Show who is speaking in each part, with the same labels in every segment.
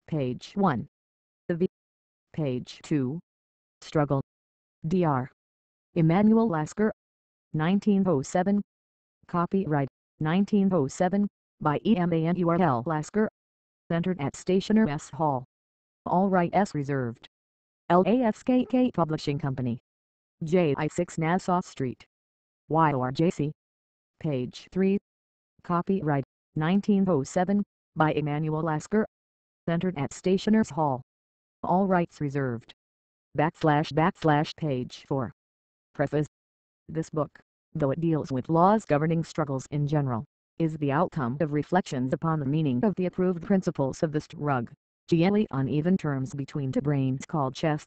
Speaker 1: Page 1. The V. Page 2. Struggle. Dr. Emanuel Lasker. 1907. Copyright 1907 by Emanuel Lasker. Centered at Stationer S. Hall. All rights reserved. LASKK Publishing Company. JI6 Nassau Street. YRJC. Page 3. Copyright 1907 by Emanuel Lasker. Centered at Stationers Hall. All rights reserved. Page 4. Preface. This book, though it deals with laws governing struggles in general, is the outcome of reflections upon the meaning of the approved principles of the struggle, generally on even terms between two brains called chess.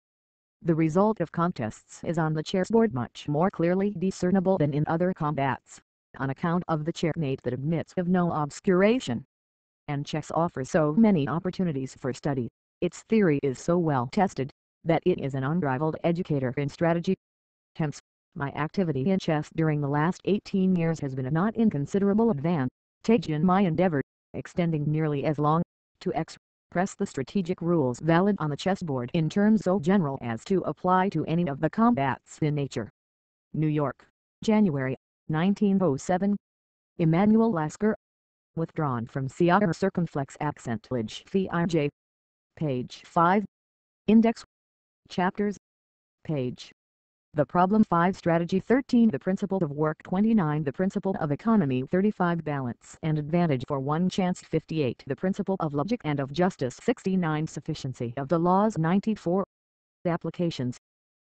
Speaker 1: The result of contests is on the chessboard much more clearly discernible than in other combats, on account of the checkmate that admits of no obscuration. And chess offers so many opportunities for study, its theory is so well tested, that it is an unrivaled educator in strategy. Hence, my activity in chess during the last 18 years has been a not inconsiderable advantage in my endeavor, extending nearly as long, to express the strategic rules valid on the chessboard in terms so general as to apply to any of the combats in nature. New York, January, 1907. Emanuel Lasker. Withdrawn from Seattle circumflex accent J. Page 5. Index. Chapters. Page. The Problem 5 Strategy 13 The Principle of Work 29 The Principle of Economy 35 Balance and Advantage for One Chance 58 The Principle of Logic and of Justice 69 Sufficiency of the Laws 94 Applications.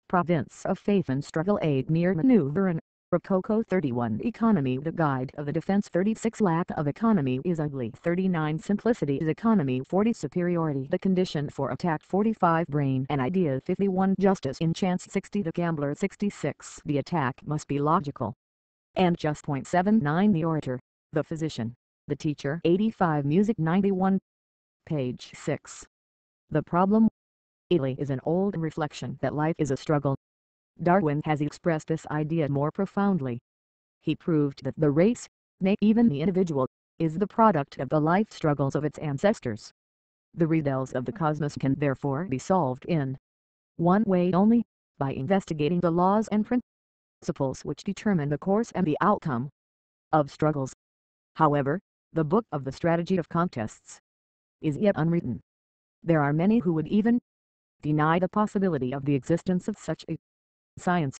Speaker 1: Province of Faith and Struggle Aid Mere Maneuver and Rococo 31 Economy The Guide of the Defense 36 Lack of Economy is Ugly 39 Simplicity is Economy 40 Superiority The Condition for Attack 45 Brain and Idea 51 Justice in Chance 60 The Gambler 66 The Attack must be logical and just. 79 The Orator, the Physician, the Teacher 85 Music 91. Page 6. The Problem. Italy is an old reflection that life is a struggle. Darwin has expressed this idea more profoundly. He proved that the race, nay even the individual, is the product of the life struggles of its ancestors. The riddles of the cosmos can therefore be solved in one way only, by investigating the laws and principles which determine the course and the outcome of struggles. However, the book of the strategy of contests is yet unwritten. There are many who would even deny the possibility of the existence of such a science.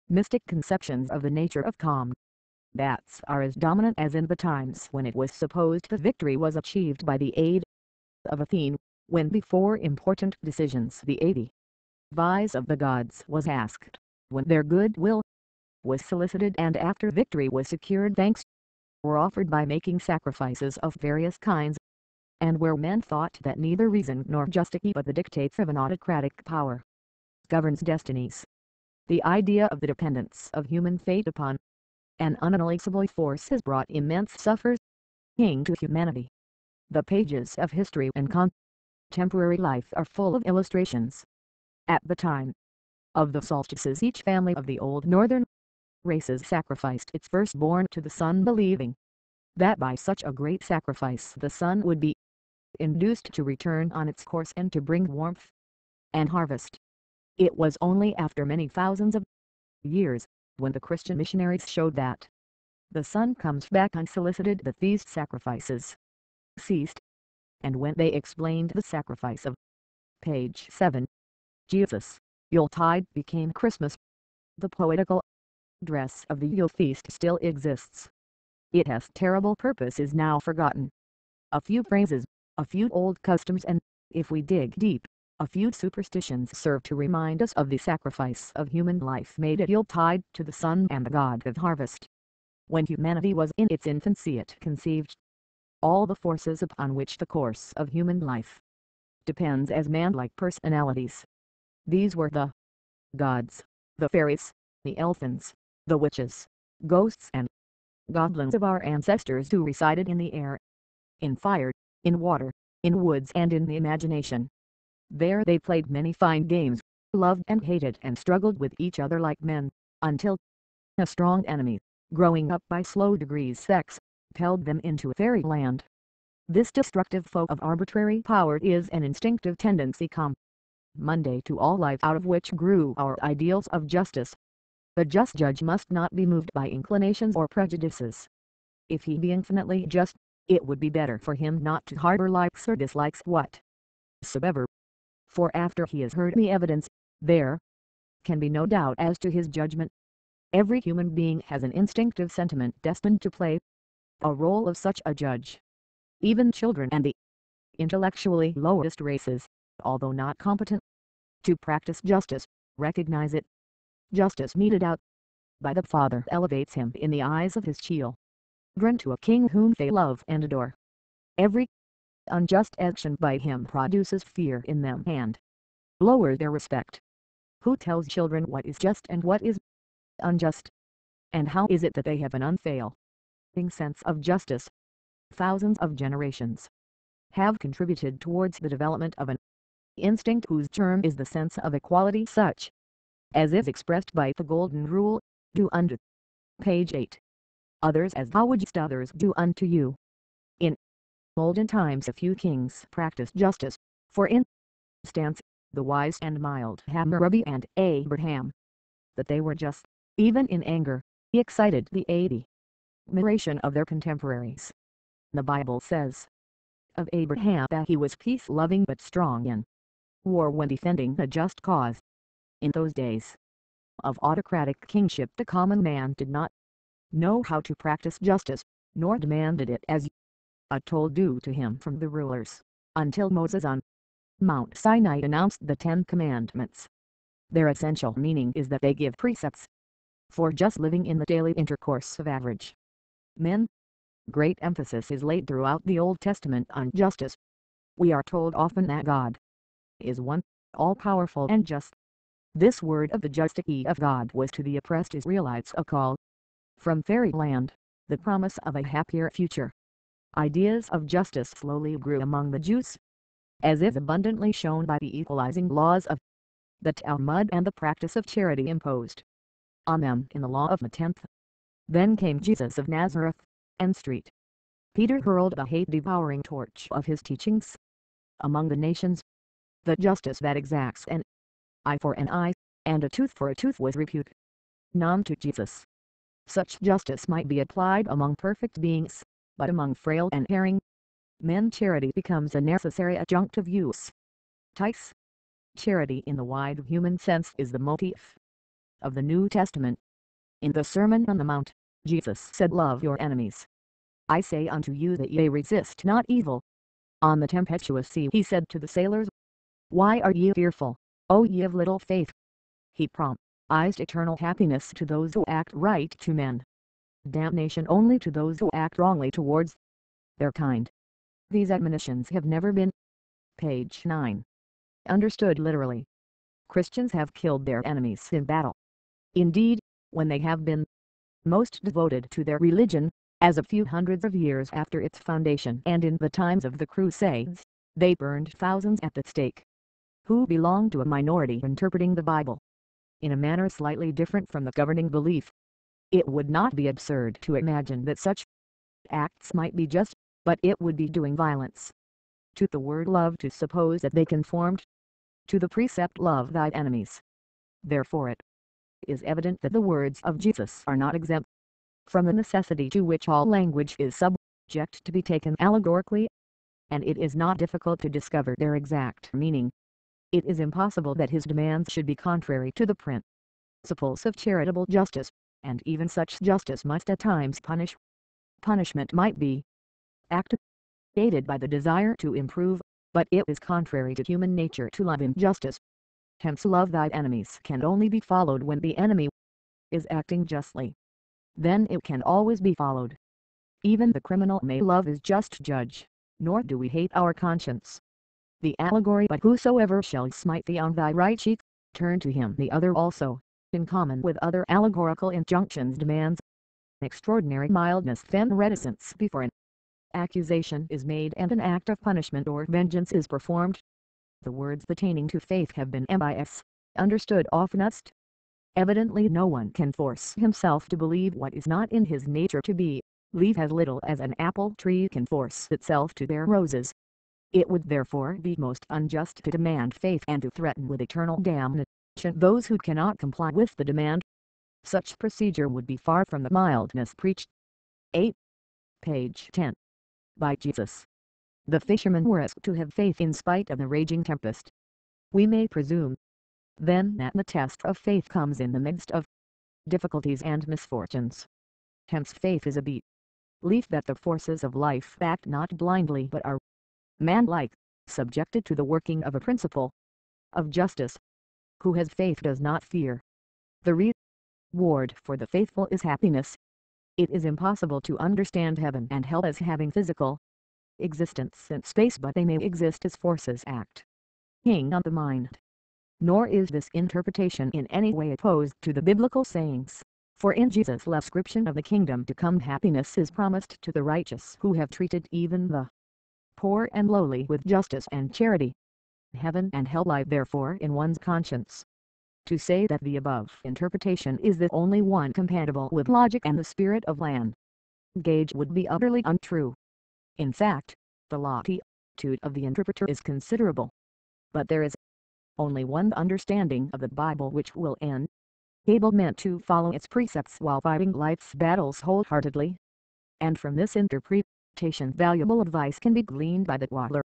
Speaker 1: Mystic conceptions of the nature of combats are as dominant as in the times when it was supposed that victory was achieved by the aid of Athene, when before important decisions the advice of the gods was asked, when their good will was solicited and after victory was secured thanks were offered by making sacrifices of various kinds, and where men thought that neither reason nor justice but the dictates of an autocratic power governs destinies. The idea of the dependence of human fate upon an unalienable force has brought immense suffering to humanity. The pages of history and contemporary life are full of illustrations. At the time of the solstices each family of the old northern races sacrificed its firstborn to the sun, believing that by such a great sacrifice the sun would be induced to return on its course and to bring warmth and harvest. It was only after many thousands of years, when the Christian missionaries showed that the sun comes back unsolicited, that these sacrifices ceased, and when they explained the sacrifice of page 7, Jesus, Yuletide became Christmas. The poetical dress of the Yule feast still exists. It has terrible purpose is now forgotten. A few phrases, a few old customs and, if we dig deep, a few superstitions serve to remind us of the sacrifice of human life made at Yuletide to the sun and the god of harvest. When humanity was in its infancy it conceived all the forces upon which the course of human life depends as man-like personalities. These were the gods, the fairies, the elfins, the witches, ghosts and goblins of our ancestors who resided in the air, in fire, in water, in woods and in the imagination. There they played many fine games, loved and hated and struggled with each other like men, until a strong enemy, growing up by slow degrees sex, impelled them into fairyland. This destructive foe of arbitrary power is an instinctive tendency Monday to all life, out of which grew our ideals of justice. The just judge must not be moved by inclinations or prejudices. If he be infinitely just, it would be better for him not to harbor likes or dislikes whatsoever. For after he has heard the evidence, there can be no doubt as to his judgment. Every human being has an instinctive sentiment destined to play a role of such a judge. Even children and the intellectually lowest races, although not competent to practice justice, recognize it. Justice meted out by the Father elevates him in the eyes of his children to a king whom they love and adore. Every unjust action by him produces fear in them and lowers their respect. Who tells children what is just and what is unjust? And how is it that they have an unfailing sense of justice? Thousands of generations have contributed towards the development of an instinct whose germ is the sense of equality, such as is expressed by the golden rule, do unto. Page 8. Others as how wouldst others do unto you. In olden times a few kings practiced justice, for instance, the wise and mild Hammurabi and Abraham. That they were just, even in anger, excited the admiration of their contemporaries. The Bible says of Abraham that he was peace-loving but strong in war when defending a just cause. In those days of autocratic kingship the common man did not know how to practice justice, nor demanded it as a toll due to him from the rulers, until Moses on Mount Sinai announced the 10 Commandments. Their essential meaning is that they give precepts for just living in the daily intercourse of average men. Great emphasis is laid throughout the Old Testament on justice. We are told often that God is one, all-powerful and just. This word of the justice of God was to the oppressed Israelites a call from fairyland, the promise of a happier future. Ideas of justice slowly grew among the Jews, as is abundantly shown by the equalizing laws of the Talmud and the practice of charity imposed on them in the law of the 10th. Then came Jesus of Nazareth, and St. Peter hurled the hate-devouring torch of his teachings among the nations. The justice that exacts an eye for an eye, and a tooth for a tooth was reputed none to Jesus. Such justice might be applied among perfect beings, but among frail and erring men charity becomes a necessary adjunctive use. Tice. Charity in the wide human sense is the motif of the New Testament. In the Sermon on the Mount, Jesus said, "Love your enemies. I say unto you that ye resist not evil." On the tempestuous sea he said to the sailors, "Why are ye fearful, O ye of little faith?" He promised eternal happiness to those who act right to men, damnation only to those who act wrongly towards their kind. These admonitions have never been, page 9, understood literally. Christians have killed their enemies in battle. Indeed, when they have been most devoted to their religion, as a few hundreds of years after its foundation and in the times of the Crusades, they burned thousands at the stake, who belonged to a minority interpreting the Bible in a manner slightly different from the governing belief. It would not be absurd to imagine that such acts might be just, but it would be doing violence to the word love to suppose that they conformed to the precept love thy enemies. Therefore it is evident that the words of Jesus are not exempt from the necessity to which all language is subject to be taken allegorically, and it is not difficult to discover their exact meaning. It is impossible that his demands should be contrary to the principles of charitable justice, and even such justice must at times punish. Punishment might be activated by the desire to improve, but it is contrary to human nature to love injustice. Hence love thy enemies can only be followed when the enemy is acting justly. Then it can always be followed. Even the criminal may love his just judge, nor do we hate our conscience. The allegory, "But whosoever shall smite thee on thy right cheek, turn to him the other also," in common with other allegorical injunctions demands extraordinary mildness than reticence before an accusation is made and an act of punishment or vengeance is performed. The words pertaining to faith have been understood oftenest. Evidently no one can force himself to believe what is not in his nature to be, leaf as little as an apple tree can force itself to bear roses. It would therefore be most unjust to demand faith and to threaten with eternal damnation those who cannot comply with the demand. Such procedure would be far from the mildness preached. 8. Page 10. By Jesus. The fishermen were asked to have faith in spite of the raging tempest. We may presume, then, that the test of faith comes in the midst of difficulties and misfortunes. Hence faith is a belief that the forces of life act not blindly but are man-like, subjected to the working of a principle of justice. Who has faith does not fear. The reward for the faithful is happiness. It is impossible to understand heaven and hell as having physical existence in space, but they may exist as forces acting on the mind. Nor is this interpretation in any way opposed to the biblical sayings, for in Jesus' description of the kingdom to come happiness is promised to the righteous who have treated even the poor and lowly with justice and charity. Heaven and hell lie therefore in one's conscience. To say that the above interpretation is the only one compatible with logic and the spirit of language would be utterly untrue. In fact, the latitude of the interpreter is considerable. But there is only one understanding of the Bible which will enable men to follow its precepts while fighting life's battles wholeheartedly. And from this interpretation valuable advice can be gleaned by the dweller.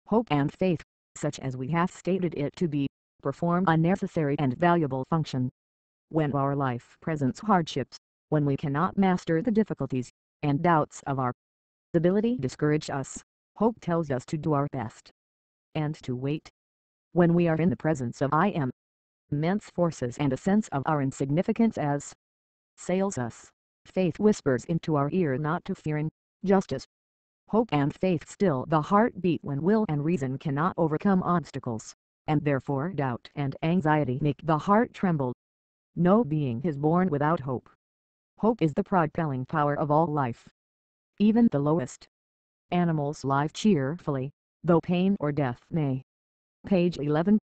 Speaker 1: Hope and faith, such as we have stated it to be, perform a necessary and valuable function. When our life presents hardships, when we cannot master the difficulties and doubts of our ability discourage us, hope tells us to do our best and to wait. When we are in the presence of immense forces and a sense of our insignificance assails us, faith whispers into our ear not to fear injustice. Hope and faith still the heartbeat when will and reason cannot overcome obstacles, and therefore doubt and anxiety make the heart tremble. No being is born without hope. Hope is the propelling power of all life. Even the lowest animals live cheerfully, though pain or death may, page 11,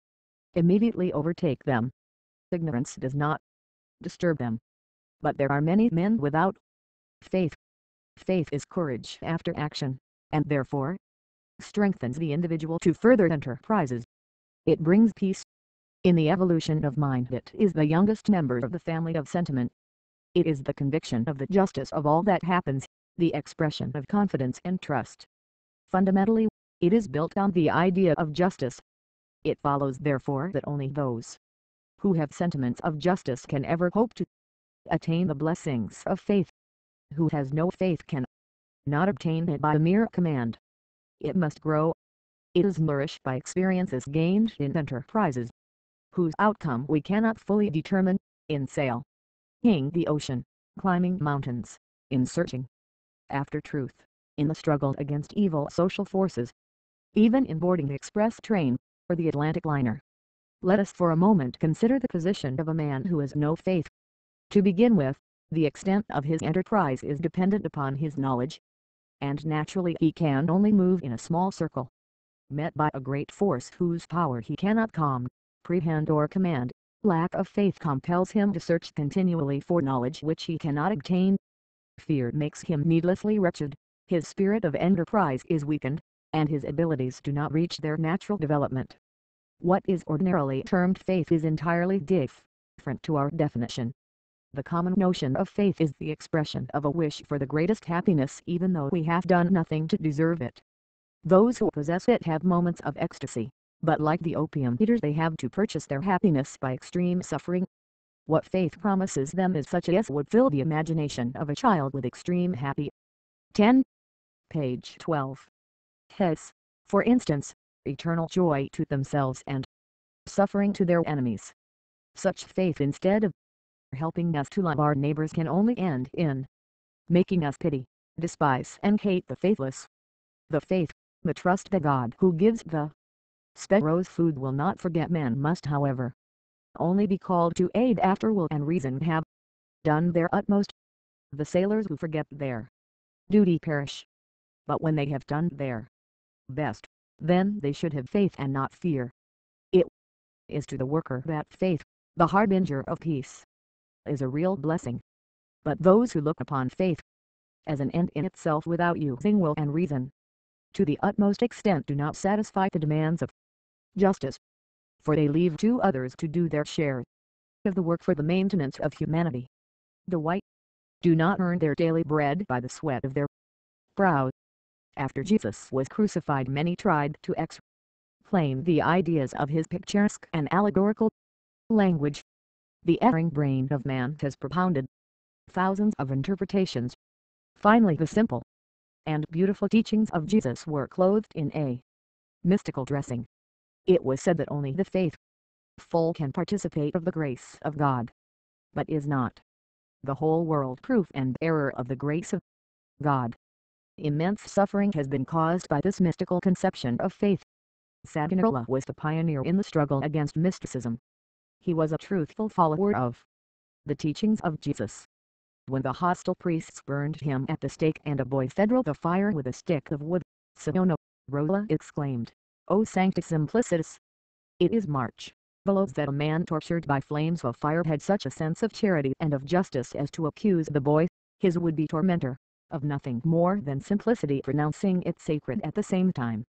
Speaker 1: immediately overtake them. Ignorance does not disturb them. But there are many men without faith. Faith is courage after action, and therefore strengthens the individual to further enterprises. It brings peace. In the evolution of mind it is the youngest member of the family of sentiment. It is the conviction of the justice of all that happens, the expression of confidence and trust. Fundamentally, it is built on the idea of justice. It follows therefore that only those who have sentiments of justice can ever hope to attain the blessings of faith. Who has no faith can not obtain it by a mere command. It must grow. It is nourished by experiences gained in enterprises whose outcome we cannot fully determine, in sailing the ocean, climbing mountains, in searching after truth, in the struggle against evil social forces, even in boarding the express train or the Atlantic liner. Let us for a moment consider the position of a man who has no faith. To begin with, the extent of his enterprise is dependent upon his knowledge, and naturally he can only move in a small circle. Met by a great force whose power he cannot comprehend or command, lack of faith compels him to search continually for knowledge which he cannot obtain. Fear makes him needlessly wretched, his spirit of enterprise is weakened, and his abilities do not reach their natural development. What is ordinarily termed faith is entirely different to our definition. The common notion of faith is the expression of a wish for the greatest happiness even though we have done nothing to deserve it. Those who possess it have moments of ecstasy, but like the opium eaters they have to purchase their happiness by extreme suffering. What faith promises them is such as would fill the imagination of a child with extreme happy. 10. Page 12. Has, for instance, eternal joy to themselves and suffering to their enemies. Such faith instead of helping us to love our neighbors can only end in making us pity, despise and hate the faithless. The faith, the trust that God who gives the sparrows food will not forget men must however only be called to aid after will and reason have done their utmost. The sailors who forget their duty perish. But when they have done their best, then they should have faith and not fear. It is to the worker that faith, the harbinger of peace, is a real blessing. But those who look upon faith as an end in itself without using will and reason. To the utmost extent do not satisfy the demands of justice, for they leave to others to do their share of the work for the maintenance of humanity. The white do not earn their daily bread by the sweat of their brow. After Jesus was crucified, many tried to explain the ideas of his picturesque and allegorical language. The erring brain of man has propounded thousands of interpretations. Finally, the simple and beautiful teachings of Jesus were clothed in a mystical dressing. It was said that only the faithful can participate of the grace of God. But is not the whole world proof and bearer of the grace of God? Immense suffering has been caused by this mystical conception of faith. Savonarola was the pioneer in the struggle against mysticism. He was a truthful follower of the teachings of Jesus. When the hostile priests burned him at the stake and a boy fed the fire with a stick of wood, Savonarola exclaimed, "O Sanctus Simplicitus! It is March bellows that a man tortured by flames of fire had such a sense of charity and of justice as to accuse the boy, his would-be tormentor, of nothing more than simplicity, pronouncing it sacred at the same time."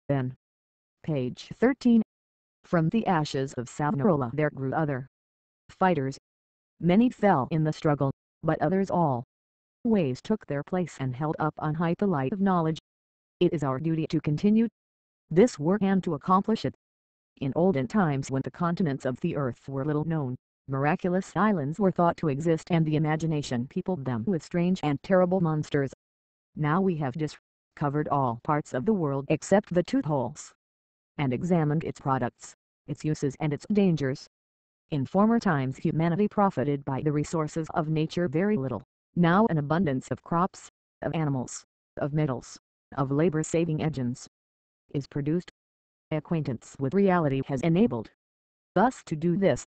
Speaker 1: Then, page 13. From the ashes of Savonarola there grew other fighters. Many fell in the struggle, but others always took their place and held up on high the light of knowledge. It is our duty to continue this work and to accomplish it. In olden times, when the continents of the earth were little known, miraculous islands were thought to exist and the imagination peopled them with strange and terrible monsters. Now we have discovered all parts of the world except the two poles, and examined its products, its uses and its dangers. In former times humanity profited by the resources of nature very little. Now an abundance of crops, of animals, of metals, of labor-saving engines is produced. Acquaintance with reality has enabled us to do this.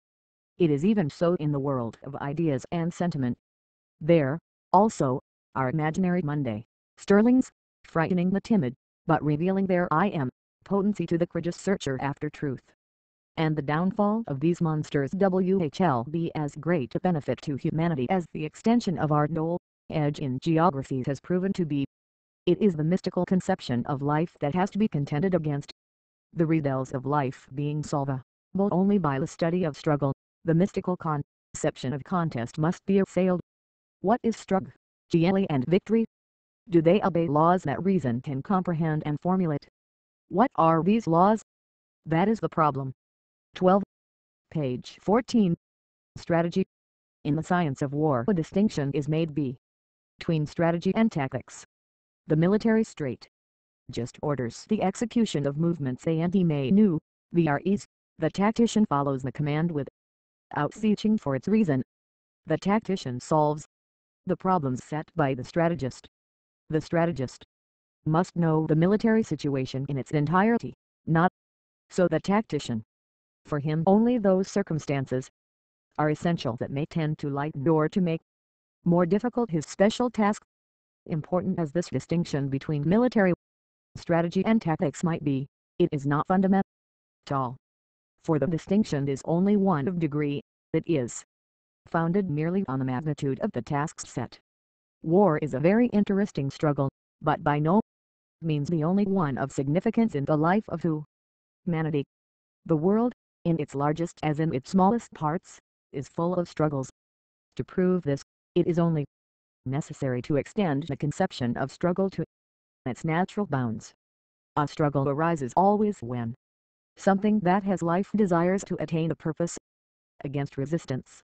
Speaker 1: It is even so in the world of ideas and sentiment. There, also, are imaginary Monday sterlings, frightening the timid, but revealing their I am potency to the courageous searcher after truth. And the downfall of these monsters will be as great a benefit to humanity as the extension of our knowledge in geography has proven to be. It is the mystical conception of life that has to be contended against. The riddles of life being solvable only by the study of struggle, the mystical conception of contest must be assailed. What is struggle and victory? Do they obey laws that reason can comprehend and formulate? What are these laws? That is the problem. 12. Page 14. Strategy. In the science of war, a distinction is made between strategy and tactics. The military just orders the execution of movements A and E manu, VREs. The tactician follows the command without searching for its reason. The tactician solves the problems set by the strategist. The strategist must know the military situation in its entirety, not so the tactician. For him only those circumstances are essential that may tend to lighten or to make more difficult his special task. Important as this distinction between military strategy and tactics might be, it is not fundamental. For the distinction is only one of degree. It is founded merely on the magnitude of the tasks set. War is a very interesting struggle, but by no means the only one of significance in the life of humanity. The world, in its largest as in its smallest parts, is full of struggles. To prove this, it is only necessary to extend the conception of struggle to its natural bounds. A struggle arises always when something that has life desires to attain a purpose against resistance.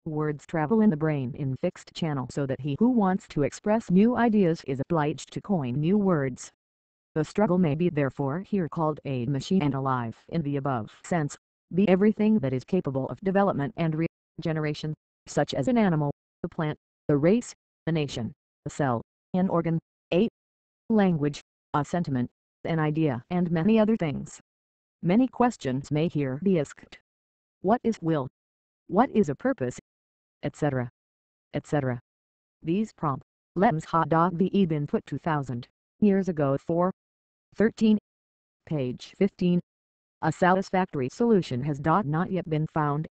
Speaker 1: Words travel in the brain in fixed channel so that he who wants to express new ideas is obliged to coin new words. The struggle may be therefore here called a machine and alive in the above sense, be everything that is capable of development and regeneration, such as an animal, a plant, a race, a nation, a cell, an organ, a language, a sentiment, an idea and many other things. Many questions may here be asked. What is will? What is a purpose? Etc. etc. These problems had been put 2,000 years ago. 13. Page 15. A satisfactory solution has not yet been found.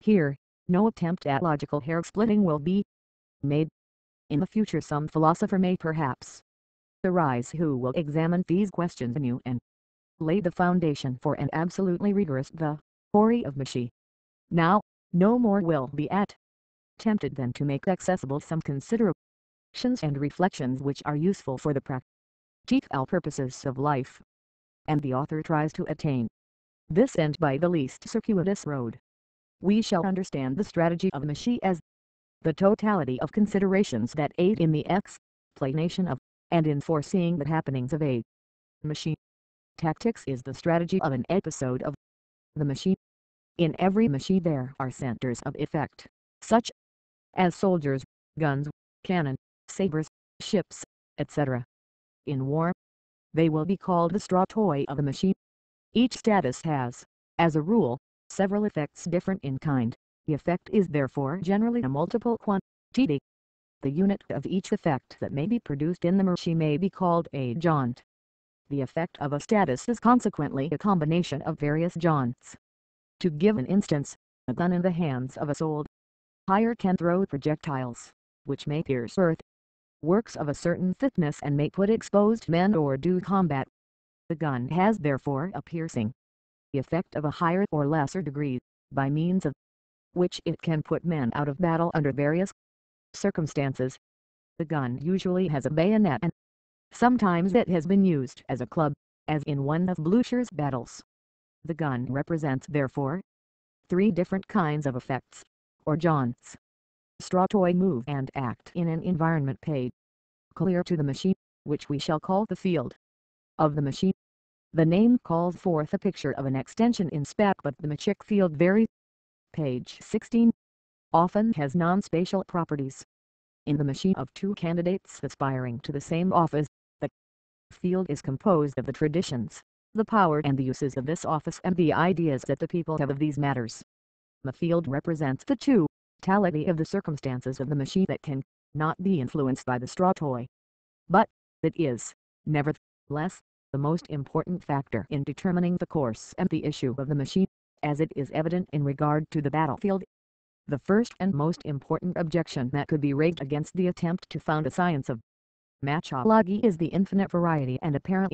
Speaker 1: Here, no attempt at logical hair-splitting will be made. In the future some philosopher may perhaps arise who will examine these questions anew and lay the foundation for an absolutely rigorous theory of machine. Now, no more will be attempted than to make accessible some considerations and reflections which are useful for the practical purposes of life, and the author tries to attain this end by the least circuitous road. We shall understand the strategy of machine as the totality of considerations that aid in the explanation of, and in foreseeing the happenings of a machine. Tactics is the strategy of an episode of the machine. In every machine there are centers of effect, such as soldiers, guns, cannon, sabers, ships, etc. In war, they will be called the stratoi of the machine. Each status has, as a rule, several effects different in kind. The effect is therefore generally a multiple quantity. The unit of each effect that may be produced in the machine may be called a jaunt. The effect of a status is consequently a combination of various jaunts. To give an instance, a gun in the hands of a soldier can throw projectiles, which may pierce earth works of a certain thickness and may put exposed men or do combat. The gun has therefore a piercing effect of a higher or lesser degree, by means of which it can put men out of battle under various circumstances. The gun usually has a bayonet, and sometimes it has been used as a club, as in one of Blücher's battles. The gun represents therefore three different kinds of effects, or jaunts. Stratoi move and act in an environment paid clear to the machine, which we shall call the field of the machine. The name calls forth a picture of an extension in spat, but the machic field varies. Page 16. Often has non-spatial properties. In the machine of two candidates aspiring to the same office, the field is composed of the traditions, the power and the uses of this office and the ideas that the people have of these matters. The field represents the totality of the circumstances of the machine that can not be influenced by the stratoi. But it is, nevertheless, the most important factor in determining the course and the issue of the machine, as it is evident in regard to the battlefield. The first and most important objection that could be raised against the attempt to found a science of matchology is the infinite variety and apparent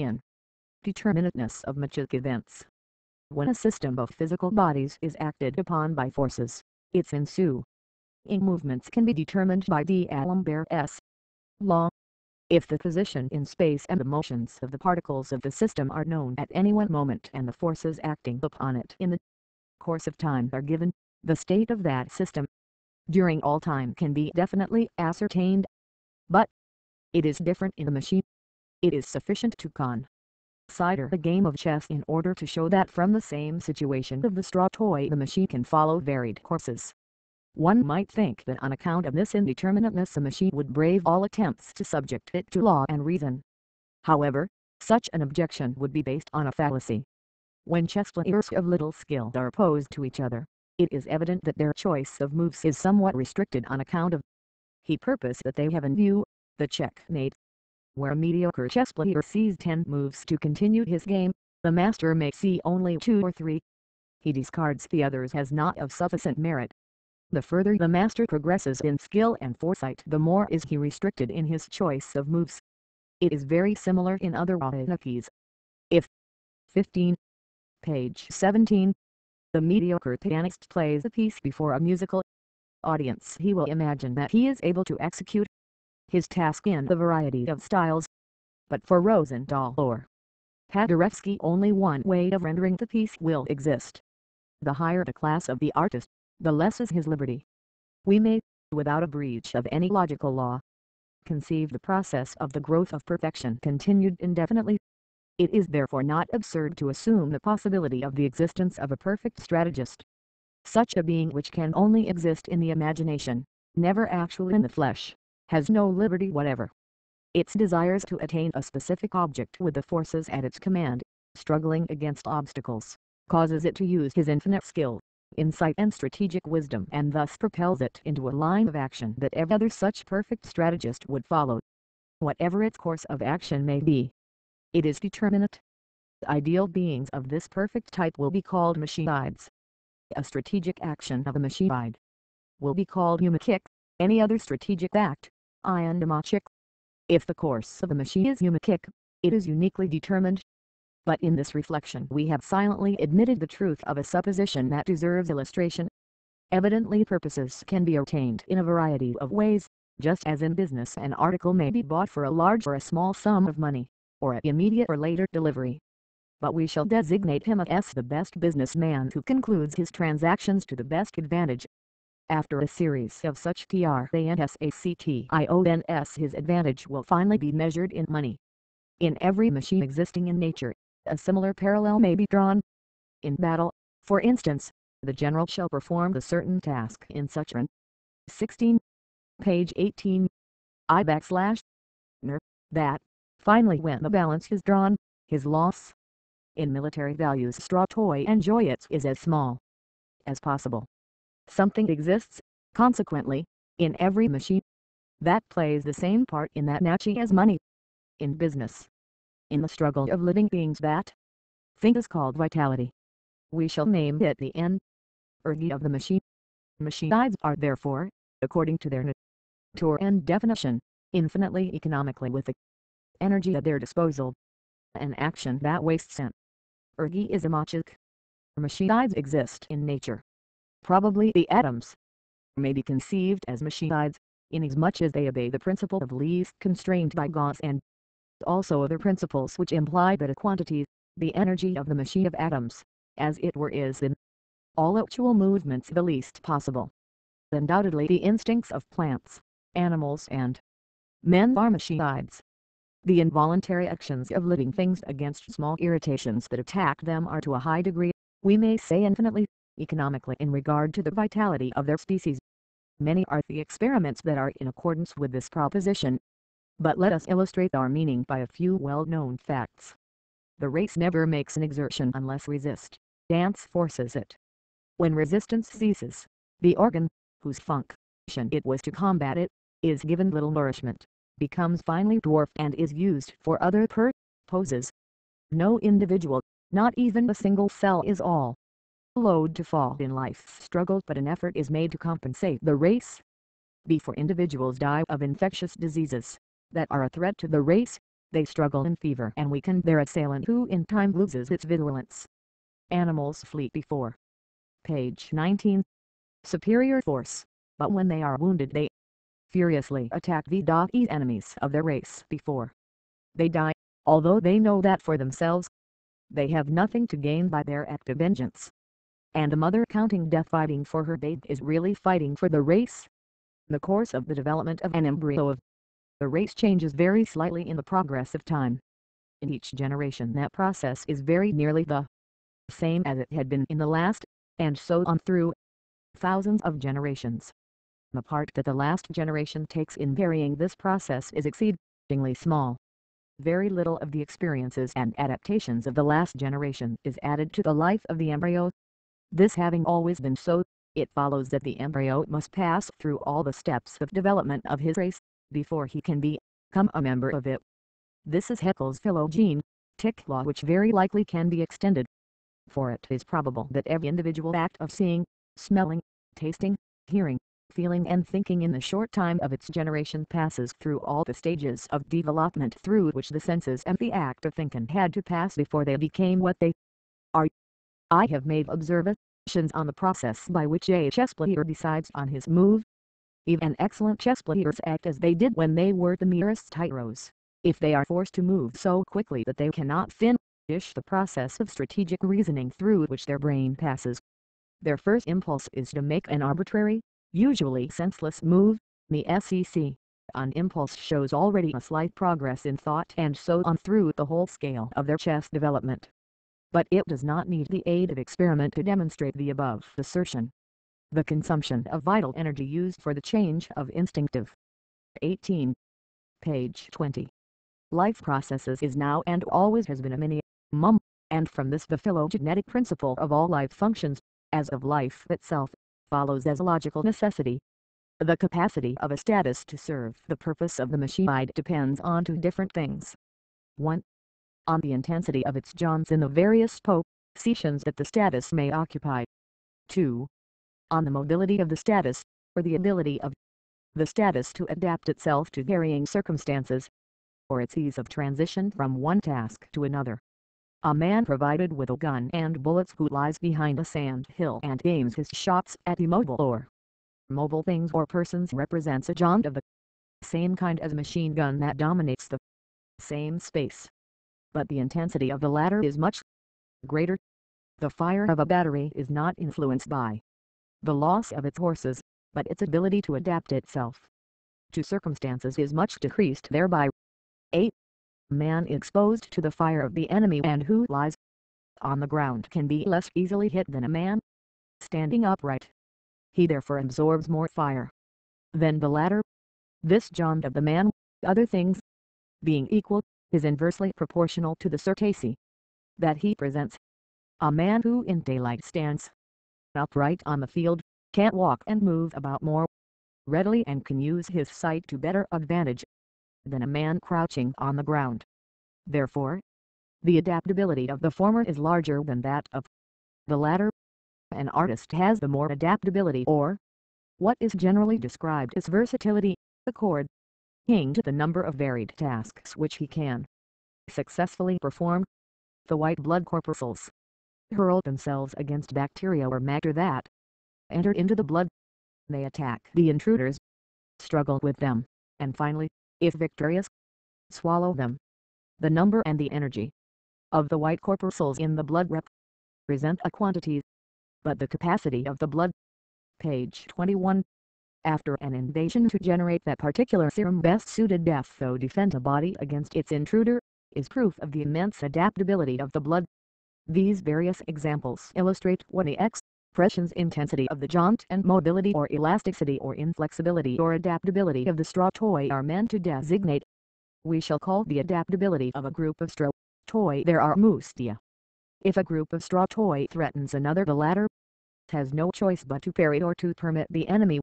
Speaker 1: indeterminateness of machic events. When a system of physical bodies is acted upon by forces, its ensuing movements can be determined by D'Alembert's law. If the position in space and the motions of the particles of the system are known at any one moment and the forces acting upon it in the course of time are given, the state of that system during all time can be definitely ascertained. But it is different in the machine. It is sufficient to consider the game of chess in order to show that from the same situation of the stratoi the machine can follow varied courses. One might think that on account of this indeterminateness the machine would brave all attempts to subject it to law and reason. However, such an objection would be based on a fallacy. When chess players of little skill are opposed to each other, it is evident that their choice of moves is somewhat restricted on account of the purpose that they have in view. The checkmate. Where a mediocre chess player sees 10 moves to continue his game, the master may see only 2 or 3. He discards the others as not of sufficient merit. The further the master progresses in skill and foresight, the more is he restricted in his choice of moves. It is very similar in other keys. If 15. Page 17. The mediocre pianist plays a piece before a musical audience, he will imagine that he is able to execute his task in the variety of styles. But for Rosendahl or Paderewski only one way of rendering the piece will exist. The higher the class of the artist, the less is his liberty. We may, without a breach of any logical law, conceive the process of the growth of perfection continued indefinitely. It is therefore not absurd to assume the possibility of the existence of a perfect strategist. Such a being, which can only exist in the imagination, never actually in the flesh, has no liberty whatever. Its desires to attain a specific object with the forces at its command, struggling against obstacles, causes it to use his infinite skill, insight and strategic wisdom, and thus propels it into a line of action that every other such perfect strategist would follow. Whatever its course of action may be, it is determinate. Ideal beings of this perfect type will be called machinides. A strategic action of a machinide will be called humakick. Any other strategic act Iondomachic. If the course of the machine is eumachic, it is uniquely determined. But in this reflection we have silently admitted the truth of a supposition that deserves illustration. Evidently purposes can be attained in a variety of ways, just as in business an article may be bought for a large or a small sum of money, or at immediate or later delivery. But we shall designate him as the best businessman who concludes his transactions to the best advantage. After a series of such transactions his advantage will finally be measured in money. In every machine existing in nature, a similar parallel may be drawn. In battle, for instance, the general shall perform a certain task in such an 16. Page 18. That, finally when the balance is drawn, his loss in military values stratoi and joyets is as small as possible. Something exists, consequently, in every machine that plays the same part in that nachi as money. In business, in the struggle of living beings, that thing is called vitality. We shall name it the energy of the machine. Machines are therefore, according to their nature and definition, infinitely economically with the energy at their disposal. An action that wastes energy is emochic. Machines exist in nature. Probably the atoms may be conceived as machines, inasmuch as they obey the principle of least constraint by Gauss, and also other principles which imply that a quantity, the energy of the machine of atoms, as it were, is in all actual movements the least possible. Undoubtedly the instincts of plants, animals and men are machines. The involuntary actions of living things against small irritations that attack them are to a high degree, we may say infinitely, economically in regard to the vitality of their species. Many are the experiments that are in accordance with this proposition. But let us illustrate our meaning by a few well-known facts. The race never makes an exertion unless resistance forces it. When resistance ceases, the organ, whose function it was to combat it, is given little nourishment, becomes finely dwarfed and is used for other purposes. No individual, not even a single cell, is all load to fall in life's struggle, but an effort is made to compensate the race. Before individuals die of infectious diseases that are a threat to the race, they struggle in fever and weaken their assailant, who in time loses its virulence. Animals flee before. Page 19. Superior force, but when they are wounded they furiously attack the enemies of their race before they die, although they know that for themselves they have nothing to gain by their act of vengeance. And a mother counting death fighting for her babe is really fighting for the race. The course of the development of an embryo of the race changes very slightly in the progress of time. In each generation that process is very nearly the same as it had been in the last, and so on through thousands of generations. The part that the last generation takes in varying this process is exceedingly small. Very little of the experiences and adaptations of the last generation is added to the life of the embryo. This having always been so, it follows that the embryo must pass through all the steps of development of his race, before he can become a member of it. This is Haeckel's phylogenetic law, which very likely can be extended. For it is probable that every individual act of seeing, smelling, tasting, hearing, feeling and thinking in the short time of its generation passes through all the stages of development through which the senses and the act of thinking had to pass before they became what they are. I have made observations on the process by which a chess player decides on his move. Even excellent chess players act as they did when they were the merest tyros, if they are forced to move so quickly that they cannot finish the process of strategic reasoning through which their brain passes. Their first impulse is to make an arbitrary, usually senseless move. The SEC on impulse shows already a slight progress in thought, and so on through the whole scale of their chess development. But it does not need the aid of experiment to demonstrate the above assertion. The consumption of vital energy used for the change of instinctive 18. Page 20. Life processes is now and always has been a minimum, and from this the phylogenetic principle of all life functions, as of life itself, follows as a logical necessity. The capacity of a status to serve the purpose of the machine depends on two different things. 1. On the intensity of its jobs in the various positions that the status may occupy. 2. On the mobility of the status, or the ability of the status to adapt itself to varying circumstances, or its ease of transition from one task to another. A man provided with a gun and bullets who lies behind a sand hill and aims his shots at immobile or mobile things or persons represents a jaunt of the same kind as a machine gun that dominates the same space. But the intensity of the latter is much greater. The fire of a battery is not influenced by the loss of its horses, but its ability to adapt itself to circumstances is much decreased thereby. 8. Man exposed to the fire of the enemy and who lies on the ground can be less easily hit than a man standing upright. He therefore absorbs more fire than the latter. This jaunt of the man, other things being equal, is inversely proportional to the certainty that he presents. A man who in daylight stands upright on the field, can walk and move about more readily and can use his sight to better advantage than a man crouching on the ground. Therefore, the adaptability of the former is larger than that of the latter. An artist has the more adaptability, or what is generally described as versatility, according to the number of varied tasks which he can successfully perform. The white blood corpuscles hurl themselves against bacteria or matter that enter into the blood. They attack the intruders, struggle with them, and finally, if victorious, swallow them. The number and the energy of the white corpuscles in the blood represent a quantity, but the capacity of the blood. Page 21. After an invasion to generate that particular serum best suited death to defend a body against its intruder, is proof of the immense adaptability of the blood. These various examples illustrate what the expression's intensity of the jaunt and mobility or elasticity or inflexibility or adaptability of the straw toy are meant to designate. We shall call the adaptability of a group of straw toy their armustia. If a group of straw toy threatens another, the latter has no choice but to parry or to permit the enemy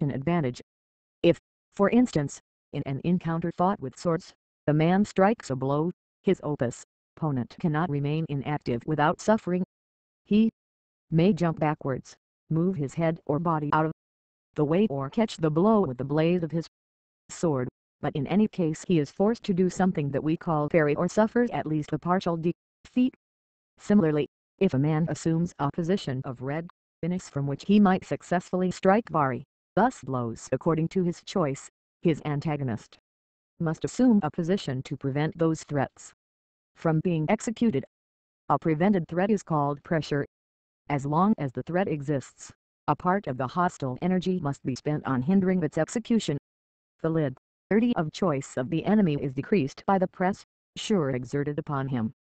Speaker 1: an advantage. If, for instance, in an encounter fought with swords, the man strikes a blow, his opponent cannot remain inactive without suffering. He may jump backwards, move his head or body out of the way or catch the blow with the blade of his sword, but in any case he is forced to do something that we call parry or suffers at least a partial defeat. Similarly, if a man assumes a position of readiness from which he might successfully strike thus blows according to his choice, his antagonist must assume a position to prevent those threats from being executed. A prevented threat is called pressure. As long as the threat exists, a part of the hostile energy must be spent on hindering its execution. The liberty of choice of the enemy is decreased by the pressure exerted upon him.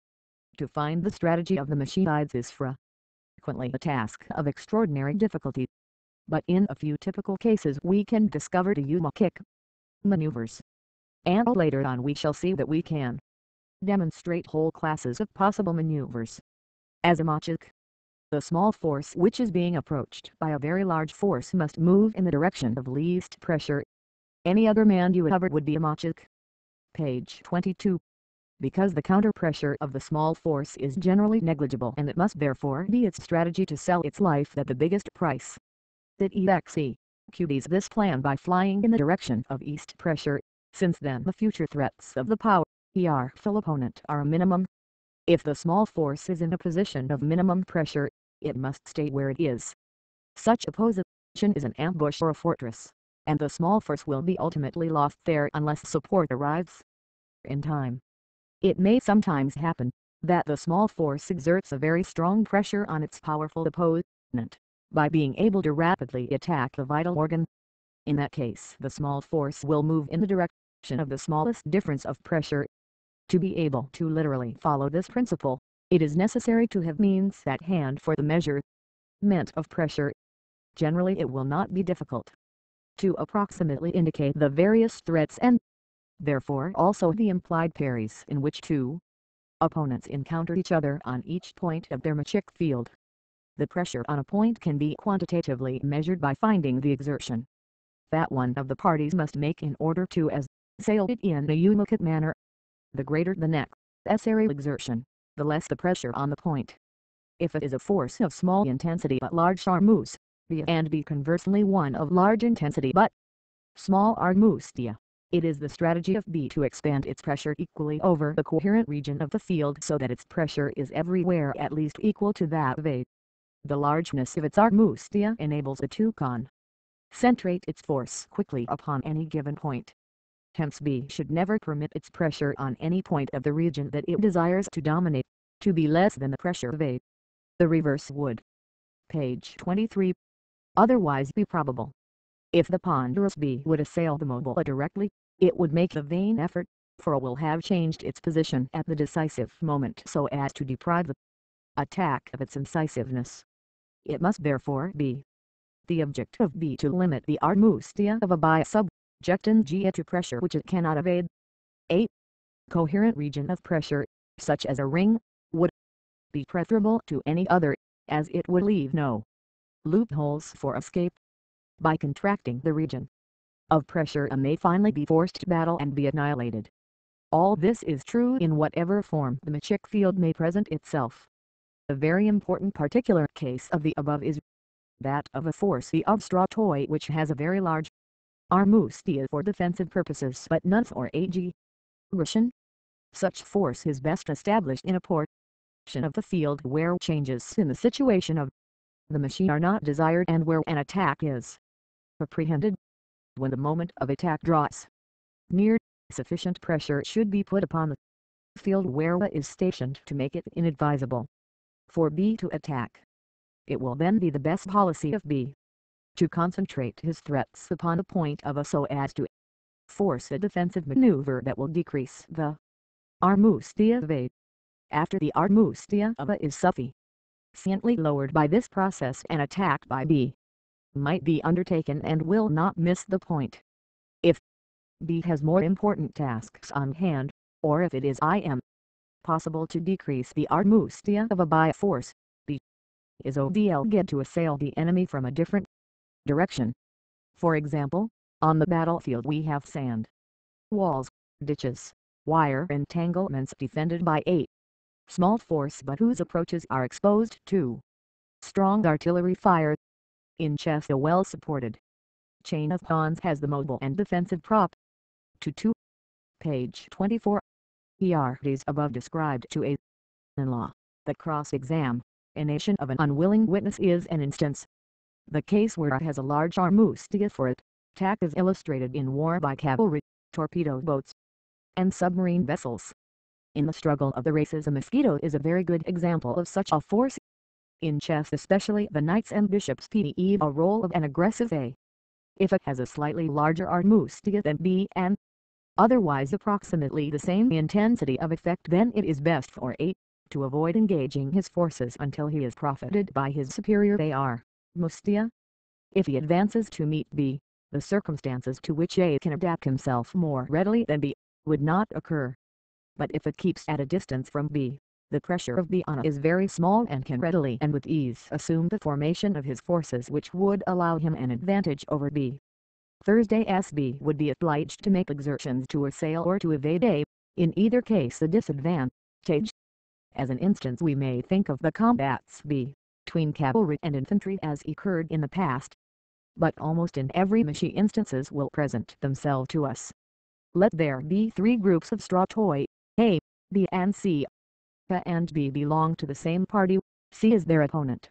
Speaker 1: To find the strategy of the machine is frequently a task of extraordinary difficulty, but in a few typical cases we can discover the kick maneuvers, and later on we shall see that we can demonstrate whole classes of possible maneuvers. As a machik, the small force which is being approached by a very large force must move in the direction of least pressure. Any other maneuver would be a machik. Page 22. Because the counter-pressure of the small force is generally negligible and it must therefore be its strategy to sell its life at the biggest price. It executes this plan by flying in the direction of east pressure, since then the future threats of the powerful opponent are a minimum. If the small force is in a position of minimum pressure, it must stay where it is. Such a position is an ambush or a fortress, and the small force will be ultimately lost there unless support arrives in time. It may sometimes happen that the small force exerts a very strong pressure on its powerful opponent, by being able to rapidly attack the vital organ. In that case the small force will move in the direction of the smallest difference of pressure. To be able to literally follow this principle, it is necessary to have means at hand for the measurement of pressure. Generally it will not be difficult to approximately indicate the various threats and therefore also the implied parries in which two opponents encounter each other on each point of their machik field. The pressure on a point can be quantitatively measured by finding the exertion that one of the parties must make in order to assail it in a unique manner. The greater the necessary exertion, the less the pressure on the point. If it is a force of small intensity but large armustia, and be conversely one of large intensity but Small arbustia. It is the strategy of B to expand its pressure equally over the coherent region of the field so that its pressure is everywhere at least equal to that of A. The largeness of its arbustia enables it to concentrate its force quickly upon any given point. Hence B should never permit its pressure on any point of the region that it desires to dominate, to be less than the pressure of A. The reverse would, page 23, otherwise be probable. If the ponderous B would assail the mobile A directly, it would make a vain effort, for A will have changed its position at the decisive moment so as to deprive the attack of its incisiveness. It must therefore be the object of B to limit the arbustia of A by subjecting G to pressure which it cannot evade. A coherent region of pressure, such as a ring, would be preferable to any other, as it would leave no loopholes for escape. By contracting the region of pressure A may finally be forced to battle and be annihilated. All this is true in whatever form the metric field may present itself. A very important particular case of the above is that of a force the obstructoid which has a very large arbustia for defensive purposes but none for aggression. Such force is best established in a portion of the field where changes in the situation of the machine are not desired and where an attack is apprehended. When the moment of attack draws near, sufficient pressure should be put upon the field where A is stationed to make it inadvisable for B to attack. It will then be the best policy of B to concentrate his threats upon the point of A so as to force a defensive maneuver that will decrease the arbustia of A. After the arbustia of A is sufficiently lowered by this process, an attack by B might be undertaken and will not miss the point. If B has more important tasks on hand, or if it is possible to decrease the arbustia of A by force, B is obliged to assail the enemy from a different direction. For example, on the battlefield we have sand walls, ditches, wire entanglements defended by a small force but whose approaches are exposed to strong artillery fire. In chess a well-supported chain of pawns has the mobile and defensive prop. To 2. Page 24. Is above described to a. In law, the cross-examination of an unwilling witness is an instance. The case where A has a large arbustia for attack is illustrated in war by cavalry, torpedo boats, and submarine vessels. In the struggle of the races a mosquito is a very good example of such a force. In chess especially the knights and bishops play a role of an aggressive A. If A has a slightly larger arbustia than B and otherwise approximately the same intensity of effect, then it is best for A to avoid engaging his forces until he is profited by his superior arbustia. If he advances to meet B, the circumstances to which A can adapt himself more readily than B would not occur. But if it keeps at a distance from B, the pressure of B on A is very small and can readily and with ease assume the formation of his forces which would allow him an advantage over B. Thursday B would be obliged to make exertions to assail or to evade A, in either case a disadvantage. As an instance we may think of the combats between cavalry and infantry as occurred in the past. But almost in every machine instances will present themselves to us. Let there be three groups of stratoid, A, B and C. A and B belong to the same party, C is their opponent.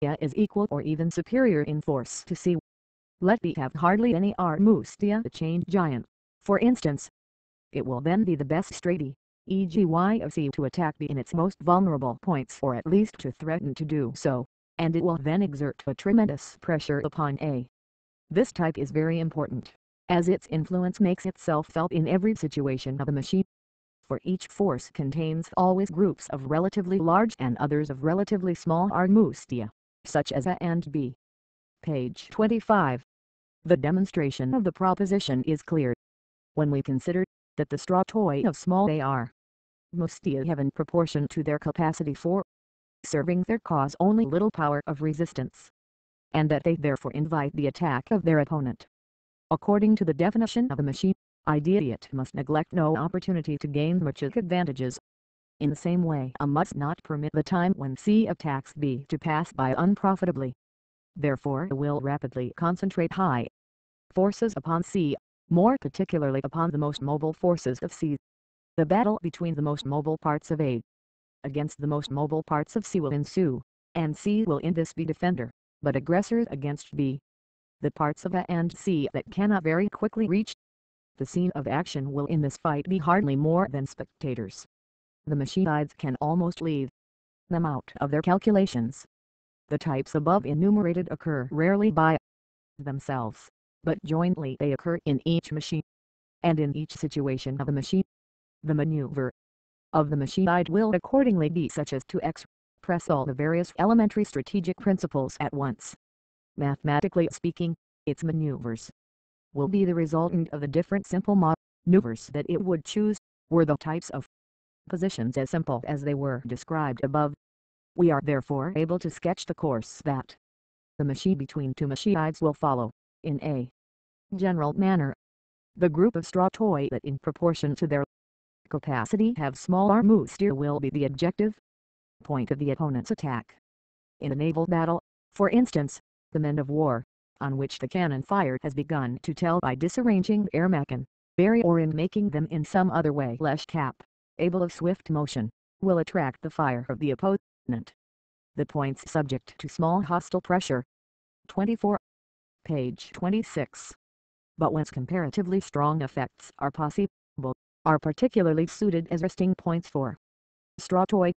Speaker 1: A is equal or even superior in force to C. Let B have hardly any arbustia, the chained giant, for instance. It will then be the best strategy, e.g. Y of C, to attack B in its most vulnerable points or at least to threaten to do so, and it will then exert a tremendous pressure upon A. This type is very important, as its influence makes itself felt in every situation of the machine. For each force contains always groups of relatively large and others of relatively small arbustia, such as A and B. Page 25. The demonstration of the proposition is clear when we consider that the stratoid of small A arbustia have in proportion to their capacity for serving their cause only little power of resistance, and that they therefore invite the attack of their opponent. According to the definition of the machine, idiot must neglect no opportunity to gain much advantages. In the same way A must not permit the time when C attacks B to pass by unprofitably. Therefore A will rapidly concentrate high forces upon C, more particularly upon the most mobile forces of C. The battle between the most mobile parts of A against the most mobile parts of C will ensue, and C will in this be defender, but aggressor against B. The parts of A and C that cannot very quickly reach the scene of action will in this fight be hardly more than spectators. The machine sides can almost leave them out of their calculations. The types above enumerated occur rarely by themselves, but jointly they occur in each machine, and in each situation of the machine. The maneuver of the machine side will accordingly be such as to express all the various elementary strategic principles at once. Mathematically speaking, its maneuvers will be the resultant of the different simple maneuvers that it would choose, were the types of positions as simple as they were described above. We are therefore able to sketch the course that the machine between two machine sides will follow, in a general manner. The group of straw toy that in proportion to their capacity have small arm steer will be the objective point of the opponent's attack. In a naval battle, for instance, the men of war, on which the cannon fire has begun to tell by disarranging the airmakin, bury or in making them in some other way less able of swift motion, will attract the fire of the opponent. The points subject to small hostile pressure. 24. Page 26. But whence comparatively strong effects are possible, are particularly suited as resting points for straw toy.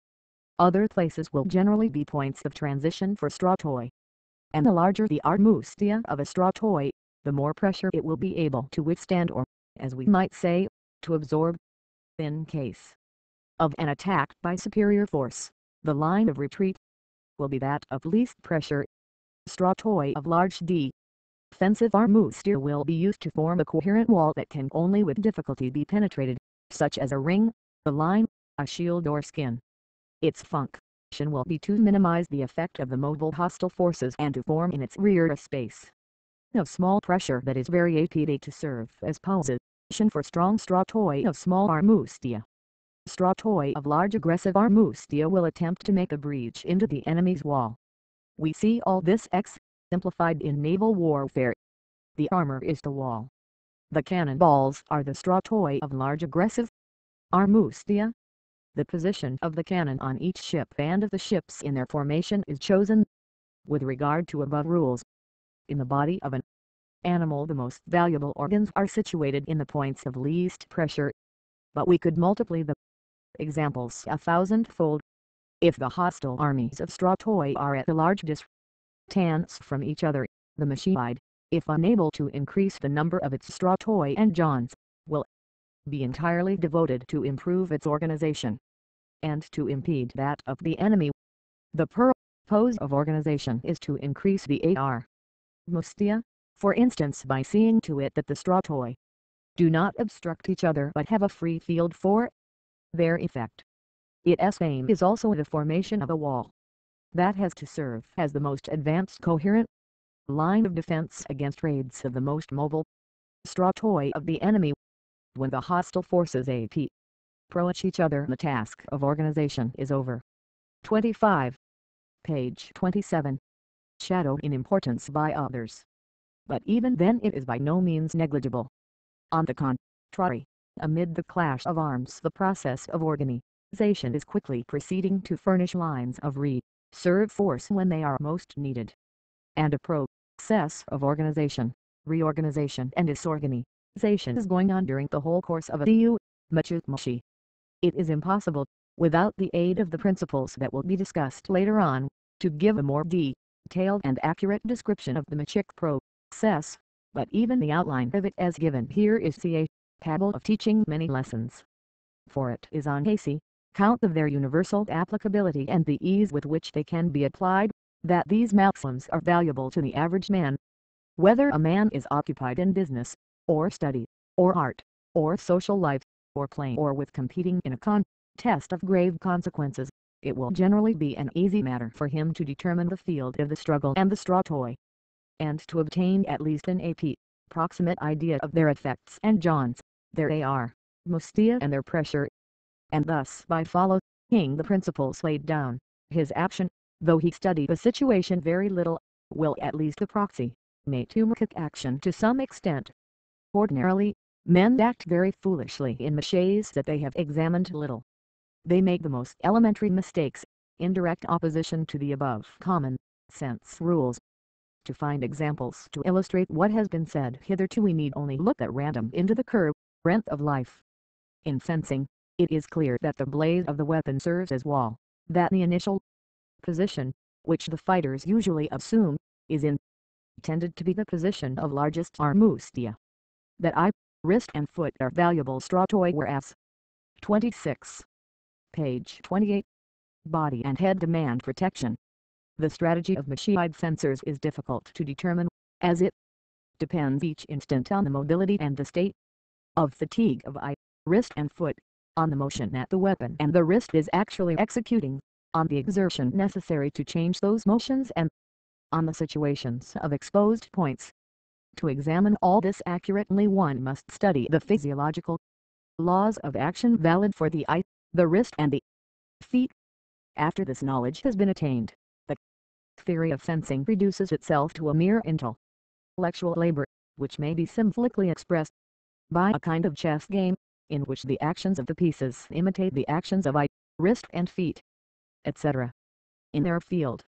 Speaker 1: Other places will generally be points of transition for straw toy. And the larger the armustia of a straw toy, the more pressure it will be able to withstand, or, as we might say, to absorb. In case of an attack by superior force, the line of retreat will be that of least pressure. Straw toy of large defensive armustia will be used to form a coherent wall that can only with difficulty be penetrated, such as a ring, a line, a shield or skin. Its function will be to minimize the effect of the mobile hostile forces and to form in its rear a space of small pressure that is very apt to serve as position for strong straw toy of small armustia. Straw toy of large aggressive armustia will attempt to make a breach into the enemy's wall. We see all this exemplified in naval warfare. The armor is the wall. The cannonballs are the straw toy of large aggressive armustia. The position of the cannon on each ship and of the ships in their formation is chosen with regard to above rules. In the body of an animal the most valuable organs are situated in the points of least pressure. But we could multiply the examples 1,000-fold. If the hostile armies of straw toy are at a large distance from each other, the machine side, if unable to increase the number of its straw toy and johns, will be entirely devoted to improve its organization and to impede that of the enemy. The purpose of organization is to increase the armustia, for instance by seeing to it that the straw toy do not obstruct each other but have a free field for their effect. Its aim is also the formation of a wall that has to serve as the most advanced coherent line of defense against raids of the most mobile straw toy of the enemy. When the hostile forces approach each other, the task of organization is over. 25. Page 27. Shadowed in importance by others. But even then it is by no means negligible. On the contrary, amid the clash of arms the process of organization is quickly proceeding to furnish lines of reserve force when they are most needed. And a process of organization, reorganization and disorganization is going on during the whole course of a Machi. It is impossible, without the aid of the principles that will be discussed later on, to give a more detailed and accurate description of the Machic process, but even the outline of it as given here is capable of teaching many lessons. For it is on account of their universal applicability and the ease with which they can be applied, that these maxims are valuable to the average man. Whether a man is occupied in business, or study, or art, or social life, or playing or with competing in a contest of grave consequences, it will generally be an easy matter for him to determine the field of the struggle and the straw toy, and to obtain at least an approximate idea of their effects and johns, their armustia and their pressure. And thus by following the principles laid down, his action, though he study the situation very little, will at least approximate may kick action to some extent. Ordinarily, men act very foolishly in maches that they have examined little. They make the most elementary mistakes, in direct opposition to the above common sense rules. To find examples to illustrate what has been said hitherto, we need only look at random into the current of life. In fencing, it is clear that the blade of the weapon serves as wall, that the initial position, which the fighters usually assume, is intended to be the position of largest armustia. That eye, wrist and foot are valuable stratoi, whereas 26. Page 28. Body and head demand protection. The strategy of machine fencers is difficult to determine, as it depends each instant on the mobility and the state of fatigue of eye, wrist and foot, on the motion that the weapon and the wrist is actually executing, on the exertion necessary to change those motions, and on the situations of exposed points. To examine all this accurately, one must study the physiological laws of action valid for the eye, the wrist and the feet. After this knowledge has been attained, the theory of fencing reduces itself to a mere intellectual labor, which may be simply expressed by a kind of chess game, in which the actions of the pieces imitate the actions of eye, wrist and feet, etc. in their field.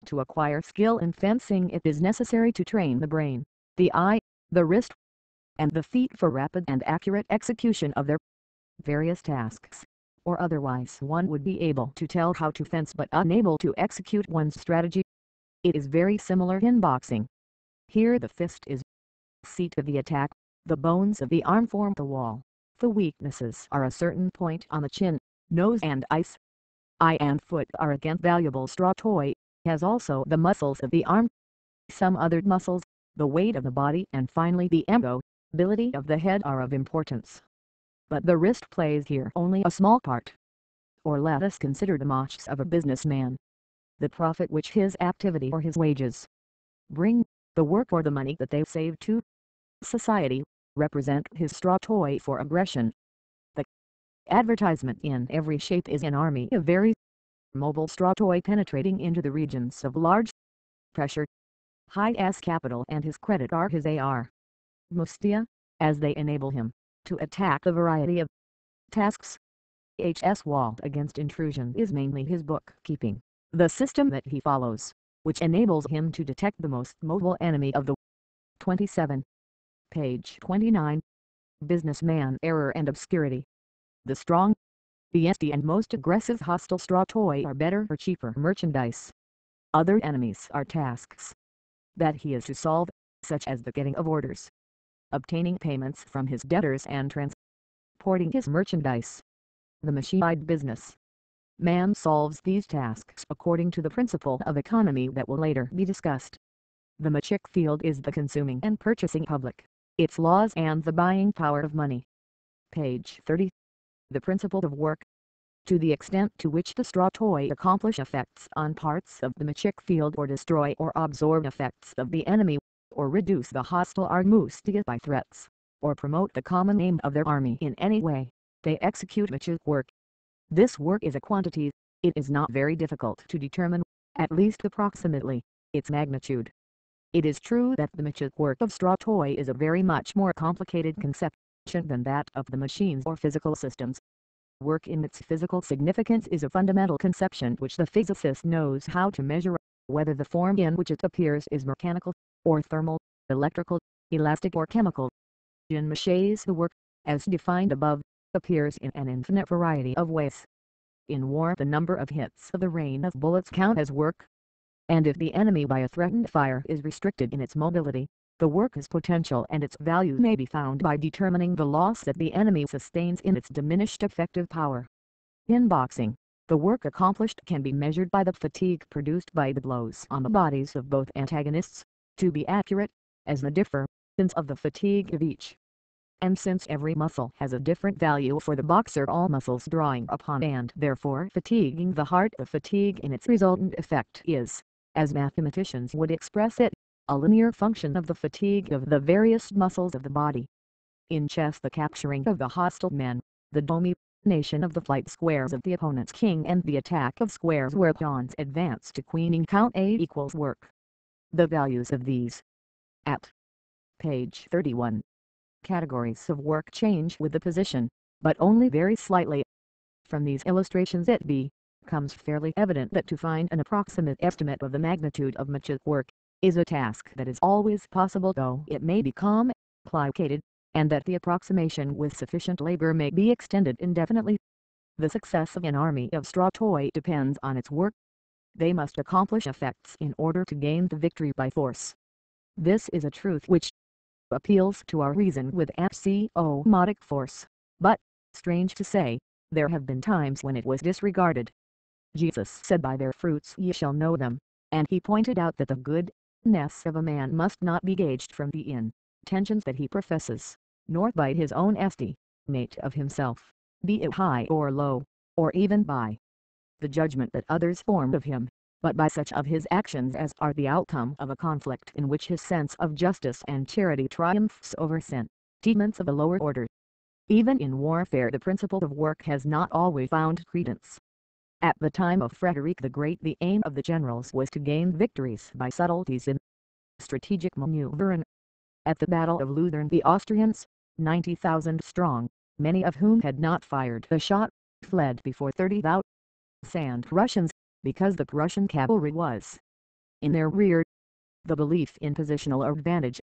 Speaker 1: To acquire skill in fencing, it is necessary to train the brain, the eye, the wrist, and the feet for rapid and accurate execution of their various tasks, or otherwise one would be able to tell how to fence but unable to execute one's strategy. It is very similar in boxing. Here the fist is seat of the attack, the bones of the arm form the wall. The weaknesses are a certain point on the chin, nose and eyes. Eye and foot are again valuable stratoi, as also the muscles of the arm, some other muscles, the weight of the body, and finally the ability of the head are of importance. But the wrist plays here only a small part. Or let us consider the moches of a businessman. The profit which his activity or his wages bring, the work or the money that they save to society, represent his stratoi for aggression. The advertisement in every shape is an army of very mobile stratoi penetrating into the regions of large pressure. His capital and his credit are his mustia, as they enable him to attack a variety of tasks. His wall against intrusion is mainly his bookkeeping, the system that he follows, which enables him to detect the most mobile enemy of the 27. Page 29. Businessman error and obscurity. The strong, best and most aggressive hostile stratoi are better or cheaper merchandise. Other enemies are tasks that he is to solve, such as the getting of orders, obtaining payments from his debtors and transporting his merchandise. The machine business man solves these tasks according to the principle of economy that will later be discussed. The machick field is the consuming and purchasing public, its laws and the buying power of money. Page 30. The principle of work. To the extent to which the stratoi accomplish effects on parts of the machick field, or destroy or absorb effects of the enemy, or reduce the hostile armustia by threats, or promote the common aim of their army in any way, they execute machick work. This work is a quantity. It is not very difficult to determine, at least approximately, its magnitude. It is true that the machick work of stratoi is a very much more complicated conception than that of the machines or physical systems. Work in its physical significance is a fundamental conception which the physicist knows how to measure, whether the form in which it appears is mechanical, or thermal, electrical, elastic or chemical. In maches the work, as defined above, appears in an infinite variety of ways. In war the number of hits of the rain of bullets count as work. And if the enemy by a threatened fire is restricted in its mobility, the work is potential, and its value may be found by determining the loss that the enemy sustains in its diminished effective power. In boxing, the work accomplished can be measured by the fatigue produced by the blows on the bodies of both antagonists, to be accurate, as the difference of the fatigue of each. And since every muscle has a different value for the boxer, all muscles drawing upon and therefore fatiguing the heart, the fatigue in its resultant effect is, as mathematicians would express it, a linear function of the fatigue of the various muscles of the body. In chess the capturing of the hostile men, the domination of the flight squares of the opponent's king, and the attack of squares where pawns advance to queening count A equals work. The values of these At page 31. Categories of work change with the position, but only very slightly. From these illustrations it becomes fairly evident that to find an approximate estimate of the magnitude of much work is a task that is always possible, though it may become complicated, and that the approximation with sufficient labor may be extended indefinitely. The success of an army of straw toy depends on its work. They must accomplish effects in order to gain the victory by force. This is a truth which appeals to our reason with axiomatic force, but, strange to say, there have been times when it was disregarded. Jesus said, "By their fruits ye shall know them," and he pointed out that the goodness of a man must not be gauged from the intentions that he professes, nor by his own estimate of himself, be it high or low, or even by the judgment that others formed of him, but by such of his actions as are the outcome of a conflict in which his sense of justice and charity triumphs over sentiments of a lower order. Even in warfare the principle of work has not always found credence. At the time of Frederick the Great the aim of the generals was to gain victories by subtleties in strategic maneuvering. At the Battle of Luthern the Austrians, 90,000 strong, many of whom had not fired a shot, fled before 30,000 Russians, because the Prussian cavalry was in their rear. The belief in positional advantage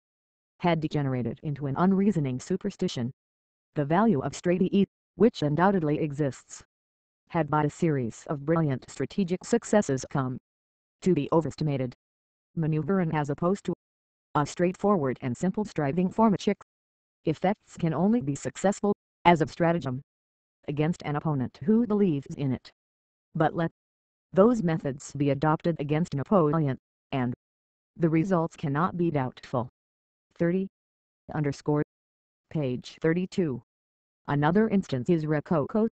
Speaker 1: had degenerated into an unreasoning superstition. The value of strategy, which undoubtedly exists, had by a series of brilliant strategic successes come to be overestimated. Maneuvering as opposed to a straightforward and simple striving for machic effects can only be successful as a stratagem against an opponent who believes in it. But let those methods be adopted against Napoleon, and the results cannot be doubtful. 30. Page 32. Another instance is Rococo.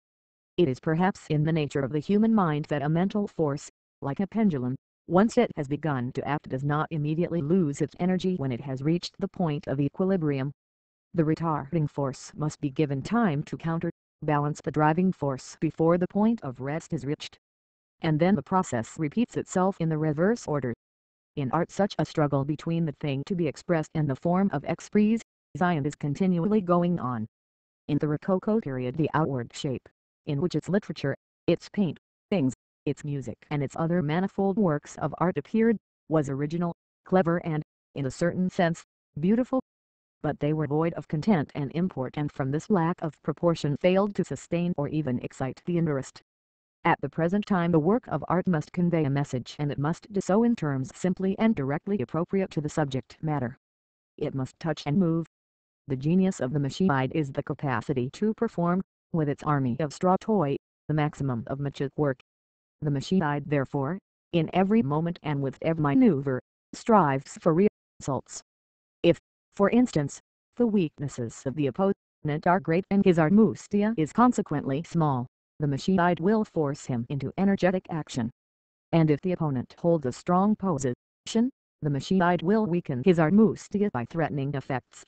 Speaker 1: It is perhaps in the nature of the human mind that a mental force, like a pendulum, once it has begun to act does not immediately lose its energy when it has reached the point of equilibrium. The retarding force must be given time to counterbalance the driving force before the point of rest is reached. And then the process repeats itself in the reverse order. In art such a struggle between the thing to be expressed and the form of expression is continually going on. In the Rococo period the outward shape, in which its literature, its paintings, its music and its other manifold works of art appeared, was original, clever and, in a certain sense, beautiful. But they were void of content and import, and from this lack of proportion failed to sustain or even excite the interest. At the present time the work of art must convey a message, and it must do so in terms simply and directly appropriate to the subject matter. It must touch and move. The genius of the machine is the capacity to perform, with its army of straw toy, the maximum of much work. The machine therefore, in every moment and with every maneuver, strives for results. If, for instance, the weaknesses of the opponent are great and his armustia is consequently small, the machine will force him into energetic action. And if the opponent holds a strong position, the machine will weaken his armustia by threatening effects.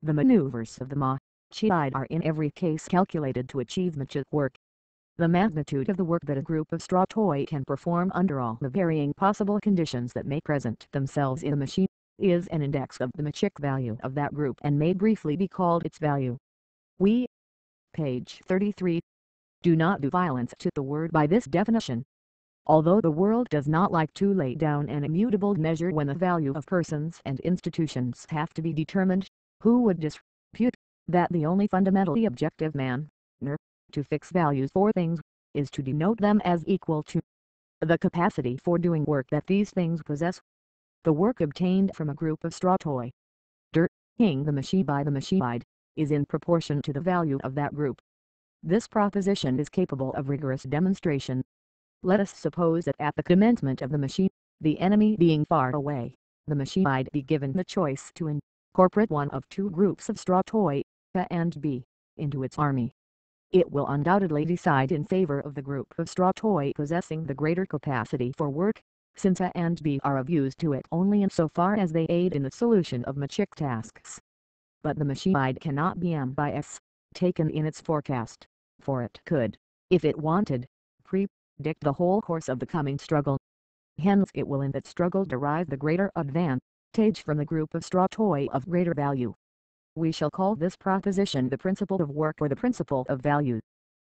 Speaker 1: The maneuvers of the machine are in every case calculated to achieve much work. The magnitude of the work that a group of straw toy can perform under all the varying possible conditions that may present themselves in a machine, is an index of the machic value of that group and may briefly be called its value. We, page 33, do not do violence to the word by this definition. Although the world does not like to lay down an immutable measure when the value of persons and institutions have to be determined, who would dispute that the only fundamentally objective manner to fix values for things is to denote them as equal to the capacity for doing work that these things possess? The work obtained from a group of straw toy during the machine by the machine is in proportion to the value of that group. This proposition is capable of rigorous demonstration. Let us suppose that at the commencement of the machine, the enemy being far away, the machine be given the choice to incorporate one of two groups of straw toy, A and B, into its army. It will undoubtedly decide in favor of the group of straw toy possessing the greater capacity for work, since A and B are of use to it only in so far as they aid in the solution of machic tasks. But the machine cannot be M by S, taken in its forecast, for it could, if it wanted, predict the whole course of the coming struggle. Hence it will in that struggle derive the greater advantage Tage from the group of straw toy of greater value. We shall call this proposition the principle of work or the principle of value.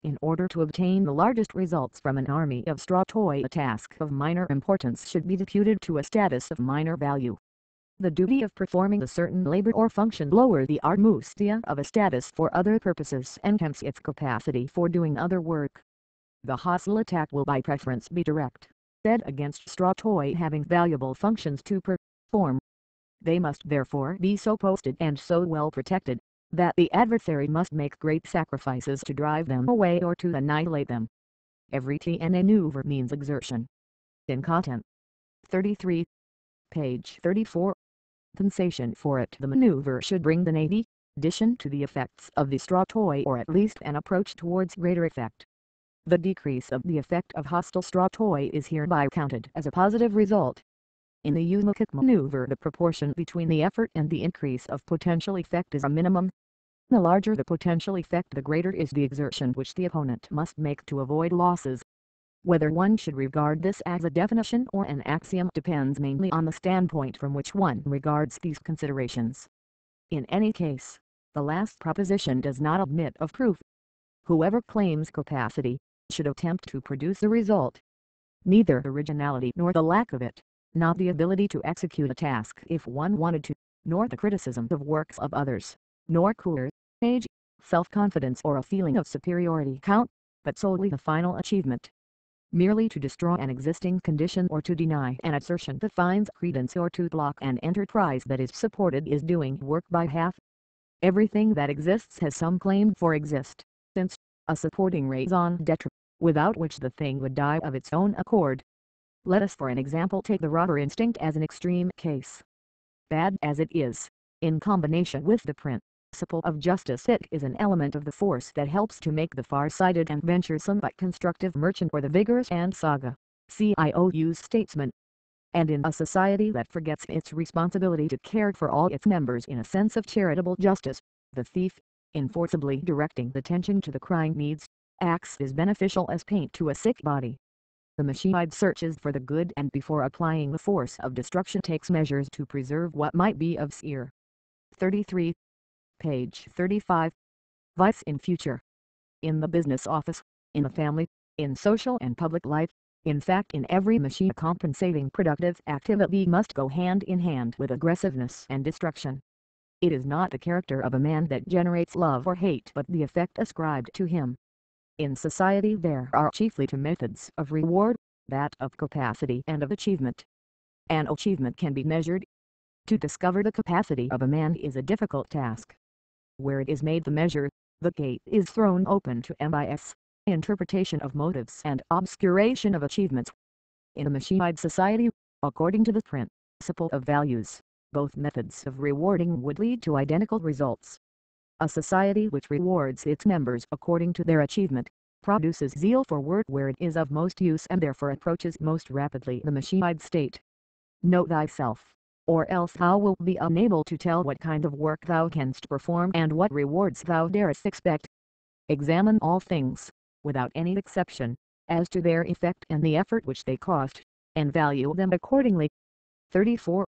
Speaker 1: In order to obtain the largest results from an army of straw toy, a task of minor importance should be deputed to a status of minor value. The duty of performing a certain labor or function lowers the armustia of a status for other purposes and hence its capacity for doing other work. The hostile attack will by preference be direct, said against straw toy having valuable functions to perform. They must therefore be so posted and so well protected, that the adversary must make great sacrifices to drive them away or to annihilate them. Every TNA maneuver means exertion. In content. 33. Page 34. Compensation for it. The maneuver should bring the addition to the effects of the straw toy or at least an approach towards greater effect. The decrease of the effect of hostile straw toy is hereby counted as a positive result. In the Umakik maneuver, the proportion between the effort and the increase of potential effect is a minimum. The larger the potential effect, the greater is the exertion which the opponent must make to avoid losses. Whether one should regard this as a definition or an axiom depends mainly on the standpoint from which one regards these considerations. In any case, the last proposition does not admit of proof. Whoever claims capacity should attempt to produce a result. Neither originality nor the lack of it, not the ability to execute a task if one wanted to, nor the criticism of works of others, nor cooler age, self-confidence or a feeling of superiority count, but solely the final achievement. Merely to destroy an existing condition or to deny an assertion that finds credence or to block an enterprise that is supported is doing work by half. Everything that exists has some claim for existence, a supporting raison d'etre, without which the thing would die of its own accord. Let us for an example take the robber instinct as an extreme case. Bad as it is, in combination with the principle of justice, it is an element of the force that helps to make the far-sighted and venturesome but constructive merchant or the vigorous and CIOU's statesman. And in a society that forgets its responsibility to care for all its members in a sense of charitable justice, the thief, in forcibly directing the attention to the crying needs, acts as beneficial as paint to a sick body. The machine searches for the good and before applying the force of destruction takes measures to preserve what might be of sphere. 33. Page 35. Vice in future. In the business office, in the family, in social and public life, in fact in every machine, compensating productive activity must go hand in hand with aggressiveness and destruction. It is not the character of a man that generates love or hate but the effect ascribed to him. In society there are chiefly two methods of reward, that of capacity and of achievement. An achievement can be measured. To discover the capacity of a man is a difficult task. Where it is made the measure, the gate is thrown open to MIS, interpretation of motives and obscuration of achievements. In a machine-eyed society, according to the principle of values, both methods of rewarding would lead to identical results. A society which rewards its members according to their achievement, produces zeal for work where it is of most use and therefore approaches most rapidly the machine-eyed state. Note thyself, or else thou wilt be unable to tell what kind of work thou canst perform and what rewards thou darest expect. Examine all things, without any exception, as to their effect and the effort which they cost, and value them accordingly. 34.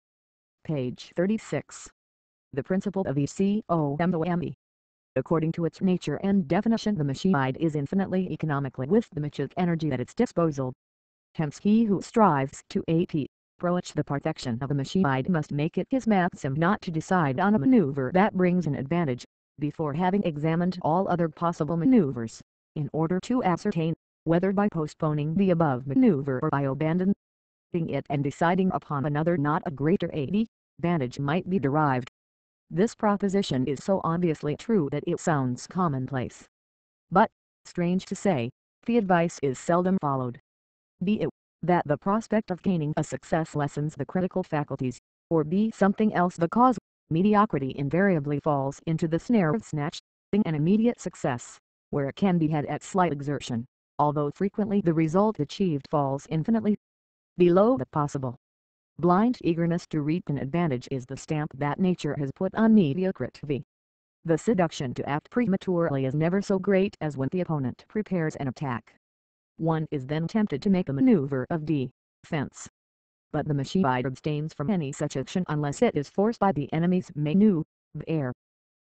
Speaker 1: Page 36. The principle of economy. According to its nature and definition, the machine is infinitely economical with the much energy at its disposal. Hence he who strives to approach the perfection of the machine must make it his maxim not to decide on a maneuver that brings an advantage, before having examined all other possible maneuvers, in order to ascertain, whether by postponing the above maneuver or by abandoning it and deciding upon another not a greater advantage might be derived. This proposition is so obviously true that it sounds commonplace. But, strange to say, the advice is seldom followed. Be it that the prospect of gaining a success lessens the critical faculties, or be something else the cause, mediocrity invariably falls into the snare of snatching an immediate success, where it can be had at slight exertion, although frequently the result achieved falls infinitely below the possible. Blind eagerness to reap an advantage is the stamp that nature has put on mediocrity. The seduction to act prematurely is never so great as when the opponent prepares an attack. One is then tempted to make a maneuver of defense. but the machine abstains from any such action unless it is forced by the enemy's maneuver.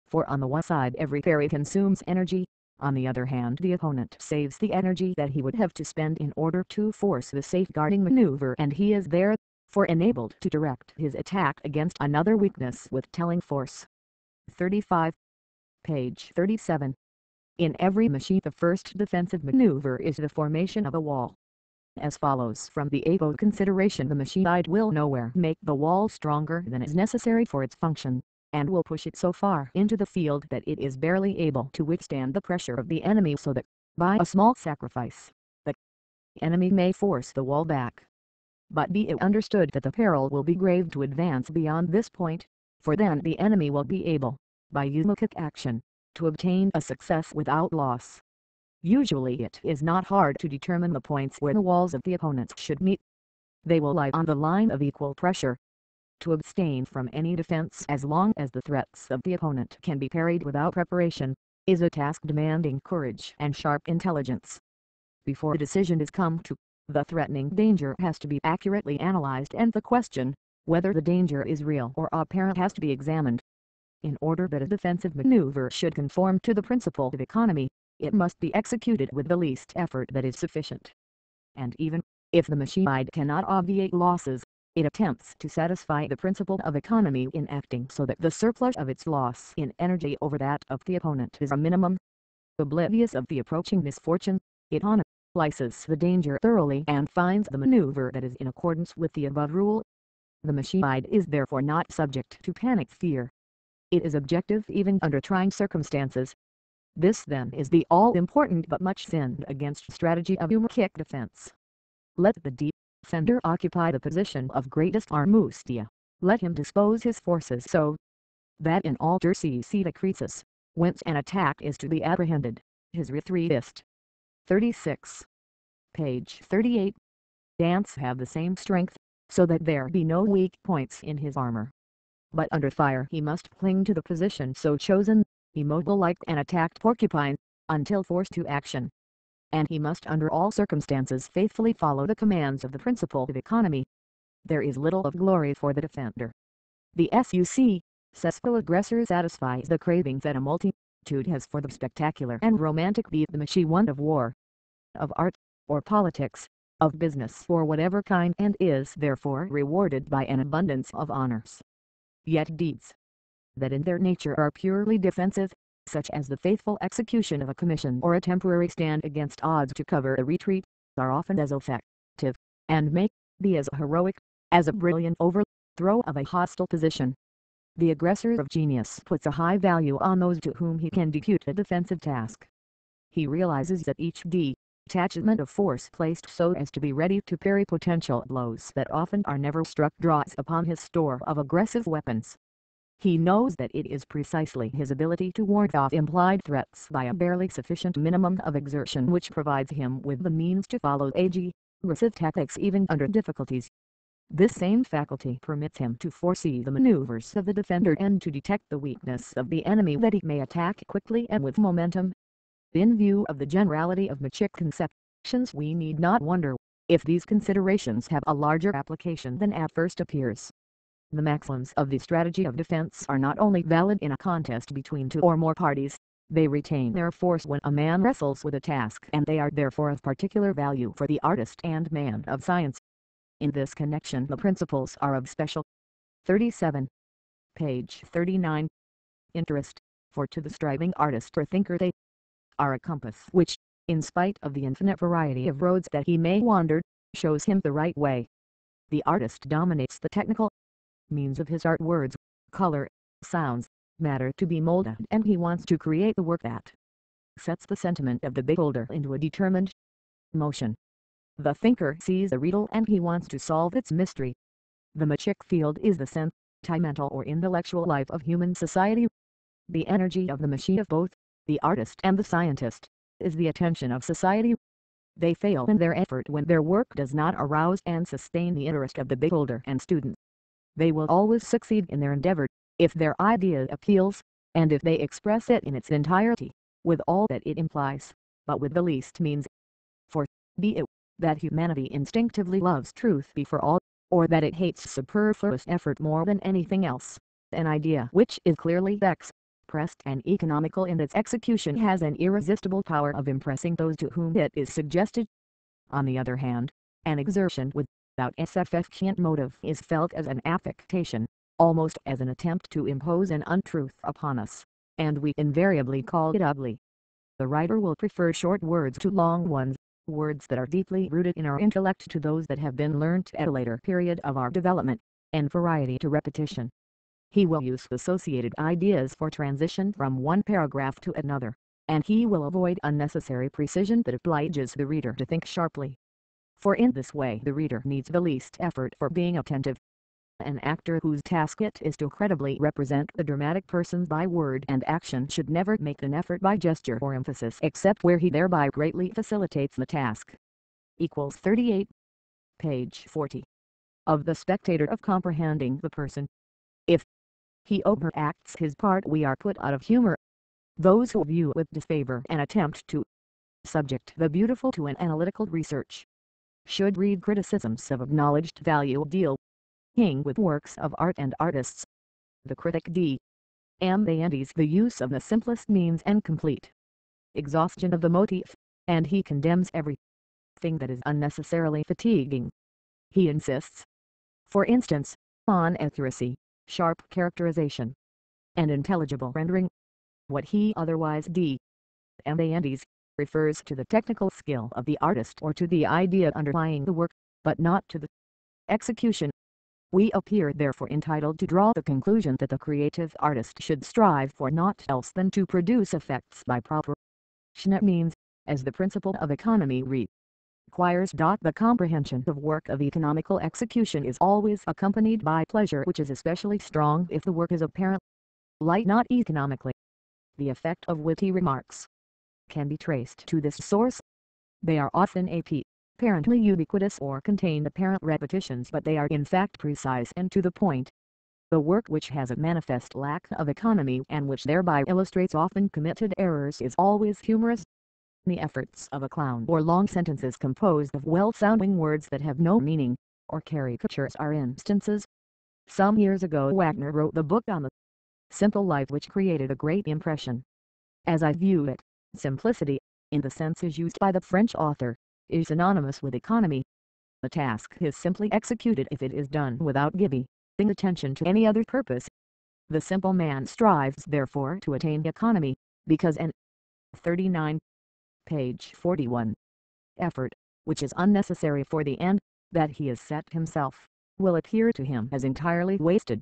Speaker 1: For on the one side every parry consumes energy, on the other hand the opponent saves the energy that he would have to spend in order to force the safeguarding maneuver, and he is therefore enabled to direct his attack against another weakness with telling force. 35. Page 37. In every machine the first defensive maneuver is the formation of a wall. As follows from the above consideration: the machine will nowhere make the wall stronger than is necessary for its function, and will push it so far into the field that it is barely able to withstand the pressure of the enemy, so that, by a small sacrifice, the enemy may force the wall back. But be it understood that the peril will be grave to advance beyond this point, for then the enemy will be able, by using quick action, to obtain a success without loss. Usually it is not hard to determine the points where the walls of the opponents should meet. They will lie on the line of equal pressure. To abstain from any defense as long as the threats of the opponent can be parried without preparation, is a task demanding courage and sharp intelligence. Before a decision is come to, the threatening danger has to be accurately analyzed, and the question, whether the danger is real or apparent, has to be examined. In order that a defensive maneuver should conform to the principle of economy, it must be executed with the least effort that is sufficient. And even if the machine cannot obviate losses, it attempts to satisfy the principle of economy in acting so that the surplus of its loss in energy over that of the opponent is a minimum. Oblivious of the approaching misfortune, it analyzes the danger thoroughly and finds the maneuver that is in accordance with the above rule. The machine is therefore not subject to panic fear. It is objective even under trying circumstances. This then is the all-important but much sinned against strategy of human-kick defense. Let the defender occupy the position of greatest armustia. Let him dispose his forces so that in all intercede creases, whence an attack is to be apprehended, his retreat is. 36. Page 38. Dance have the same strength, so that there be no weak points in his armor. But under fire he must cling to the position so chosen, immobile like an attacked porcupine, until forced to action. And he must under all circumstances faithfully follow the commands of the principle of economy. There is little of glory for the defender. The successful aggressor satisfies the cravings that a multitude has for the spectacular and romantic, be it the machine one of war, of art, or politics, of business or whatever kind, and is therefore rewarded by an abundance of honors. Yet deeds that in their nature are purely defensive, such as the faithful execution of a commission or a temporary stand against odds to cover a retreat, are often as effective, and may be as heroic, as a brilliant overthrow of a hostile position. The aggressor of genius puts a high value on those to whom he can depute a defensive task. He realizes that each detachment of force placed so as to be ready to parry potential blows that often are never struck draws upon his store of aggressive weapons. He knows that it is precisely his ability to ward off implied threats by a barely sufficient minimum of exertion which provides him with the means to follow aggressive tactics even under difficulties. This same faculty permits him to foresee the maneuvers of the defender and to detect the weakness of the enemy, that he may attack quickly and with momentum. In view of the generality of Machick conceptions, we need not wonder if these considerations have a larger application than at first appears. The maxims of the strategy of defense are not only valid in a contest between two or more parties, they retain their force when a man wrestles with a task, and they are therefore of particular value for the artist and man of science. In this connection the principles are of special 37. Page 39. Interest, for to the striving artist or thinker they are a compass which, in spite of the infinite variety of roads that he may wander, shows him the right way. The artist dominates the technical means of his art: words, color, sounds, matter to be molded, and he wants to create the work that sets the sentiment of the beholder into a determined motion. The thinker sees the riddle and he wants to solve its mystery. The Machick field is the sentimental or intellectual life of human society. The energy of the machine of both the artist and the scientist is the attention of society. They fail in their effort when their work does not arouse and sustain the interest of the beholder and student. They will always succeed in their endeavor if their idea appeals, and if they express it in its entirety, with all that it implies, but with the least means. For, be it that humanity instinctively loves truth before all or that it hates superfluous effort more than anything else. An idea which is clearly expressed and economical in its execution has an irresistible power of impressing those to whom it is suggested. On the other hand, an exertion without a sufficient motive is felt as an affectation, almost as an attempt to impose an untruth upon us, and we invariably call it ugly. The writer will prefer short words to long ones, words that are deeply rooted in our intellect to those that have been learnt at a later period of our development, and variety to repetition. He will use associated ideas for transition from one paragraph to another, and he will avoid unnecessary precision that obliges the reader to think sharply. For in this way the reader needs the least effort for being attentive. An actor whose task it is to credibly represent the dramatic person by word and action should never make an effort by gesture or emphasis except where he thereby greatly facilitates the task. 38. Page 40. Of the spectator of comprehending the person. If he overacts his part we are put out of humor. Those who view with disfavor an attempt to subject the beautiful to an analytical research should read criticisms of acknowledged value dealing with works of art and artists. The critic demands the use of the simplest means and complete exhaustion of the motif, and he condemns everything that is unnecessarily fatiguing. He insists, for instance, on accuracy, sharp characterization, and intelligible rendering. What he otherwise demands refers to the technical skill of the artist or to the idea underlying the work, but not to the execution. We appear therefore entitled to draw the conclusion that the creative artist should strive for naught else than to produce effects by proportionate means, as the principle of economy requires. The comprehension of work of economical execution is always accompanied by pleasure, which is especially strong if the work is apparently not economically. The effect of witty remarks can be traced to this source. They are often apparently ubiquitous or contain apparent repetitions, but they are in fact precise and to the point. The work which has a manifest lack of economy and which thereby illustrates often committed errors is always humorous. The efforts of a clown or long sentences composed of well-sounding words that have no meaning, or caricatures are instances. Some years ago Wagner wrote the book on the simple life which created a great impression. As I view it, simplicity, in the senses used by the French author, is synonymous with economy. The task is simply executed if it is done without giving attention to any other purpose. The simple man strives therefore to attain economy, because an 39. Page 41. Effort, which is unnecessary for the end that he has set himself, will appear to him as entirely wasted.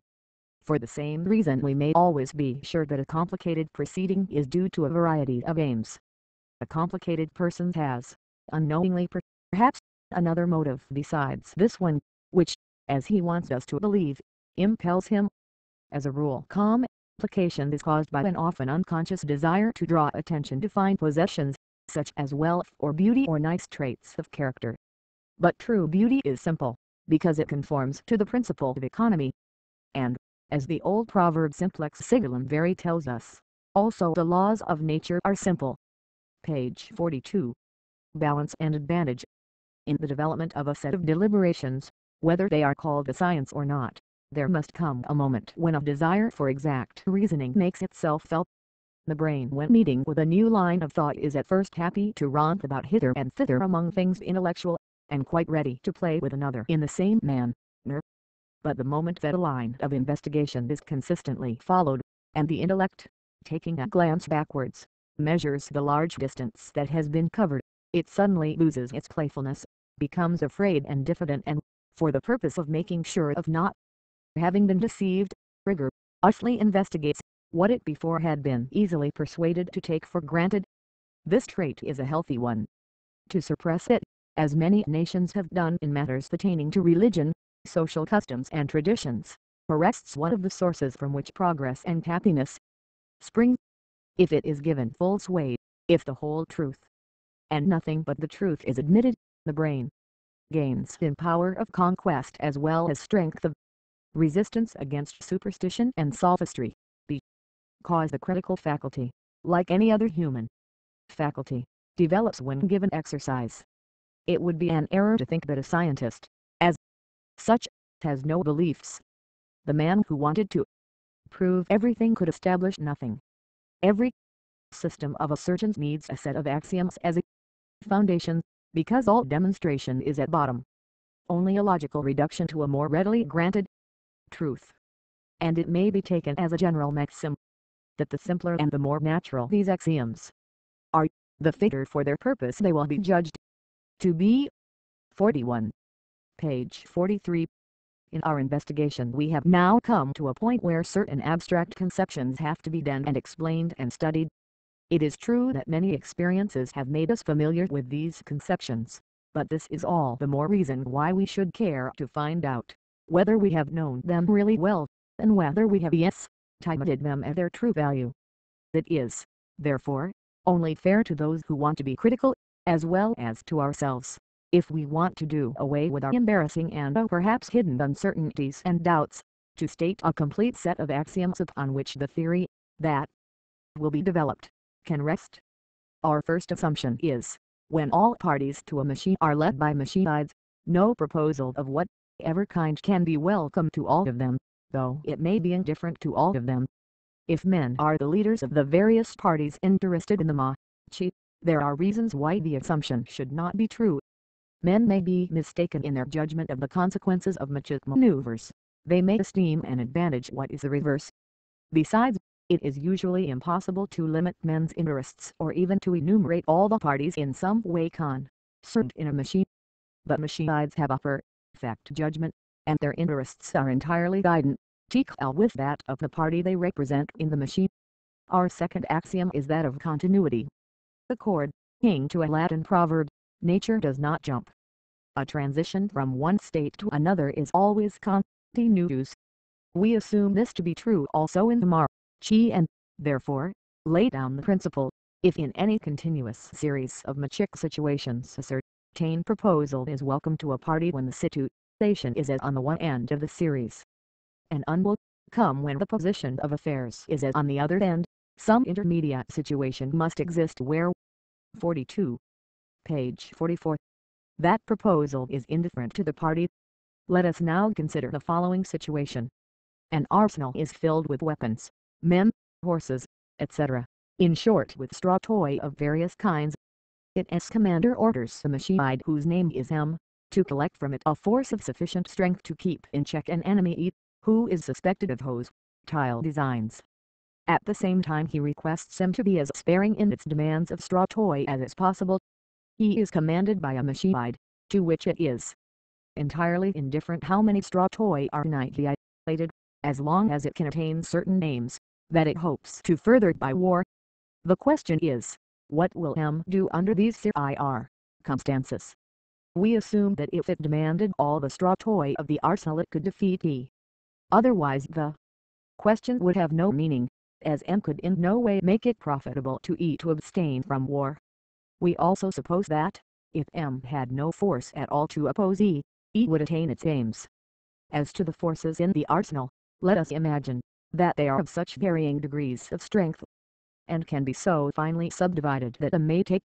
Speaker 1: For the same reason we may always be sure that a complicated proceeding is due to a variety of aims. A complicated person has, unknowingly perhaps, another motive besides this one, which, as he wants us to believe, impels him. As a rule, complication is caused by an often unconscious desire to draw attention to fine possessions, such as wealth or beauty or nice traits of character. But true beauty is simple, because it conforms to the principle of economy. And, as the old proverb simplex sigillum veri tells us, also the laws of nature are simple. Page 42. Balance and advantage. In the development of a set of deliberations, whether they are called a science or not, there must come a moment when a desire for exact reasoning makes itself felt. The brain, when meeting with a new line of thought, is at first happy to romp about hither and thither among things intellectual, and quite ready to play with another in the same manner. But the moment that a line of investigation is consistently followed, and the intellect, taking a glance backwards, measures the large distance that has been covered, it suddenly loses its playfulness, becomes afraid and diffident, and, for the purpose of making sure of not having been deceived, rigorously investigates what it before had been easily persuaded to take for granted. This trait is a healthy one. To suppress it, as many nations have done in matters pertaining to religion, social customs and traditions, arrests one of the sources from which progress and happiness spring. If it is given full sway, if the whole truth, and nothing but the truth, is admitted, the brain gains in power of conquest as well as strength of resistance against superstition and sophistry, because the critical faculty, like any other human faculty, develops when given exercise. It would be an error to think that a scientist, as such, has no beliefs. The man who wanted to prove everything could establish nothing. Every system of assertions needs a set of axioms as a foundation, because all demonstration is at bottom only a logical reduction to a more readily granted truth. And it may be taken as a general maxim that the simpler and the more natural these axioms are, the fitter for their purpose they will be judged to be. 41. Page 43. In our investigation we have now come to a point where certain abstract conceptions have to be then and explained and studied. It is true that many experiences have made us familiar with these conceptions, but this is all the more reason why we should care to find out whether we have known them really well, and whether we have estimated them at their true value. It is, therefore, only fair to those who want to be critical, as well as to ourselves, if we want to do away with our embarrassing and perhaps hidden uncertainties and doubts, to state a complete set of axioms upon which the theory that will be developed can rest. Our first assumption is, when all parties to a machine are led by machine sides, no proposal of whatever kind can be welcome to all of them, though it may be indifferent to all of them. If men are the leaders of the various parties interested in the machine, there are reasons why the assumption should not be true. Men may be mistaken in their judgment of the consequences of machine maneuvers. They may esteem an advantage what is the reverse. Besides, it is usually impossible to limit men's interests or even to enumerate all the parties in some way concerned in a machine. But machine sides have a perfect judgment, and their interests are entirely identical with that of the party they represent in the machine. Our second axiom is that of continuity. According to a Latin proverb, nature does not jump. A transition from one state to another is always continuous. We assume this to be true also in the machine, and, therefore, lay down the principle, if in any continuous series of machine situations a certain proposal is welcome to a party when the situation is as on the one end of the series, and will come when the position of affairs is as on the other end, some intermediate situation must exist where 42. Page 44. That proposal is indifferent to the party. Let us now consider the following situation. An arsenal is filled with weapons, men, horses, etc. In short, with straw toy of various kinds. Its commander orders a machine whose name is M, to collect from it a force of sufficient strength to keep in check an enemy E, who is suspected of hostile designs. At the same time he requests M to be as sparing in its demands of straw toy as is possible. He is commanded by a machine to which it is entirely indifferent how many straw toy are annihilated, as long as it can attain certain aims that it hopes to further by war. The question is, what will M do under these circumstances? We assume that if it demanded all the straw toy of the arsenal it could defeat E. Otherwise the question would have no meaning, as M could in no way make it profitable to E to abstain from war. We also suppose that, if M had no force at all to oppose E, E would attain its aims. As to the forces in the arsenal, let us imagine that they are of such varying degrees of strength, and can be so finely subdivided that M may take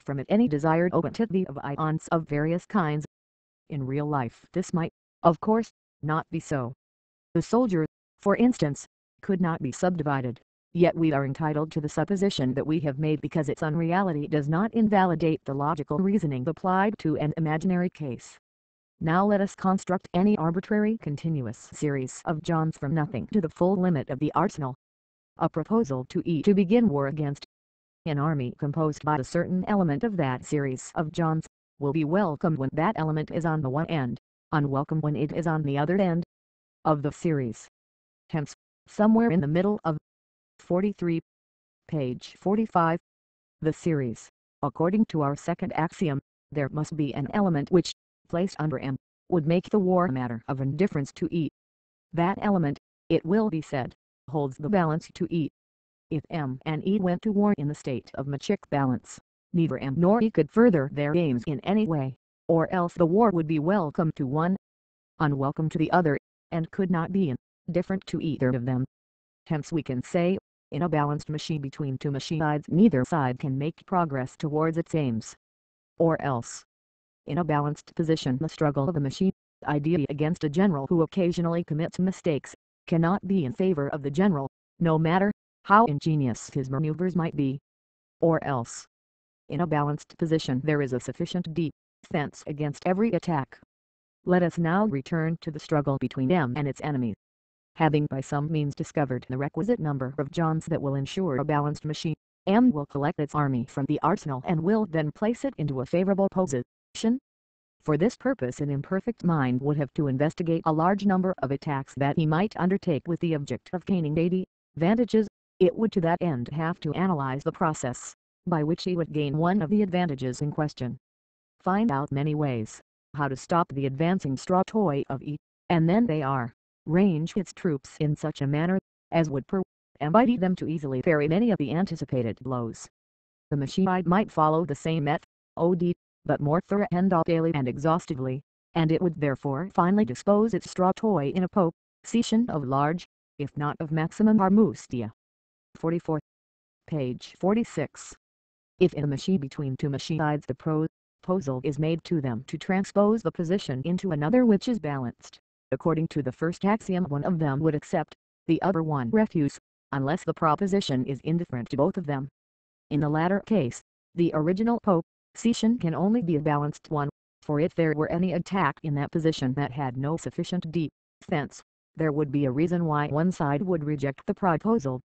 Speaker 1: from it any desired quantity of ions of various kinds. In real life this might, of course, not be so. The soldier, for instance, could not be subdivided, yet we are entitled to the supposition that we have made because its unreality does not invalidate the logical reasoning applied to an imaginary case. Now let us construct any arbitrary continuous series of Johns from nothing to the full limit of the arsenal. A proposal to E to begin war against an army composed by a certain element of that series of Johns will be welcomed when that element is on the one end, unwelcome when it is on the other end of the series. Hence, somewhere in the middle of 43, page 45, the series, according to our second axiom, there must be an element which, placed under M, would make the war a matter of indifference to E. That element, it will be said, holds the balance to E. If M and E went to war in the state of machine balance, neither M nor E could further their aims in any way, or else the war would be welcome to one, unwelcome to the other, and could not be indifferent to either of them. Hence we can say, in a balanced machine between two machine sides neither side can make progress towards its aims. Or else, in a balanced position the struggle of the machine idea against a general who occasionally commits mistakes, cannot be in favor of the general, no matter how ingenious his maneuvers might be. Or else, in a balanced position there is a sufficient defense against every attack. Let us now return to the struggle between M and its enemy. Having by some means discovered the requisite number of Johns that will ensure a balanced machine, M will collect its army from the arsenal and will then place it into a favorable position. For this purpose an imperfect mind would have to investigate a large number of attacks that he might undertake with the object of gaining advantages. It would to that end have to analyze the process by which he would gain one of the advantages in question. Find out many ways how to stop the advancing straw toy of each, and then they are range its troops in such a manner as would permit them to easily parry many of the anticipated blows. The machine might follow the same method, but more thoroughly and exhaustively, and it would therefore finally dispose its straw toy in a position of large, if not of maximum harmonia. 44. Page 46. If in a machine between two machine sides the proposal is made to them to transpose the position into another which is balanced, according to the first axiom one of them would accept, the other one refuse, unless the proposition is indifferent to both of them. In the latter case, the original position can only be a balanced one, for if there were any attack in that position that had no sufficient defense, there would be a reason why one side would reject the proposal.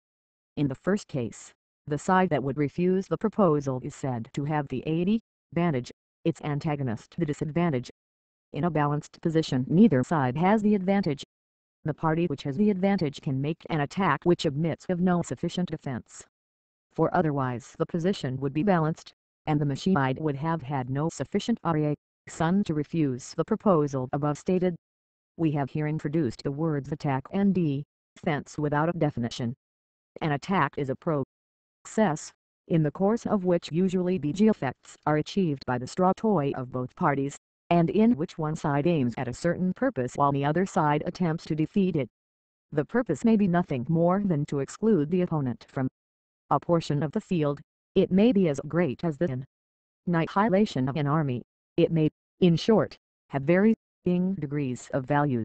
Speaker 1: In the first case, the side that would refuse the proposal is said to have the advantage, its antagonist the disadvantage. In a balanced position neither side has the advantage. The party which has the advantage can make an attack which admits of no sufficient defense. For otherwise the position would be balanced, and the machine side would have had no sufficient reason to refuse the proposal above stated. We have here introduced the words attack and defense without a definition. An attack is a process, in the course of which usually BG effects are achieved by the straw toy of both parties, and in which one side aims at a certain purpose while the other side attempts to defeat it. The purpose may be nothing more than to exclude the opponent from a portion of the field. It may be as great as the annihilation of an army. It may, in short, have varying degrees of value.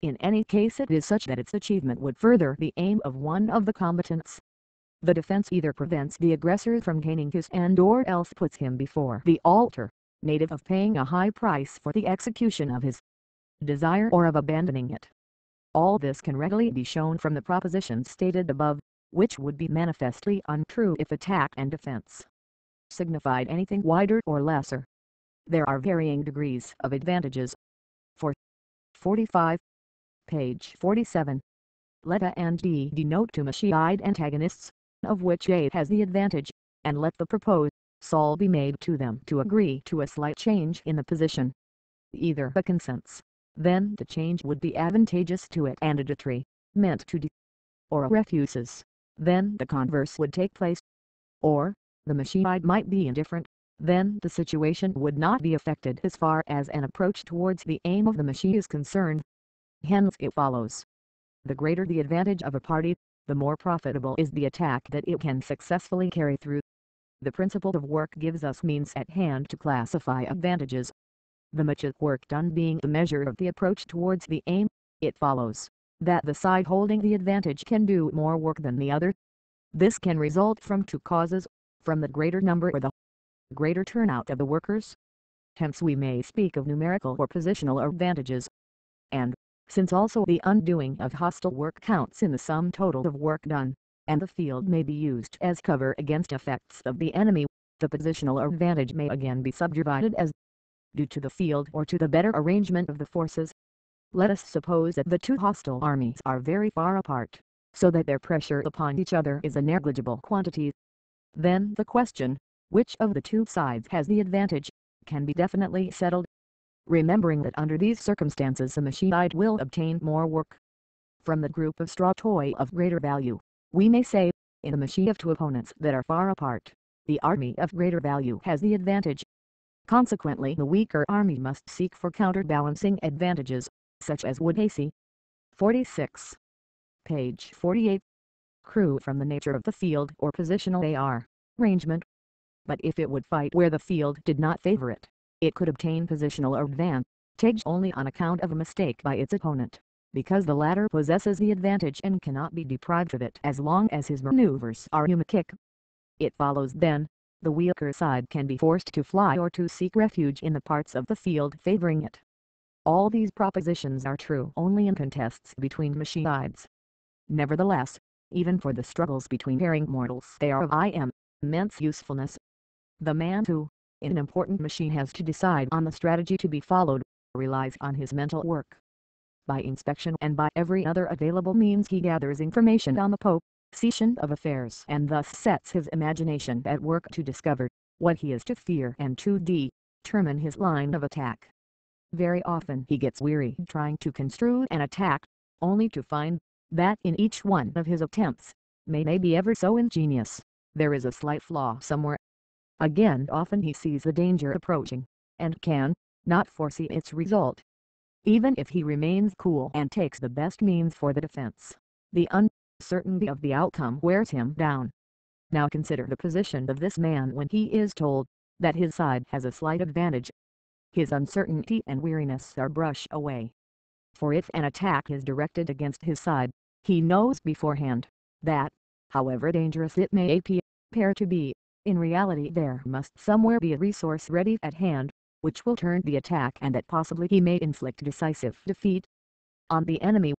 Speaker 1: In any case it is such that its achievement would further the aim of one of the combatants. The defense either prevents the aggressor from gaining his end or else puts him before the alternative of paying a high price for the execution of his desire or of abandoning it. All this can readily be shown from the propositions stated above, which would be manifestly untrue if attack and defense signified anything wider or lesser. There are varying degrees of advantages. For 45. Page 47. Let A and D denote two machine-side antagonists, of which A has the advantage, and let the proposal be made to them to agree to a slight change in the position. Either A consents, then the change would be advantageous to it and a detriment to D, or A refuses, then the converse would take place. Or, the machine side might be indifferent, then the situation would not be affected as far as an approach towards the aim of the machine is concerned. Hence it follows, the greater the advantage of a party, the more profitable is the attack that it can successfully carry through. The principle of work gives us means at hand to classify advantages. The much work done being the measure of the approach towards the aim, it follows that the side holding the advantage can do more work than the other. This can result from two causes, from the greater number or the greater turnout of the workers. Hence we may speak of numerical or positional advantages. And, since also the undoing of hostile work counts in the sum total of work done, and the field may be used as cover against effects of the enemy, the positional advantage may again be subdivided as due to the field or to the better arrangement of the forces. Let us suppose that the two hostile armies are very far apart, so that their pressure upon each other is a negligible quantity. Then the question, which of the two sides has the advantage, can be definitely settled. Remembering that under these circumstances the machine side will obtain more work. From the group of straw toy of greater value, we may say, in a machine of two opponents that are far apart, the army of greater value has the advantage. Consequently the weaker army must seek for counterbalancing advantages, such as would AC. 46. Page 48. Crew from the nature of the field or positional arrangement. But if it would fight where the field did not favor it, it could obtain positional advantage taken only on account of a mistake by its opponent, because the latter possesses the advantage and cannot be deprived of it as long as his maneuvers are humakick. It follows then, the weaker side can be forced to fly or to seek refuge in the parts of the field favoring it. All these propositions are true only in contests between machine sides. Nevertheless, even for the struggles between pairing mortals they are of immense usefulness. The man who, in an important machine, has to decide on the strategy to be followed, relies on his mental work. By inspection and by every other available means he gathers information on the position of affairs and thus sets his imagination at work to discover what he is to fear and to determine his line of attack. Very often he gets weary trying to construe an attack, only to find that in each one of his attempts, may be ever so ingenious, there is a slight flaw somewhere. Again often he sees the danger approaching, and can not foresee its result. Even if he remains cool and takes the best means for the defense, the uncertainty of the outcome wears him down. Now consider the position of this man when he is told that his side has a slight advantage. His uncertainty and weariness are brushed away. For if an attack is directed against his side, he knows beforehand that, however dangerous it may appear to be, in reality there must somewhere be a resource ready at hand, which will turn the attack and that possibly he may inflict decisive defeat on the enemy.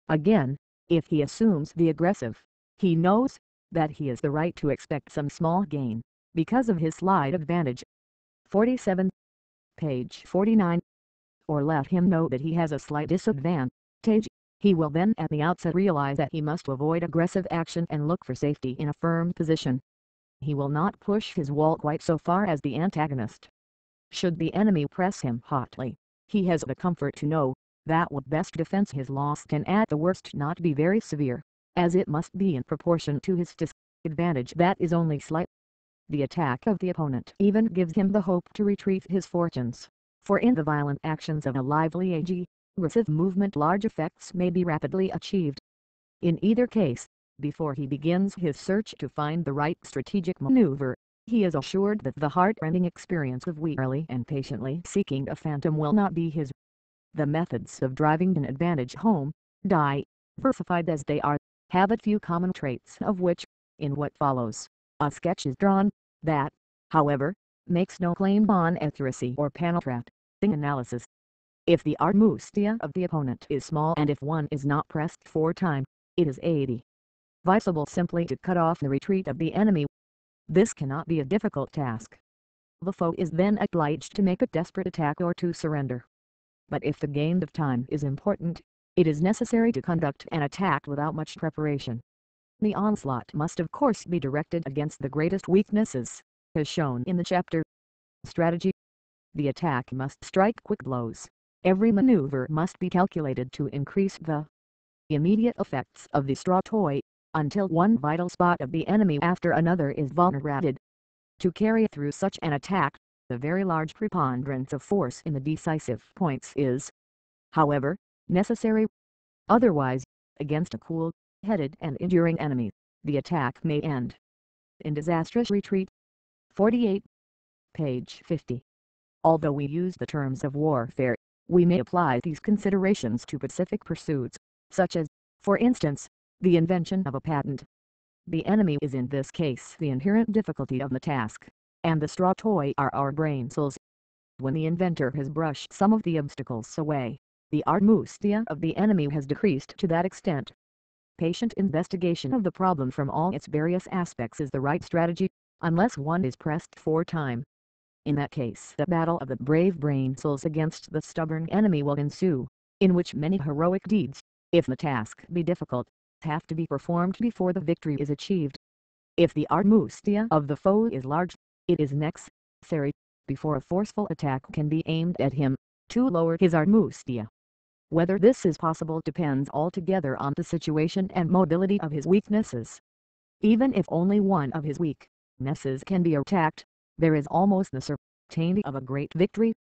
Speaker 1: Again, if he assumes the aggressive, he knows that he has the right to expect some small gain, because of his slight advantage. 47. Page 49. Or let him know that he has a slight disadvantage, he will then at the outset realize that he must avoid aggressive action and look for safety in a firm position. He will not push his wall quite so far as the antagonist. Should the enemy press him hotly, he has the comfort to know that what best defends his loss can at the worst not be very severe, as it must be in proportion to his disadvantage that is only slight. The attack of the opponent even gives him the hope to retrieve his fortunes, for in the violent actions of a lively aggressive movement large effects may be rapidly achieved. In either case, before he begins his search to find the right strategic maneuver, he is assured that the heart-rending experience of wearily and patiently seeking a phantom will not be his. The methods of driving an advantage home, diversified as they are, have a few common traits of which, in what follows, a sketch is drawn, that, however, makes no claim on accuracy or penetrating analysis. If the armustia of the opponent is small and if one is not pressed for time, it is advisable simply to cut off the retreat of the enemy. This cannot be a difficult task. The foe is then obliged to make a desperate attack or to surrender. But if the gain of time is important, it is necessary to conduct an attack without much preparation. The onslaught must of course be directed against the greatest weaknesses, as shown in the chapter Strategy. The attack must strike quick blows. Every maneuver must be calculated to increase the immediate effects of the straw toy, until one vital spot of the enemy after another is vulnerated. To carry through such an attack, the very large preponderance of force in the decisive points is, however, necessary. Otherwise, against a cool-headed and enduring enemy, the attack may end in disastrous retreat. 48. Page 50. Although we use the terms of warfare, we may apply these considerations to pacific pursuits, such as, for instance, the invention of a patent. The enemy is in this case the inherent difficulty of the task, and the straw toy are our brain cells. When the inventor has brushed some of the obstacles away, the armustia of the enemy has decreased to that extent. Patient investigation of the problem from all its various aspects is the right strategy, unless one is pressed for time. In that case the battle of the brave brain cells against the stubborn enemy will ensue, in which many heroic deeds, if the task be difficult, have to be performed before the victory is achieved. If the armustia of the foe is large, it is necessary, before a forceful attack can be aimed at him, to lower his armustia. Whether this is possible depends altogether on the situation and mobility of his weaknesses. Even if only one of his weaknesses can be attacked, there is almost the certainty of a great victory.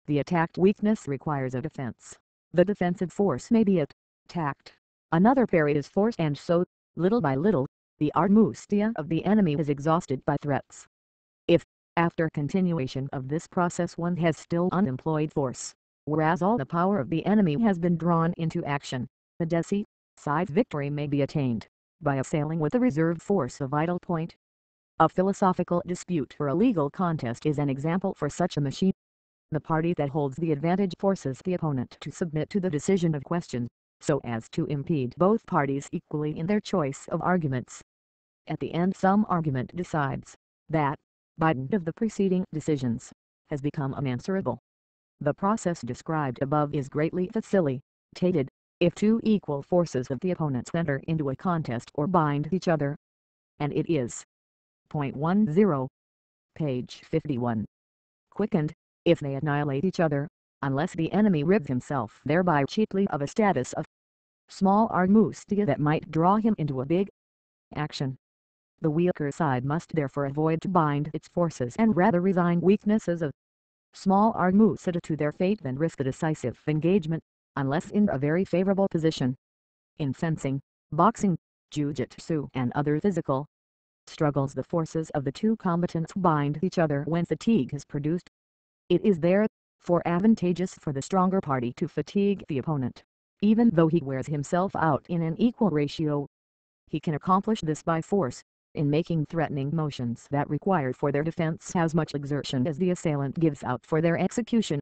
Speaker 1: The attacked weakness requires a defense. The defensive force may be attacked. Another parry is forced, and so, little by little, the armustia of the enemy is exhausted by threats. If, after continuation of this process, one has still unemployed force, whereas all the power of the enemy has been drawn into action. The decisive victory may be attained by assailing with a reserve force a vital point. A philosophical dispute or a legal contest is an example for such a machine. The party that holds the advantage forces the opponent to submit to the decision of questions, so as to impede both parties equally in their choice of arguments. At the end some argument decides that, by dint of the preceding decisions, has become unanswerable. The process described above is greatly facilitated if two equal forces of the opponents enter into a contest or bind each other. And it is. Point 10. Page 51. Quickened, if they annihilate each other, unless the enemy rids himself thereby cheaply of a status of small armustia that might draw him into a big action. The weaker side must therefore avoid to bind its forces and rather resign weaknesses of small armustia to their fate than risk a decisive engagement, unless in a very favorable position. In fencing, boxing, jiu-jitsu and other physical struggles the forces of the two combatants bind each other when fatigue is produced. It is therefore advantageous for the stronger party to fatigue the opponent, even though he wears himself out in an equal ratio. He can accomplish this by force, in making threatening motions that require for their defense as much exertion as the assailant gives out for their execution.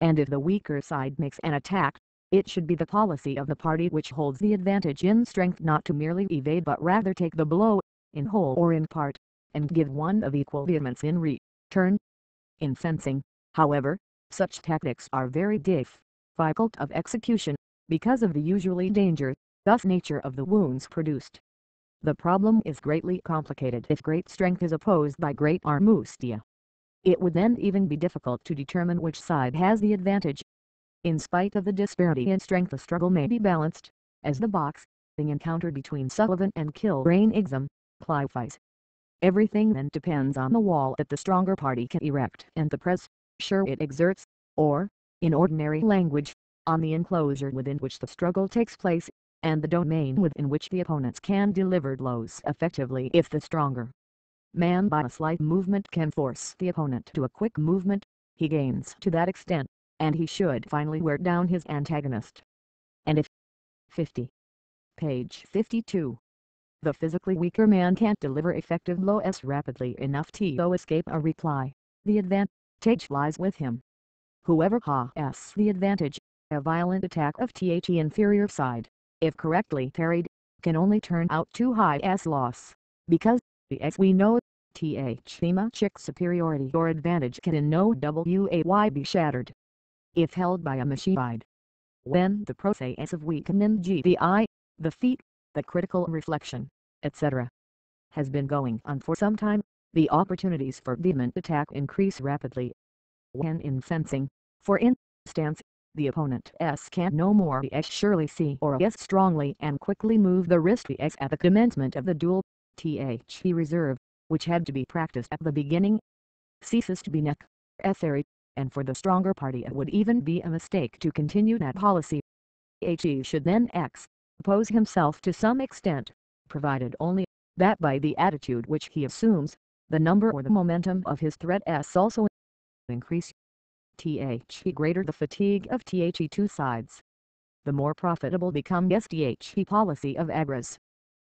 Speaker 1: And if the weaker side makes an attack, it should be the policy of the party which holds the advantage in strength not to merely evade but rather take the blow, in whole or in part, and give one of equal vehemence in return. In fencing, however, such tactics are very difficult of execution, because of the usually dangerous nature of the wounds produced. The problem is greatly complicated if great strength is opposed by great armustia. It would then even be difficult to determine which side has the advantage. In spite of the disparity in strength the struggle may be balanced, as the boxing encounter between Sullivan and Kilrain exemplifies. Everything then depends on the wall that the stronger party can erect and the pressure it exerts, or, in ordinary language, on the enclosure within which the struggle takes place, and the domain within which the opponents can deliver blows effectively. If the stronger man by a slight movement can force the opponent to a quick movement, he gains to that extent, and he should finally wear down his antagonist. And if 50. Page 52. The physically weaker man can't deliver effective blows rapidly enough to escape a reply, the advantage lies with him. Whoever has the advantage, a violent attack of the inferior side, if correctly parried, can only turn out to high loss, because, as we know, the much superiority or advantage can in no way be shattered. If held by a machine side, when the process of weakening the feet, the critical reflection, etc., has been going on for some time, the opportunities for vehement attack increase rapidly. When in fencing, for instance, the opponent can no more surely see or strongly and quickly move the wrist at the commencement of the duel, the reserve, which had to be practiced at the beginning, ceases to be necessary, and for the stronger party it would even be a mistake to continue that policy. He should then expose himself to some extent, provided only that by the attitude which he assumes, the number or the momentum of his threat also increase. The greater the fatigue of the two sides, the more profitable becomes the policy of aggressive.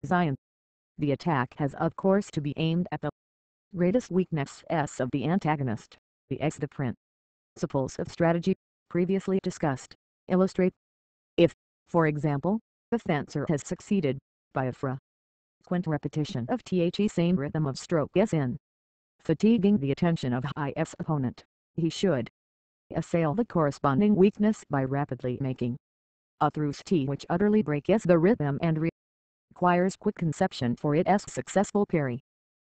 Speaker 1: The attack has of course to be aimed at the greatest weakness of the antagonist. The principles of strategy, previously discussed, illustrate. If, for example, the fencer has succeeded, by a frequent repetition of the same rhythm of strokes in fatiguing the attention of his opponent, he should assail the corresponding weakness by rapidly making a thrust which utterly breaks the rhythm and requires quick conception for its successful parry.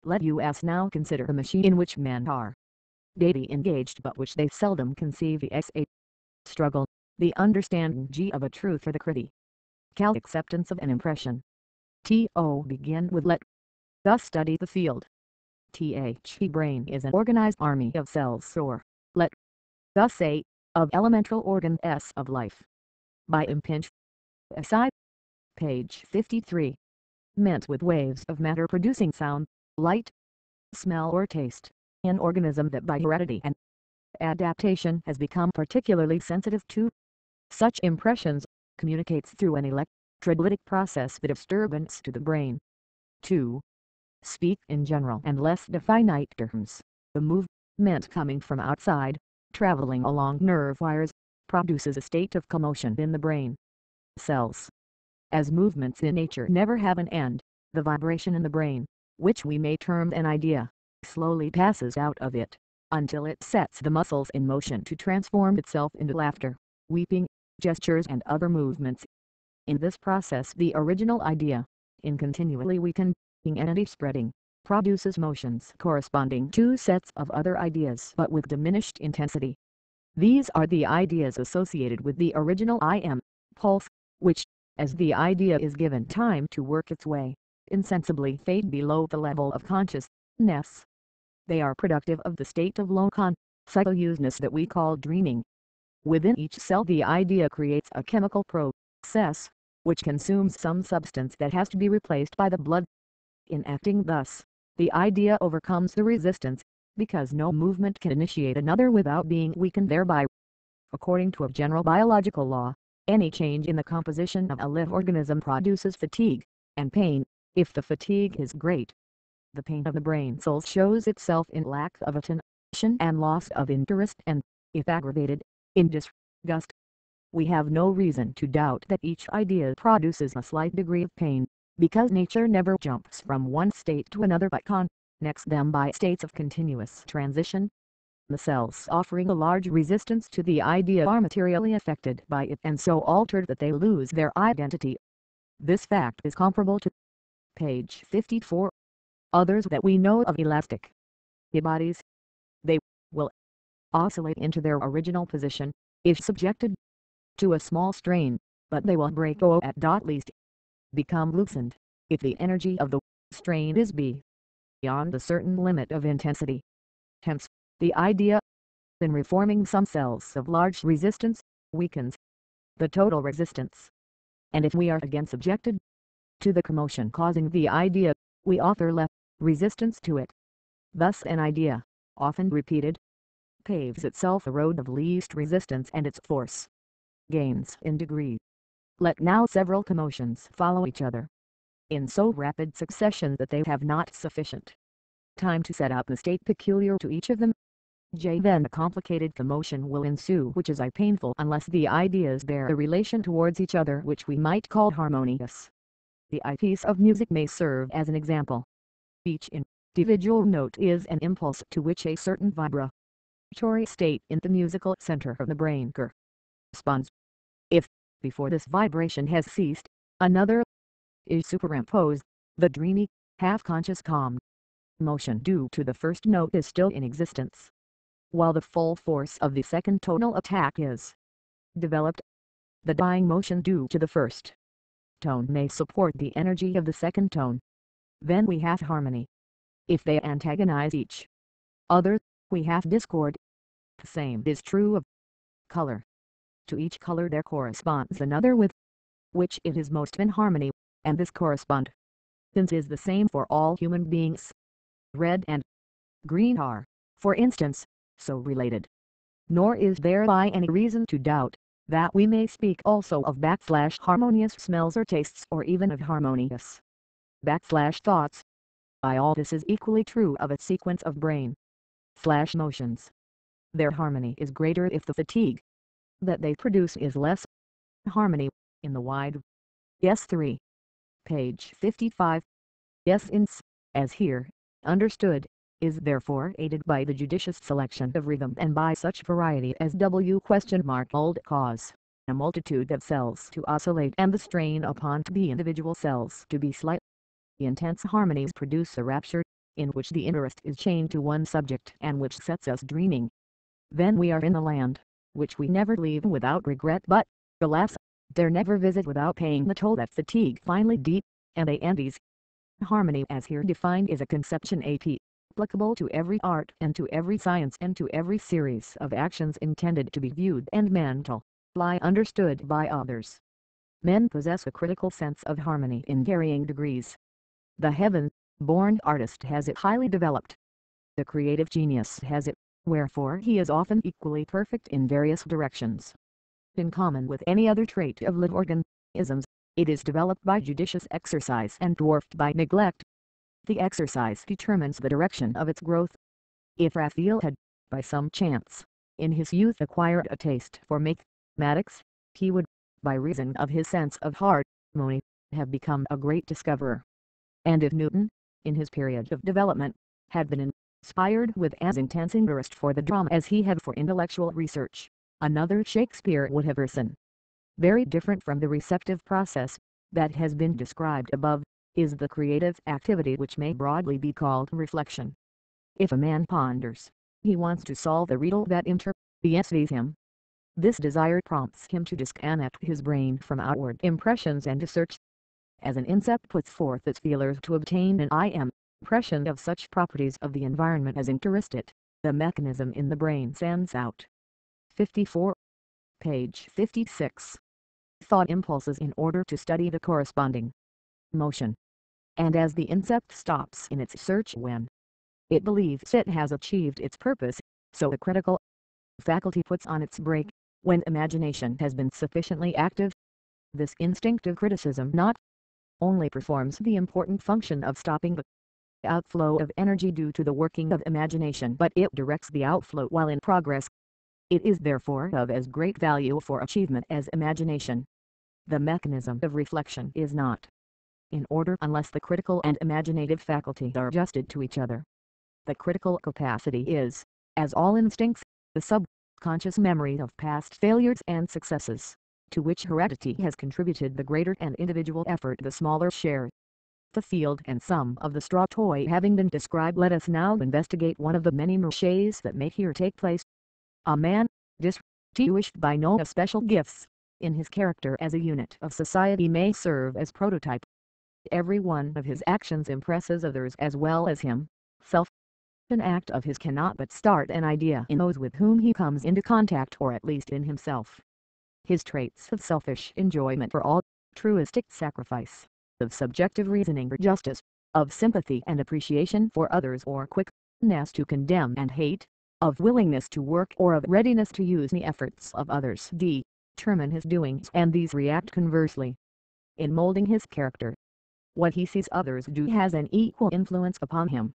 Speaker 1: Let us now consider a machine in which men are daily engaged but which they seldom conceive as a struggle, the understanding of a truth or the critical acceptance of an impression. Begin with let thus study the field. The brain is an organized army of cells or, let thus say, of elemental organs of life. By impinge aside, page 53. Meant with waves of matter producing sound, light, smell or taste, an organism that by heredity and adaptation has become particularly sensitive to such impressions, communicates through an electrolytic process the disturbance to the brain. 2. Speak in general and less definite terms. The movement coming from outside, traveling along nerve wires, produces a state of commotion in the brain cells. As movements in nature never have an end, the vibration in the brain, which we may term an idea, slowly passes out of it, until it sets the muscles in motion to transform itself into laughter, weeping, gestures and other movements. In this process the original idea, in continually weakening and spreading, produces motions corresponding to sets of other ideas but with diminished intensity. These are the ideas associated with the original impulse, which, as the idea is given time to work its way, insensibly fade below the level of consciousness. They are productive of the state of low consciousness that we call dreaming. Within each cell the idea creates a chemical process, which consumes some substance that has to be replaced by the blood. In acting thus, the idea overcomes the resistance, because no movement can initiate another without being weakened thereby. According to a general biological law, any change in the composition of a live organism produces fatigue and pain. If the fatigue is great, the pain of the brain cells shows itself in lack of attention and loss of interest, and, if aggravated, in disgust. We have no reason to doubt that each idea produces a slight degree of pain, because nature never jumps from one state to another but connects them by states of continuous transition. The cells offering a large resistance to the idea are materially affected by it and so altered that they lose their identity. This fact is comparable to page 54. Others that we know of elastic bodies. They will oscillate into their original position, if subjected to a small strain, but they will break at least become loosened, if the energy of the strain is beyond a certain limit of intensity. Hence, the idea, in reforming some cells of large resistance, weakens the total resistance. And if we are again subjected to the commotion causing the idea, we offer less resistance to it. Thus an idea, often repeated, paves itself a road of least resistance and its force gains in degree. Let now several commotions follow each other, in so rapid succession that they have not sufficient time to set up the state peculiar to each of them. Then a complicated commotion will ensue which is painful unless the ideas bear a relation towards each other which we might call harmonious. The piece of music may serve as an example. Each individual note is an impulse to which a certain vibratory state in the musical center of the brain corresponds. If, before this vibration has ceased, another is superimposed, the dreamy, half-conscious calm motion due to the first note is still in existence, while the full force of the second tonal attack is developed. The dying motion due to the first tone may support the energy of the second tone. Then we have harmony. If they antagonize each other, we have discord. The same is true of color. To each color there corresponds another with which it is most in harmony, and this correspondence is the same for all human beings. Red and green are, for instance, so related. Nor is there by any reason to doubt that we may speak also of harmonious smells or tastes, or even of harmonious thoughts. By all this is equally true of a sequence of brain motions. Their harmony is greater if the fatigue that they produce is less. Harmony, in the wide S3, page 55, as here understood, is therefore aided by the judicious selection of rhythm and by such variety as old cause a multitude of cells to oscillate and the strain upon the individual cells to be slight. Intense harmonies produce a rapture, in which the interest is chained to one subject and which sets us dreaming. Then we are in the land, which we never leave without regret, but, alas, dare never visit without paying the toll that fatigue finally deep, and ends. Harmony as here defined is a conception applicable to every art and to every science and to every series of actions intended to be viewed and mentally understood by others. Men possess a critical sense of harmony in varying degrees. The heaven-born artist has it highly developed. The creative genius has it wherefore he is often equally perfect in various directions. In common with any other trait of living organisms, it is developed by judicious exercise and dwarfed by neglect. The exercise determines the direction of its growth. If Raphael had, by some chance, in his youth acquired a taste for mathematics, he would, by reason of his sense of harmony, have become a great discoverer. And if Newton, in his period of development, had been inspired with as intense interest for the drama as he had for intellectual research, another Shakespeare would have arisen. Very different from the receptive process that has been described above, is the creative activity which may broadly be called reflection. If a man ponders, he wants to solve the riddle that intervenes him. This desire prompts him to disconnect his brain from outward impressions and to search. As an insect puts forth its feelers to obtain an impression of such properties of the environment as interest it, the mechanism in the brain sends out. 54. Page 56. Thought impulses in order to study the corresponding motion. And as the insect stops in its search when it believes it has achieved its purpose, so the critical faculty puts on its brake when imagination has been sufficiently active. This instinctive criticism not only performs the important function of stopping the outflow of energy due to the working of imagination, but it directs the outflow while in progress. It is therefore of as great value for achievement as imagination. The mechanism of reflection is not in order unless the critical and imaginative faculties are adjusted to each other. The critical capacity is, as all instincts, the subconscious memory of past failures and successes, to which heredity has contributed the greater and individual effort the smaller share. The field and sum of the straw toy having been described, let us now investigate one of the many marches that may here take place. A man, distinguished by no especial gifts, in his character as a unit of society may serve as prototype. Every one of his actions impresses others as well as himself. An act of his cannot but start an idea in those with whom he comes into contact, or at least in himself. His traits of selfish enjoyment for all, truistic sacrifice, of subjective reasoning for justice, of sympathy and appreciation for others or quickness to condemn and hate, of willingness to work or of readiness to use the efforts of others determine his doings, and these react conversely in molding his character. What he sees others do has an equal influence upon him.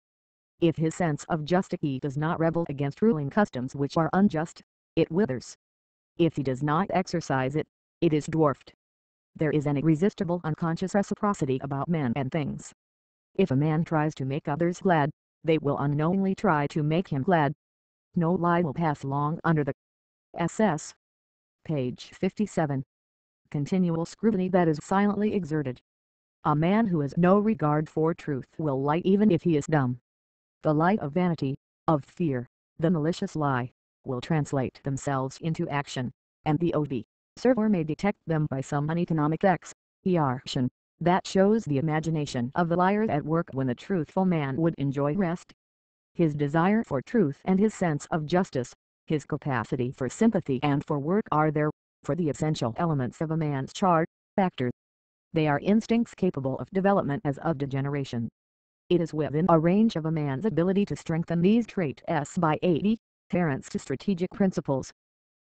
Speaker 1: If his sense of justice does not rebel against ruling customs which are unjust, it withers. If he does not exercise it, it is dwarfed. There is an irresistible unconscious reciprocity about men and things. If a man tries to make others glad, they will unknowingly try to make him glad. No lie will pass long under the SS. Page 57. Continual scrutiny that is silently exerted. A man who has no regard for truth will lie even if he is dumb. The lie of vanity, of fear, the malicious lie, will translate themselves into action, and the observer may detect them by some uneconomic exertion that shows the imagination of the liar at work when the truthful man would enjoy rest. His desire for truth and his sense of justice, his capacity for sympathy and for work are therefore the essential elements of a man's character. They are instincts capable of development as of degeneration. It is within a range of a man's ability to strengthen these traits by adherence to strategic principles.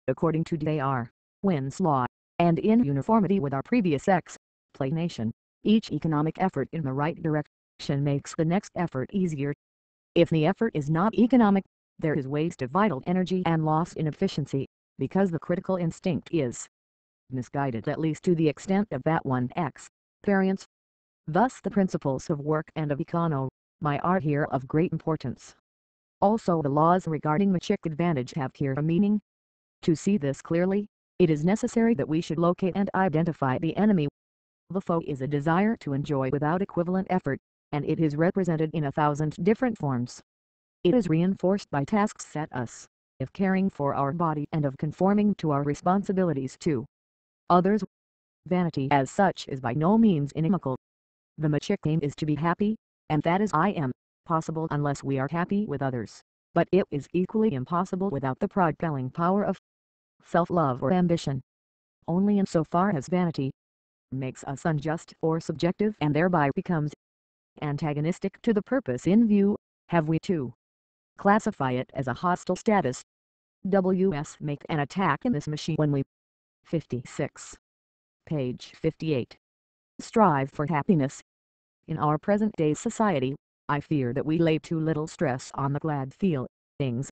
Speaker 1: According to they are Wynn's law, and in uniformity with our previous explanation, each economic effort in the right direction makes the next effort easier. If the effort is not economic, there is waste of vital energy and loss in efficiency, because the critical instinct is misguided at least to the extent of that one experience. Thus the principles of work and of economy are here of great importance. Also the laws regarding the chick advantage have here a meaning. To see this clearly, it is necessary that we should locate and identify the enemy. The foe is a desire to enjoy without equivalent effort, and it is represented in 1,000 different forms. It is reinforced by tasks set us, of caring for our body and of conforming to our responsibilities to others. Vanity as such is by no means inimical. The machic aim is to be happy, and that is possible unless we are happy with others, but it is equally impossible without the propelling power of self-love or ambition. Only in so far as vanity makes us unjust or subjective and thereby becomes antagonistic to the purpose in view, have we to classify it as a hostile status. WS make an attack in this machine when we 56. Page 58. Strive for happiness. In our present-day society, I fear that we lay too little stress on the glad feelings.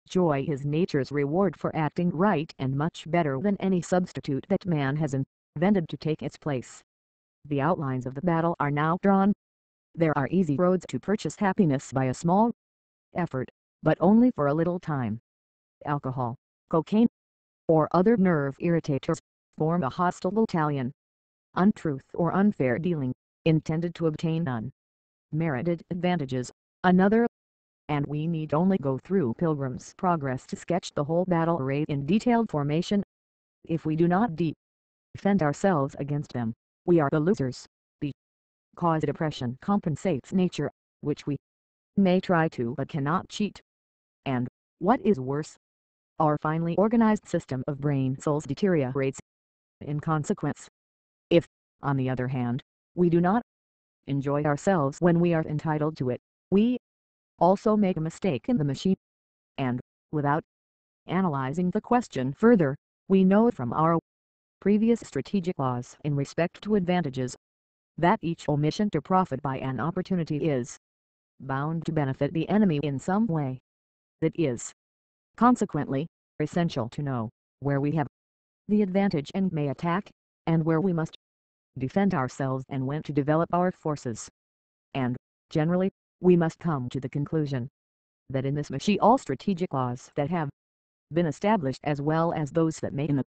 Speaker 1: Joy is nature's reward for acting right and much better than any substitute that man has invented to take its place. The outlines of the battle are now drawn. There are easy roads to purchase happiness by a small effort, but only for a little time. Alcohol, cocaine, or other nerve irritators form a hostile battalion. Untruth or unfair dealing, intended to obtain unmerited advantages, another. And we need only go through Pilgrim's Progress to sketch the whole battle array in detailed formation. If we do not defend ourselves against them, we are the losers, because depression compensates nature, which we may try to but cannot cheat. And, what is worse, our finely organized system of brain cells deteriorates in consequence. If, on the other hand, we do not enjoy ourselves when we are entitled to it, we also make a mistake in the machine. And, without analyzing the question further, we know from our previous strategic laws in respect to advantages, that each omission to profit by an opportunity is bound to benefit the enemy in some way. It is, consequently, essential to know where we have the advantage and may attack, and where we must defend ourselves and when to develop our forces. And, generally, we must come to the conclusion that in this machine all strategic laws that have been established as well as those that may in the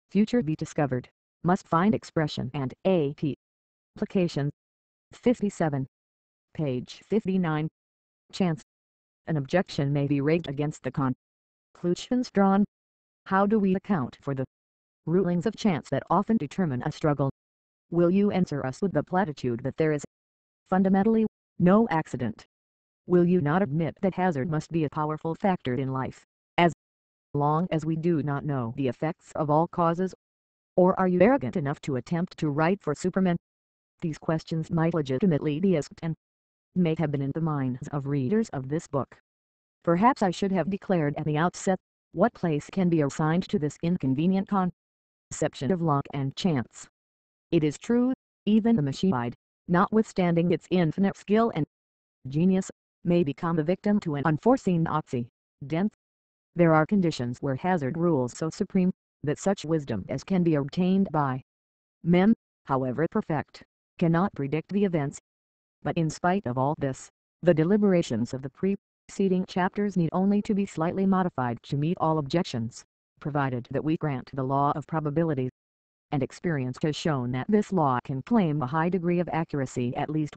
Speaker 1: future be discovered, must find expression and application. 57. Page 59. Chance. An objection may be raised against the conclusions drawn. How do we account for the rulings of chance that often determine a struggle? Will you answer us with the platitude that there is fundamentally no accident? Will you not admit that hazard must be a powerful factor in life, as long as we do not know the effects of all causes? Or are you arrogant enough to attempt to write for Superman? These questions might legitimately be asked and may have been in the minds of readers of this book. Perhaps I should have declared at the outset what place can be assigned to this inconvenient conception of luck and chance. It is true, even the machine, notwithstanding its infinite skill and genius, may become the victim to an unforeseen accident. There are conditions where hazard rules so supreme, that such wisdom as can be obtained by men, however perfect, cannot predict the events. But in spite of all this, the deliberations of the preceding chapters need only to be slightly modified to meet all objections, provided that we grant the law of probabilities. And experience has shown that this law can claim a high degree of accuracy at least.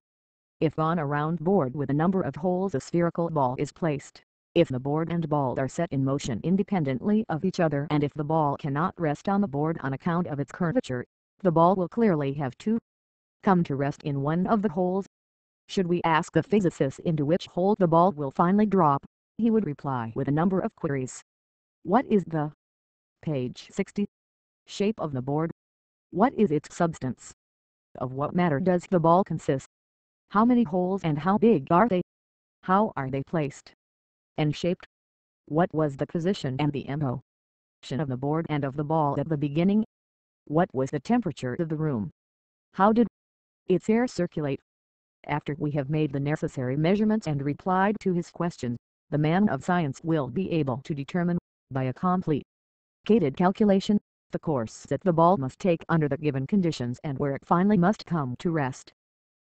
Speaker 1: If on a round board with a number of holes a spherical ball is placed, if the board and ball are set in motion independently of each other and if the ball cannot rest on the board on account of its curvature, the ball will clearly have to come to rest in one of the holes. Should we ask the physicist into which hole the ball will finally drop, he would reply with a number of queries. What is the page 60 shape of the board? What is its substance? Of what matter does the ball consist? How many holes and how big are they? How are they placed and shaped? What was the position and the motion of the board and of the ball at the beginning? What was the temperature of the room? How did its air circulate? After we have made the necessary measurements and replied to his questions, the man of science will be able to determine, by a complicated calculation, the course that the ball must take under the given conditions and where it finally must come to rest.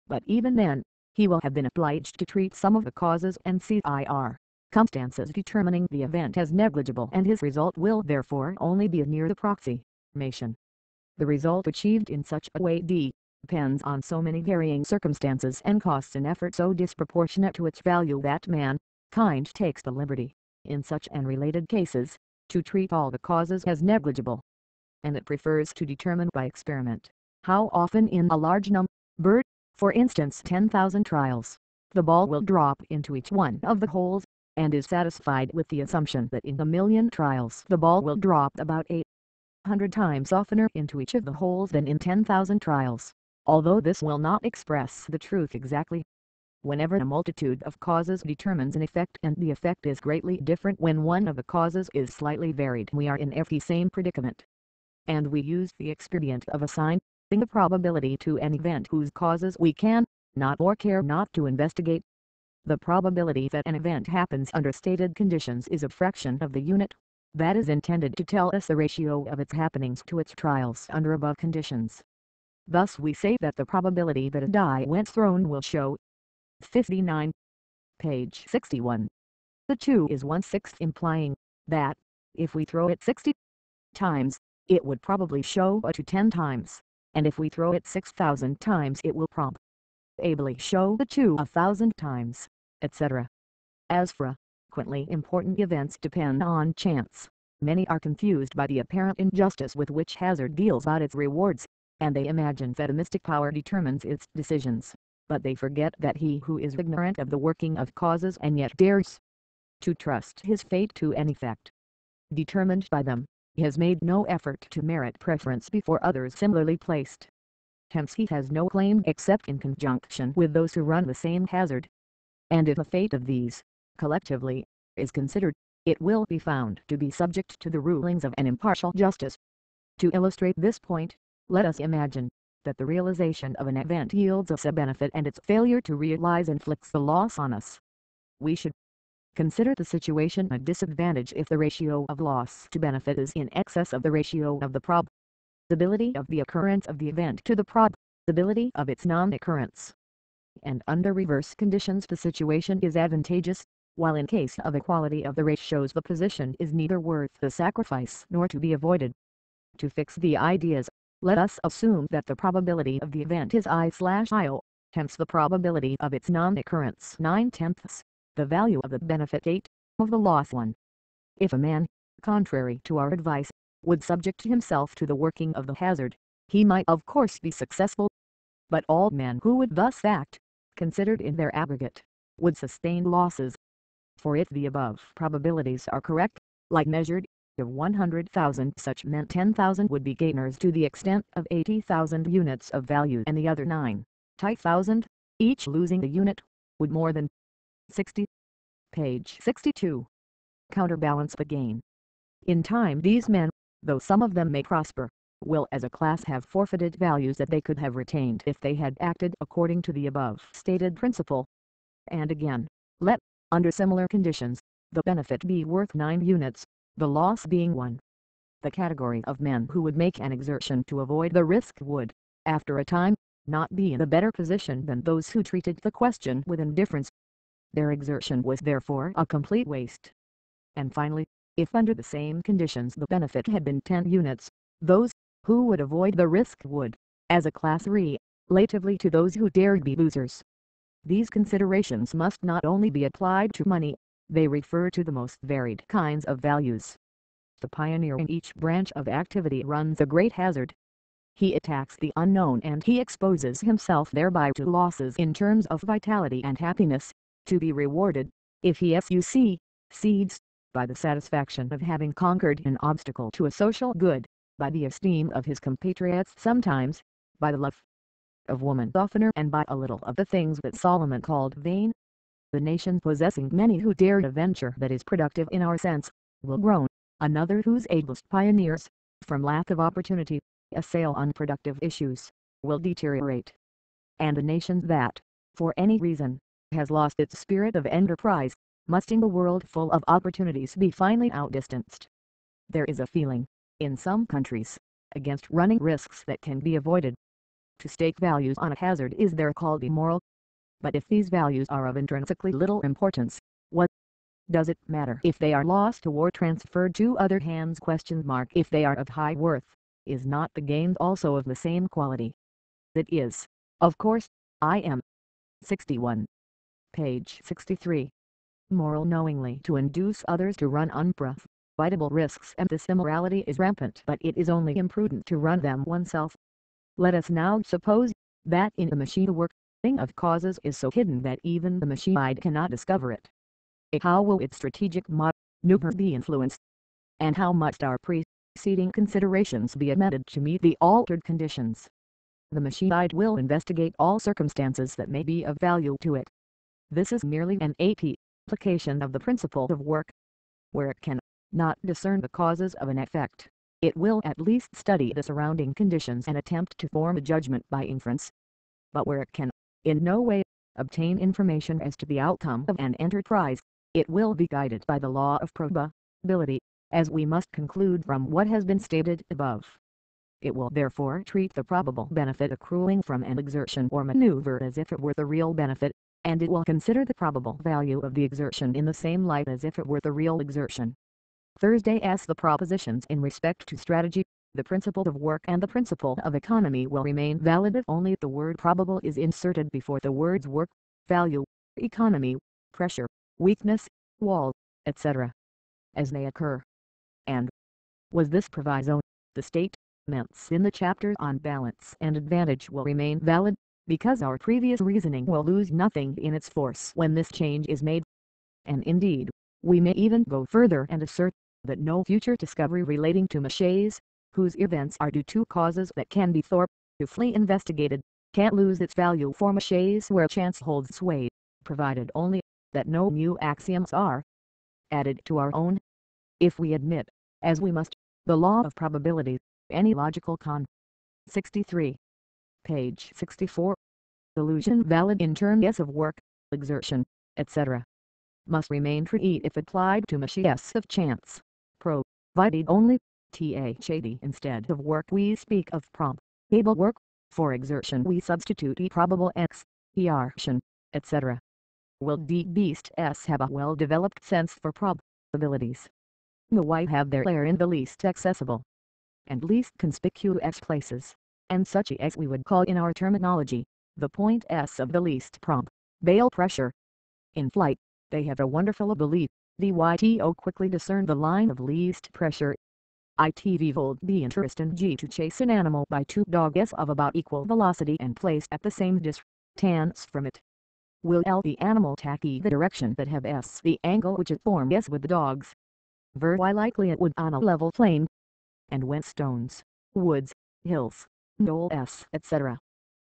Speaker 1: But even then, he will have been obliged to treat some of the causes and circumstances determining the event as negligible, and his result will therefore only be a near approximation. The result achieved in such a way depends on so many varying circumstances and costs an effort so disproportionate to its value that mankind takes the liberty, in such and related cases, to treat all the causes as negligible. And it prefers to determine by experiment how often in a large number, for instance 10,000 trials, the ball will drop into each one of the holes, and is satisfied with the assumption that in 1,000,000 trials the ball will drop about 800 times oftener into each of the holes than in 10,000 trials, although this will not express the truth exactly. Whenever a multitude of causes determines an effect and the effect is greatly different when one of the causes is slightly varied, we are in every same predicament. And we use the expedient of assigning a probability to an event whose causes we can not or care not to investigate. The probability that an event happens under stated conditions is a fraction of the unit that is intended to tell us the ratio of its happenings to its trials under above conditions. Thus we say that the probability that a die when thrown will show 59. Page 61. The 2 is 1/6, implying that, if we throw it 60 times, it would probably show a 2 10 times, and if we throw it 6,000 times it will probably show the 2 1,000 times, etc. As frequently important events depend on chance, many are confused by the apparent injustice with which hazard deals out its rewards, and they imagine that a mystic power determines its decisions. But they forget that he who is ignorant of the working of causes and yet dares to trust his fate to an effect determined by them, has made no effort to merit preference before others similarly placed. Hence he has no claim except in conjunction with those who run the same hazard. And if the fate of these, collectively, is considered, it will be found to be subject to the rulings of an impartial justice. To illustrate this point, let us imagine that the realization of an event yields us a benefit and its failure to realize inflicts the loss on us. We should consider the situation a disadvantage if the ratio of loss to benefit is in excess of the ratio of the probability of the occurrence of the event to the probability of its non-occurrence. And under reverse conditions the situation is advantageous, while in case of equality of the ratios the position is neither worth the sacrifice nor to be avoided. To fix the ideas, let us assume that the probability of the event is I/IO, hence the probability of its non-occurrence 9/10, the value of the benefit 8, of the loss 1. If a man, contrary to our advice, would subject himself to the working of the hazard, he might of course be successful. But all men who would thus act, considered in their aggregate, would sustain losses. For if the above probabilities are correct, like measured, of 100,000 such men 10,000 would be gainers to the extent of 80,000 units of value, and the other 90,000, each losing a unit, would more than 60. Page 62. Counterbalance the gain. In time these men, though some of them may prosper, will as a class have forfeited values that they could have retained if they had acted according to the above stated principle. And again, let, under similar conditions, the benefit be worth 9 units, the loss being 1. The category of men who would make an exertion to avoid the risk would, after a time, not be in a better position than those who treated the question with indifference. Their exertion was therefore a complete waste. And finally, if under the same conditions the benefit had been 10 units, those who would avoid the risk would, as a class, relatively to those who dared be losers. These considerations must not only be applied to money, they refer to the most varied kinds of values. The pioneer in each branch of activity runs a great hazard. He attacks the unknown and he exposes himself thereby to losses in terms of vitality and happiness, to be rewarded, if he succeeds, by the satisfaction of having conquered an obstacle to a social good, by the esteem of his compatriots sometimes, by the love of woman oftener, and by a little of the things that Solomon called vain. The nation possessing many who dare a venture that is productive in our sense, will grow. Another whose ablest pioneers, from lack of opportunity, assail unproductive issues, will deteriorate. And a nation that, for any reason, has lost its spirit of enterprise, must in the world full of opportunities be finally outdistanced. There is a feeling, in some countries, against running risks that can be avoided. To stake values on a hazard is there called immoral. But if these values are of intrinsically little importance, what does it matter if they are lost or transferred to other hands? If they are of high worth, is not the gain also of the same quality? It is, of course. I.M. 61. Page 63. Moral knowingly to induce others to run unprofitable risks, and this immorality is rampant, but it is only imprudent to run them oneself. Let us now suppose that in the machine the working of causes is so hidden that even the machine cannot discover it. How will its strategic maneuver be influenced? And how must our preceding considerations be amended to meet the altered conditions? The machine will investigate all circumstances that may be of value to it. This is merely an application of the principle of work. Where it can not discern the causes of an effect, it will at least study the surrounding conditions and attempt to form a judgment by inference. But where it can, in no way, obtain information as to the outcome of an enterprise, it will be guided by the law of probability, as we must conclude from what has been stated above. It will therefore treat the probable benefit accruing from an exertion or maneuver as if it were the real benefit, and it will consider the probable value of the exertion in the same light as if it were the real exertion. Thursday S. The propositions in respect to strategy, the principle of work and the principle of economy will remain valid if only the word probable is inserted before the words work, value, economy, pressure, weakness, wall, etc. as they occur. And was this proviso, the statements in the chapter on balance and advantage will remain valid, because our previous reasoning will lose nothing in its force when this change is made. And indeed, we may even go further and assert that no future discovery relating to machetes, whose events are due to causes that can be thoroughly investigated, can't lose its value for machetes where chance holds sway, provided only that no new axioms are added to our own. If we admit, as we must, the law of probability, any logical 63. Page 64. Illusion valid in terms of work, exertion, etc. must remain true if applied to machetes of chance, provided only THAD instead of work we speak of probable work, for exertion we substitute probable exertion, etc. Will D beasts have a well-developed sense for probabilities? The white have their lair in the least accessible and least conspicuous places, and such as we would call in our terminology, the point S of the least probable pressure. In flight, they have a wonderful ability, to quickly discern the line of least pressure. Itv hold the interest in G to chase an animal by two dogs of about equal velocity and placed at the same distance from it. Will L the animal tacky the direction that have S the angle which it forms with the dogs? Very likely it would on a level plain, and when stones, woods, hills, knolls, etc.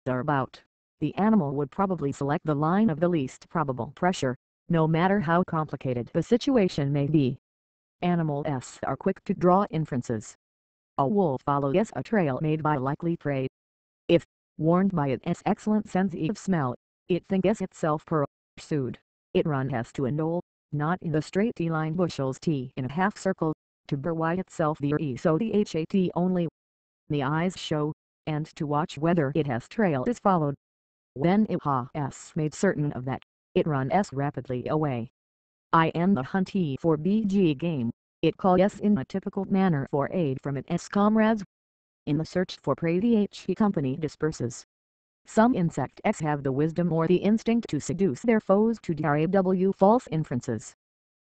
Speaker 1: are about, the animal would probably select the line of the least probable pressure, no matter how complicated the situation may be. Animals are quick to draw inferences. A wolf follows a trail made by likely prey. If, warned by its excellent sense of smell, it thinks itself pursued, it runs to a knoll, not in the straight line bushels T in a half circle, to bury itself there so the HAT only the eyes show, and to watch whether it has trail is followed. When it has made certain of that, it runs rapidly away. In the hunt for BG game, it calls in a typical manner for aid from its comrades. In the search for prey the HP company disperses. Some insects have the wisdom or the instinct to seduce their foes to draw false inferences.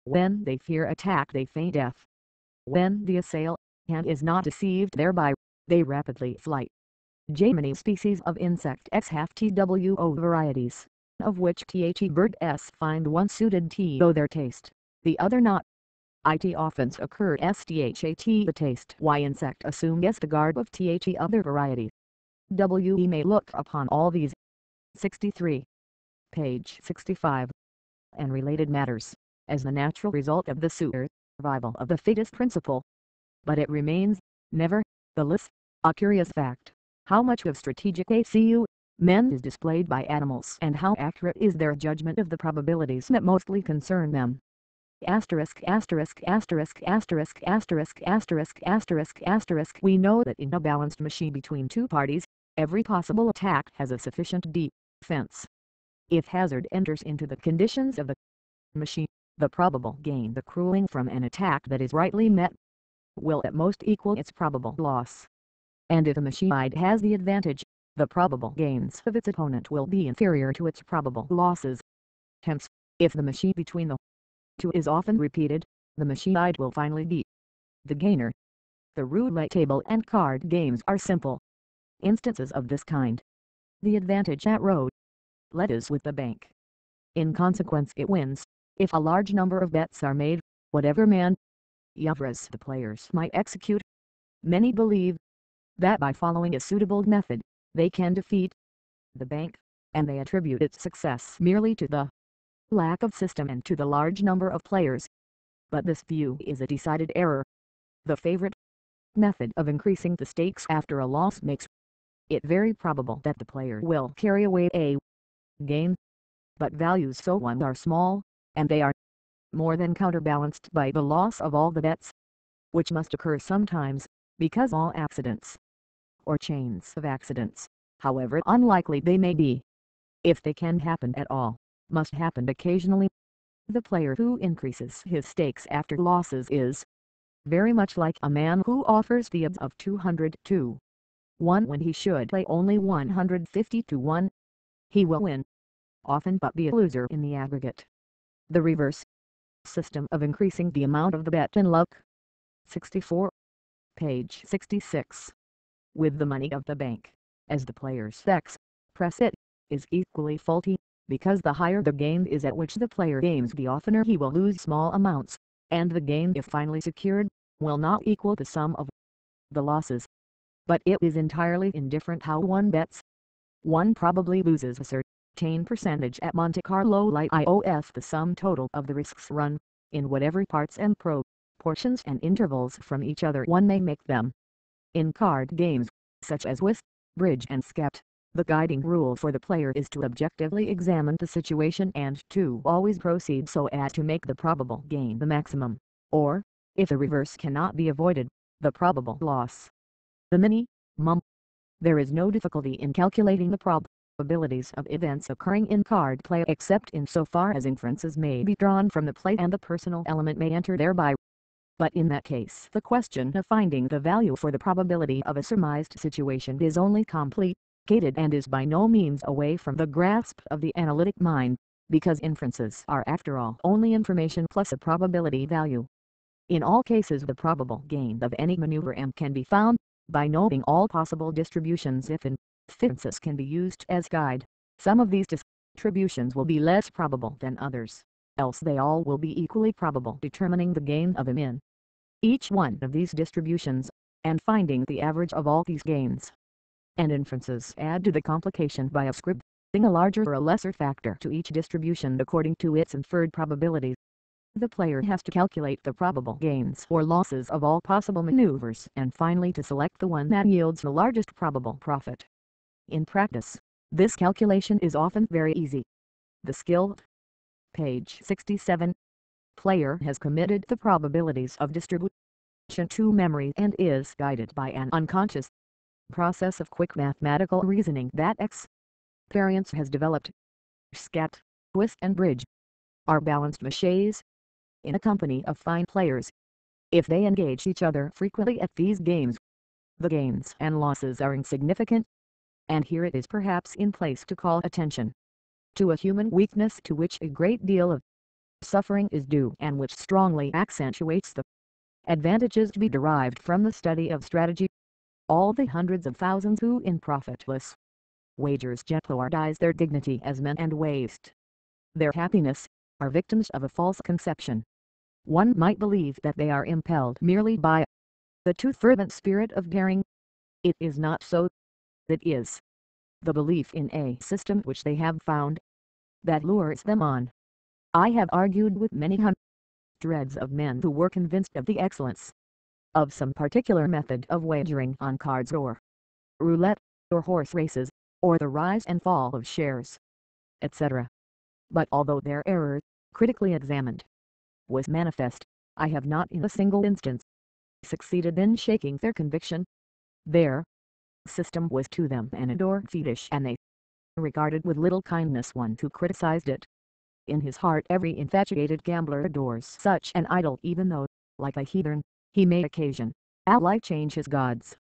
Speaker 1: When they fear attack they feign death. When the assailant is not deceived thereby, they rapidly fly. Many species of insects have TWO varieties, of which THE birds find one suited to their taste, the other not. It often occurs STHAT the taste Y insect assumes the garb of THE other variety. We may look upon all these 63. Page 65. And related matters, as the natural result of the survival of the fittest principle. But it remains, nevertheless, a curious fact, how much of strategic ACU men is displayed by animals and how accurate is their judgment of the probabilities that mostly concern them. We know that in a balanced machine between two parties, every possible attack has a sufficient defense. If hazard enters into the conditions of the machine, the probable gain accruing from an attack that is rightly met will at most equal its probable loss. And if the machine has the advantage, the probable gains of its opponent will be inferior to its probable losses. Hence, if the machine between the two is often repeated, the machine will finally be the gainer. The roulette table and card games are simple instances of this kind. The advantage at roulette is with the bank. In consequence it wins, if a large number of bets are made, whatever maneuvers the players might execute. Many believe that by following a suitable method, they can defeat the bank, and they attribute its success merely to the lack of system and to the large number of players. But this view is a decided error. The favorite method of increasing the stakes after a loss makes it very probable that the player will carry away a gain. But values so won are small, and they are more than counterbalanced by the loss of all the bets, which must occur sometimes, because all accidents, or chains of accidents, however unlikely they may be, if they can happen at all, must happen occasionally. The player who increases his stakes after losses is very much like a man who offers the odds of 200 to 1 when he should play only 150 to 1. He will win, often, but be a loser in the aggregate. The reverse system of increasing the amount of the bet in luck. 64. Page 66. With the money of the bank, as the player's express it, is equally faulty, because the higher the game is at which the player games, the oftener he will lose small amounts, and the gain, if finally secured, will not equal the sum of the losses. But it is entirely indifferent how one bets. One probably loses a certain percentage at Monte Carlo if the sum total of the risks run, in whatever parts and proportions and intervals from each other one may make them. In card games, such as whist, bridge and skat, the guiding rule for the player is to objectively examine the situation and to always proceed so as to make the probable gain the maximum, or, if the reverse cannot be avoided, the probable loss the minimum. There is no difficulty in calculating the probabilities of events occurring in card play except in so far as inferences may be drawn from the play and the personal element may enter thereby. But in that case the question of finding the value for the probability of a surmised situation is only complicated and is by no means away from the grasp of the analytic mind, because inferences are after all only information plus a probability value. In all cases the probable gain of any maneuver M can be found by noting all possible distributions. If inferences can be used as guide, some of these distributions will be less probable than others, else they all will be equally probable, determining the gain of M in each one of these distributions, and finding the average of all these gains. And inferences add to the complication by ascribing a larger or a lesser factor to each distribution according to its inferred probabilities. The player has to calculate the probable gains or losses of all possible maneuvers and finally to select the one that yields the largest probable profit. In practice, this calculation is often very easy. The skilled, page 67, player has committed the probabilities of distribution to memory and is guided by an unconscious process of quick mathematical reasoning that experience has developed. Skat, whist and bridge are balanced machets in a company of fine players. If they engage each other frequently at these games, the gains and losses are insignificant. And here it is perhaps in place to call attention to a human weakness to which a great deal of suffering is due and which strongly accentuates the advantages to be derived from the study of strategy. All the hundreds of thousands who in profitless wagers jeopardize their dignity as men and waste their happiness, are victims of a false conception. One might believe that they are impelled merely by the too fervent spirit of daring. It is not so. It is the belief in a system which they have found that lures them on. I have argued with many hundreds of men who were convinced of the excellence of some particular method of wagering on cards or roulette, or horse races, or the rise and fall of shares, etc. But although their error, critically examined, was manifest, I have not in a single instance succeeded in shaking their conviction. Their system was to them an adored fetish, and they regarded with little kindness one who criticized it. In his heart every infatuated gambler adores such an idol, even though, like a heathen, he may occasion change his gods.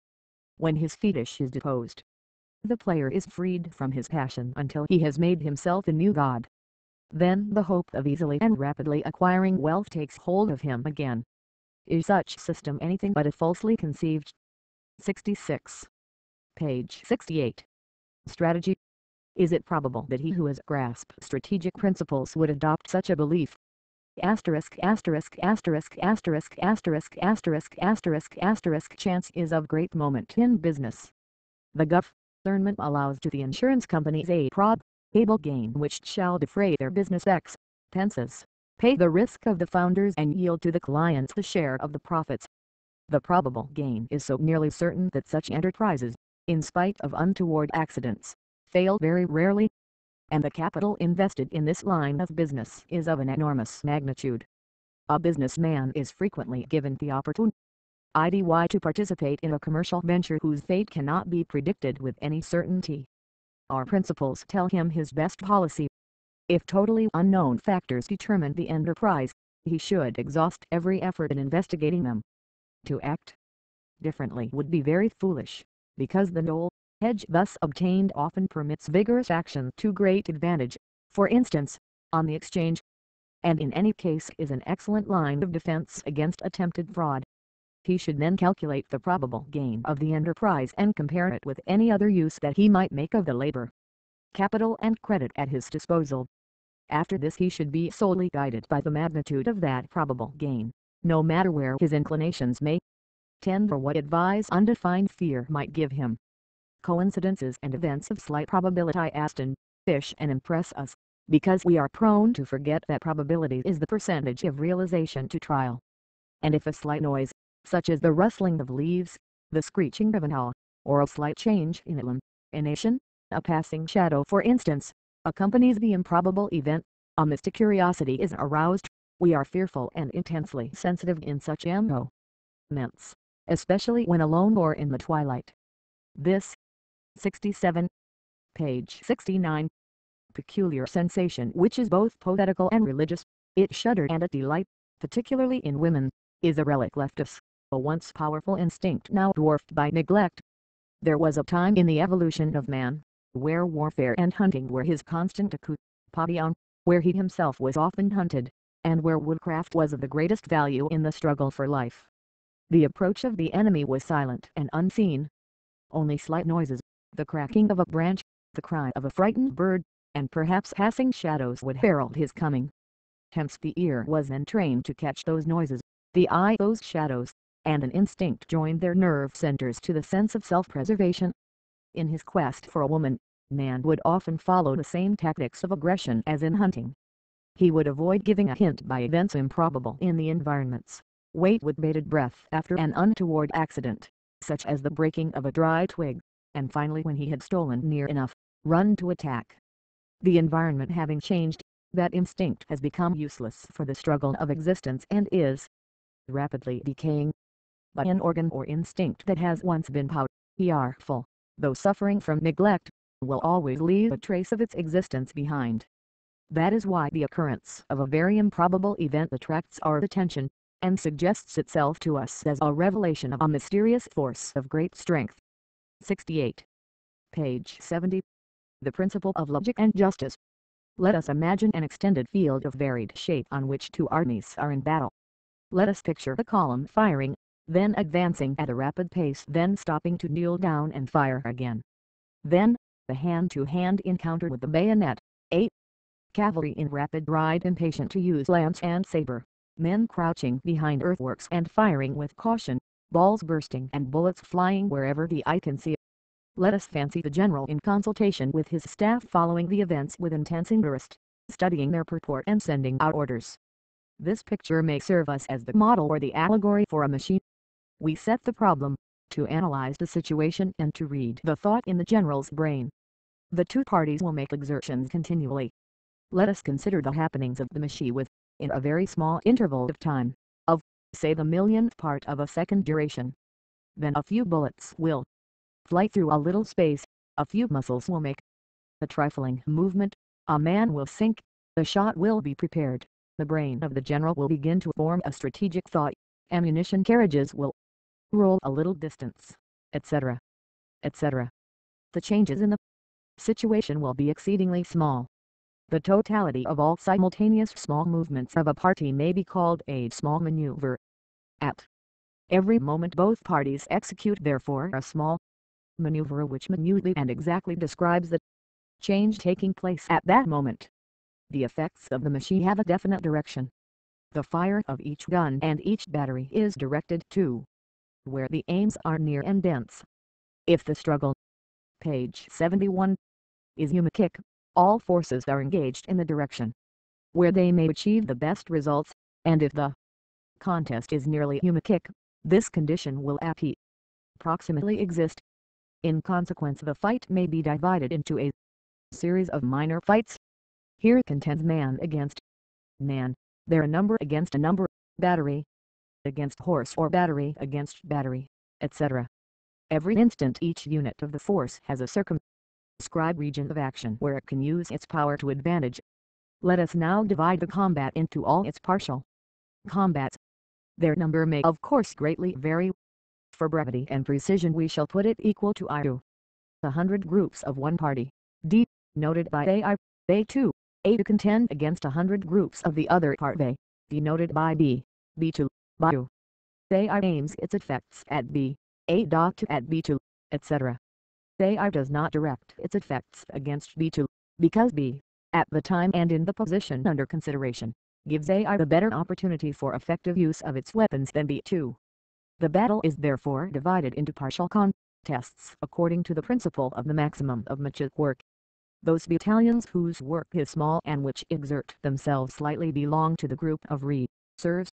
Speaker 1: When his fetish is deposed, the player is freed from his passion until he has made himself a new god. Then the hope of easily and rapidly acquiring wealth takes hold of him again. Is such system anything but a falsely conceived? 66. Page 68. Strategy. Is it probable that he who has grasped strategic principles would adopt such a belief? Chance is of great moment in business. The government allows to the insurance companies a probable gain which shall defray their business pences, pay the risk of the founders and yield to the clients the share of the profits. The probable gain is so nearly certain that such enterprises, in spite of untoward accidents, fail very rarely, and the capital invested in this line of business is of an enormous magnitude. A businessman is frequently given the opportunity to participate in a commercial venture whose fate cannot be predicted with any certainty. Our principles tell him his best policy. If totally unknown factors determine the enterprise, he should exhaust every effort in investigating them. To act differently would be very foolish, because the knowledge thus obtained often permits vigorous action to great advantage, for instance, on the exchange, and in any case is an excellent line of defense against attempted fraud. He should then calculate the probable gain of the enterprise and compare it with any other use that he might make of the labor, capital and credit at his disposal. After this he should be solely guided by the magnitude of that probable gain, no matter where his inclinations may tend or what advice undefined fear might give him. Coincidences and events of slight probability astonish and impress us, because we are prone to forget that probability is the percentage of realization to trial. And if a slight noise, such as the rustling of leaves, the screeching of an owl, or a slight change in illumination, a passing shadow for instance, accompanies the improbable event, a mystic curiosity is aroused, we are fearful and intensely sensitive in such moments, especially when alone or in the twilight. This 67. Page 69. Peculiar sensation which is both poetical and religious, it shudder and a delight, particularly in women, is a relic left us, a once powerful instinct now dwarfed by neglect. There was a time in the evolution of man, where warfare and hunting were his constant occupation, where he himself was often hunted, and where woodcraft was of the greatest value in the struggle for life. The approach of the enemy was silent and unseen. Only slight noises, the cracking of a branch, the cry of a frightened bird, and perhaps passing shadows would herald his coming. Hence the ear was then trained to catch those noises, the eye those shadows, and an instinct joined their nerve centers to the sense of self-preservation. In his quest for a woman, man would often follow the same tactics of aggression as in hunting. He would avoid giving a hint by events improbable in the environments, wait with bated breath after an untoward accident, such as the breaking of a dry twig, and finally when he had stolen near enough, run to attack. The environment having changed, that instinct has become useless for the struggle of existence and is rapidly decaying. But an organ or instinct that has once been powerful, though suffering from neglect, will always leave a trace of its existence behind. That is why the occurrence of a very improbable event attracts our attention, and suggests itself to us as a revelation of a mysterious force of great strength. 68. Page 70. The principle of logic and justice. Let us imagine an extended field of varied shape on which two armies are in battle. Let us picture the column firing, then advancing at a rapid pace, then stopping to kneel down and fire again. Then, the hand-to-hand encounter with the bayonet. 8. Cavalry in rapid ride, impatient to use lance and saber, men crouching behind earthworks and firing with caution, balls bursting and bullets flying wherever the eye can see. Let us fancy the general in consultation with his staff, following the events with intense interest, studying their purport and sending out orders. This picture may serve us as the model or the allegory for a machine. We set the problem, to analyze the situation and to read the thought in the general's brain. The two parties will make exertions continually. Let us consider the happenings of the machine in a very small interval of time, of, say, the millionth part of a second duration. Then a few bullets will fly through a little space, a few muscles will make a trifling movement, a man will sink, the shot will be prepared, the brain of the general will begin to form a strategic thought, ammunition carriages will roll a little distance, etc., etc. The changes in the situation will be exceedingly small. The totality of all simultaneous small movements of a party may be called a small maneuver. At every moment both parties execute therefore a small maneuver which minutely and exactly describes the change taking place at that moment. The effects of the machine have a definite direction. The fire of each gun and each battery is directed to where the aims are near and dense. If the struggle, page 71, is humakic, all forces are engaged in the direction where they may achieve the best results, and if the contest is nearly humakick, this condition will approximately exist. In consequence, the fight may be divided into a series of minor fights. Here contends man against man, there a number against a number, battery against horse or battery against battery, etc. Every instant each unit of the force has a circumscribed region of action where it can use its power to advantage. Let us now divide the combat into all its partial combats. Their number may of course greatly vary. For brevity and precision we shall put it equal to I to 100 groups of one party, D, noted by AI, A2, A to contend against 100 groups of the other party, denoted by B, B2, B2. AI aims its effects at B, A dot at B2, etc. AI does not direct its effects against B2, because B, at the time and in the position under consideration, gives AI the better opportunity for effective use of its weapons than B2. The battle is therefore divided into partial contests according to the principle of the maximum of much work. Those battalions whose work is small and which exert themselves slightly belong to the group of reserves.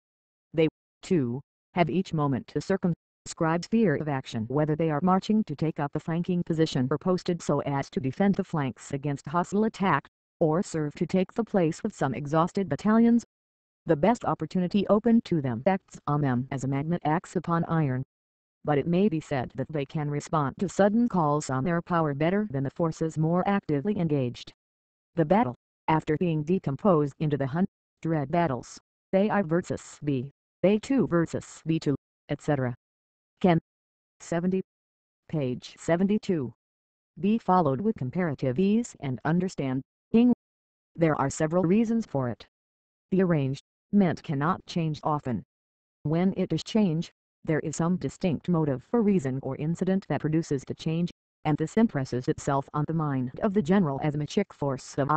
Speaker 1: They, too, have each moment a circumscribed sphere of action, whether they are marching to take up a flanking position or posted so as to defend the flanks against hostile attack, or serve to take the place of some exhausted battalions. The best opportunity open to them acts on them as a magnet acts upon iron. But it may be said that they can respond to sudden calls on their power better than the forces more actively engaged. The battle, after being decomposed into the 100 battles, AI versus B, A2 versus B2, etc., can 70, page 72, be followed with comparative ease and understanding. There are several reasons for it. The arrangement cannot change often. When it does change, there is some distinct motive or reason or incident that produces the change, and this impresses itself on the mind of the general as a magic force of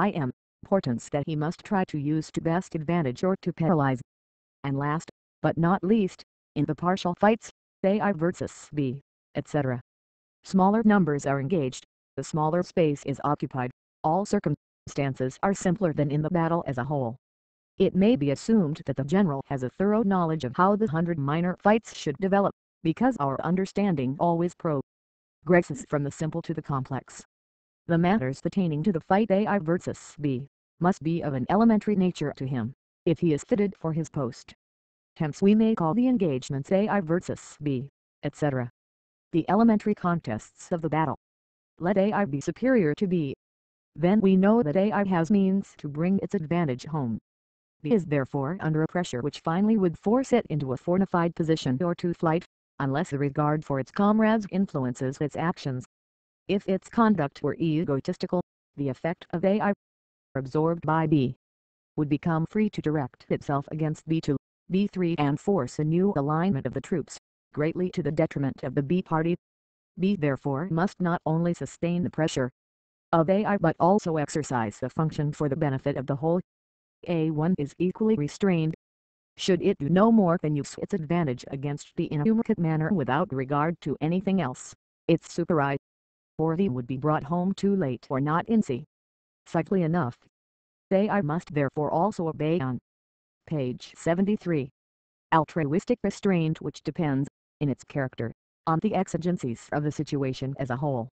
Speaker 1: importance that he must try to use to best advantage or to paralyze. And last, but not least, in the partial fights, AI versus B, etc., smaller numbers are engaged, the smaller space is occupied, all circumstances are simpler than in the battle as a whole. It may be assumed that the general has a thorough knowledge of how the 100 minor fights should develop, because our understanding always progresses from the simple to the complex. The matters pertaining to the fight AI versus B must be of an elementary nature to him, if he is fitted for his post. Hence we may call the engagements AI versus B, etc., the elementary contests of the battle. Let AI be superior to B. Then we know that AI has means to bring its advantage home. B is therefore under a pressure which finally would force it into a fortified position or to flight, unless the regard for its comrades influences its actions. If its conduct were egotistical, the effect of AI, absorbed by B, would become free to direct itself against B2, B3 and force a new alignment of the troops, greatly to the detriment of the B party. B therefore must not only sustain the pressure of AI but also exercise a function for the benefit of the whole. A1 is equally restrained. Should it do no more than use its advantage against B in a humakick manner without regard to anything else, its superiority would be brought home too late or not in C. Cyclically enough, AI must therefore also obey on page 73. Altruistic restraint which depends, in its character, on the exigencies of the situation as a whole.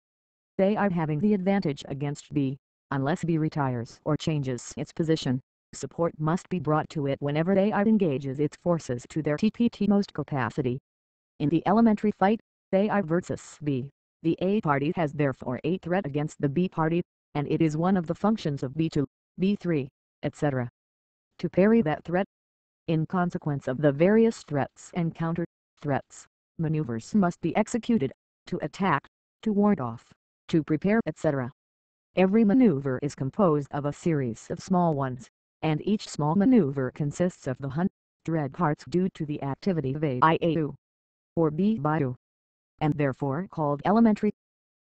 Speaker 1: AI having the advantage against B, unless B retires or changes its position, support must be brought to it whenever AI engages its forces to their most capacity. In the elementary fight, AI versus B, the A party has therefore a threat against the B party, and it is one of the functions of B2, B3, etc., to parry that threat. In consequence of the various threats and counter-threats, maneuvers must be executed, to attack, to ward off, to prepare, etc. Every maneuver is composed of a series of small ones, and each small maneuver consists of the 100 parts due to the activity of A2, or B2, and therefore called elementary.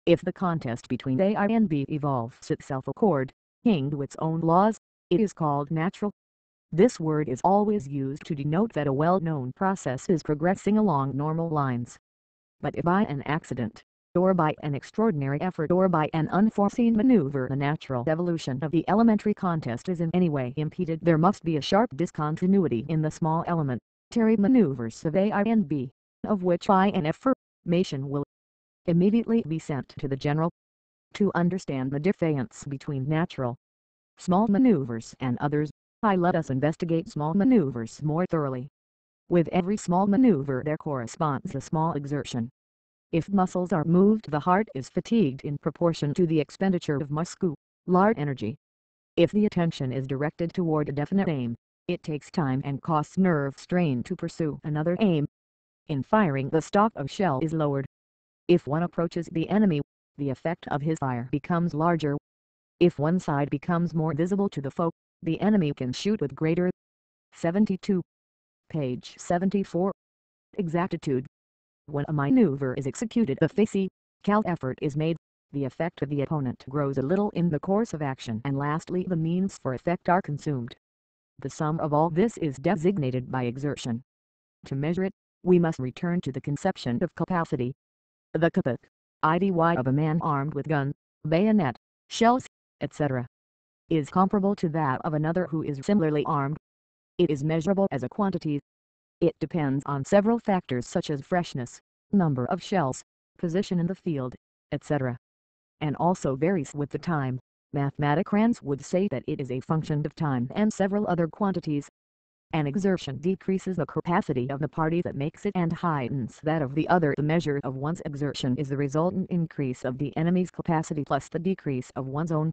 Speaker 1: If the contest between AI and B evolves itself according to its own laws, it is called natural. This word is always used to denote that a well-known process is progressing along normal lines. But if by an accident, or by an extraordinary effort or by an unforeseen maneuver the natural evolution of the elementary contest is in any way impeded, there must be a sharp discontinuity in the small elementary maneuvers of A, I and B, of which I and information will immediately be sent to the general. To understand the difference between natural small maneuvers and others, let us investigate small maneuvers more thoroughly. With every small maneuver there corresponds a small exertion. If muscles are moved, the heart is fatigued in proportion to the expenditure of muscular energy. If the attention is directed toward a definite aim, it takes time and costs nerve strain to pursue another aim. In firing, the stock of shell is lowered. If one approaches the enemy, the effect of his fire becomes larger. If one side becomes more visible to the foe, the enemy can shoot with greater 72. Page 74. Exactitude. When a maneuver is executed, the physical effort is made, the effect of the opponent grows a little in the course of action, and lastly the means for effect are consumed. The sum of all this is designated by exertion. To measure it, we must return to the conception of capacity. The capacity of a man armed with gun, bayonet, shells, etc., is comparable to that of another who is similarly armed. It is measurable as a quantity. It depends on several factors such as freshness, number of shells, position in the field, etc., and also varies with the time. Mathematicians would say that it is a function of time and several other quantities. An exertion decreases the capacity of the party that makes it and heightens that of the other. The measure of one's exertion is the resultant increase of the enemy's capacity plus the decrease of one's own.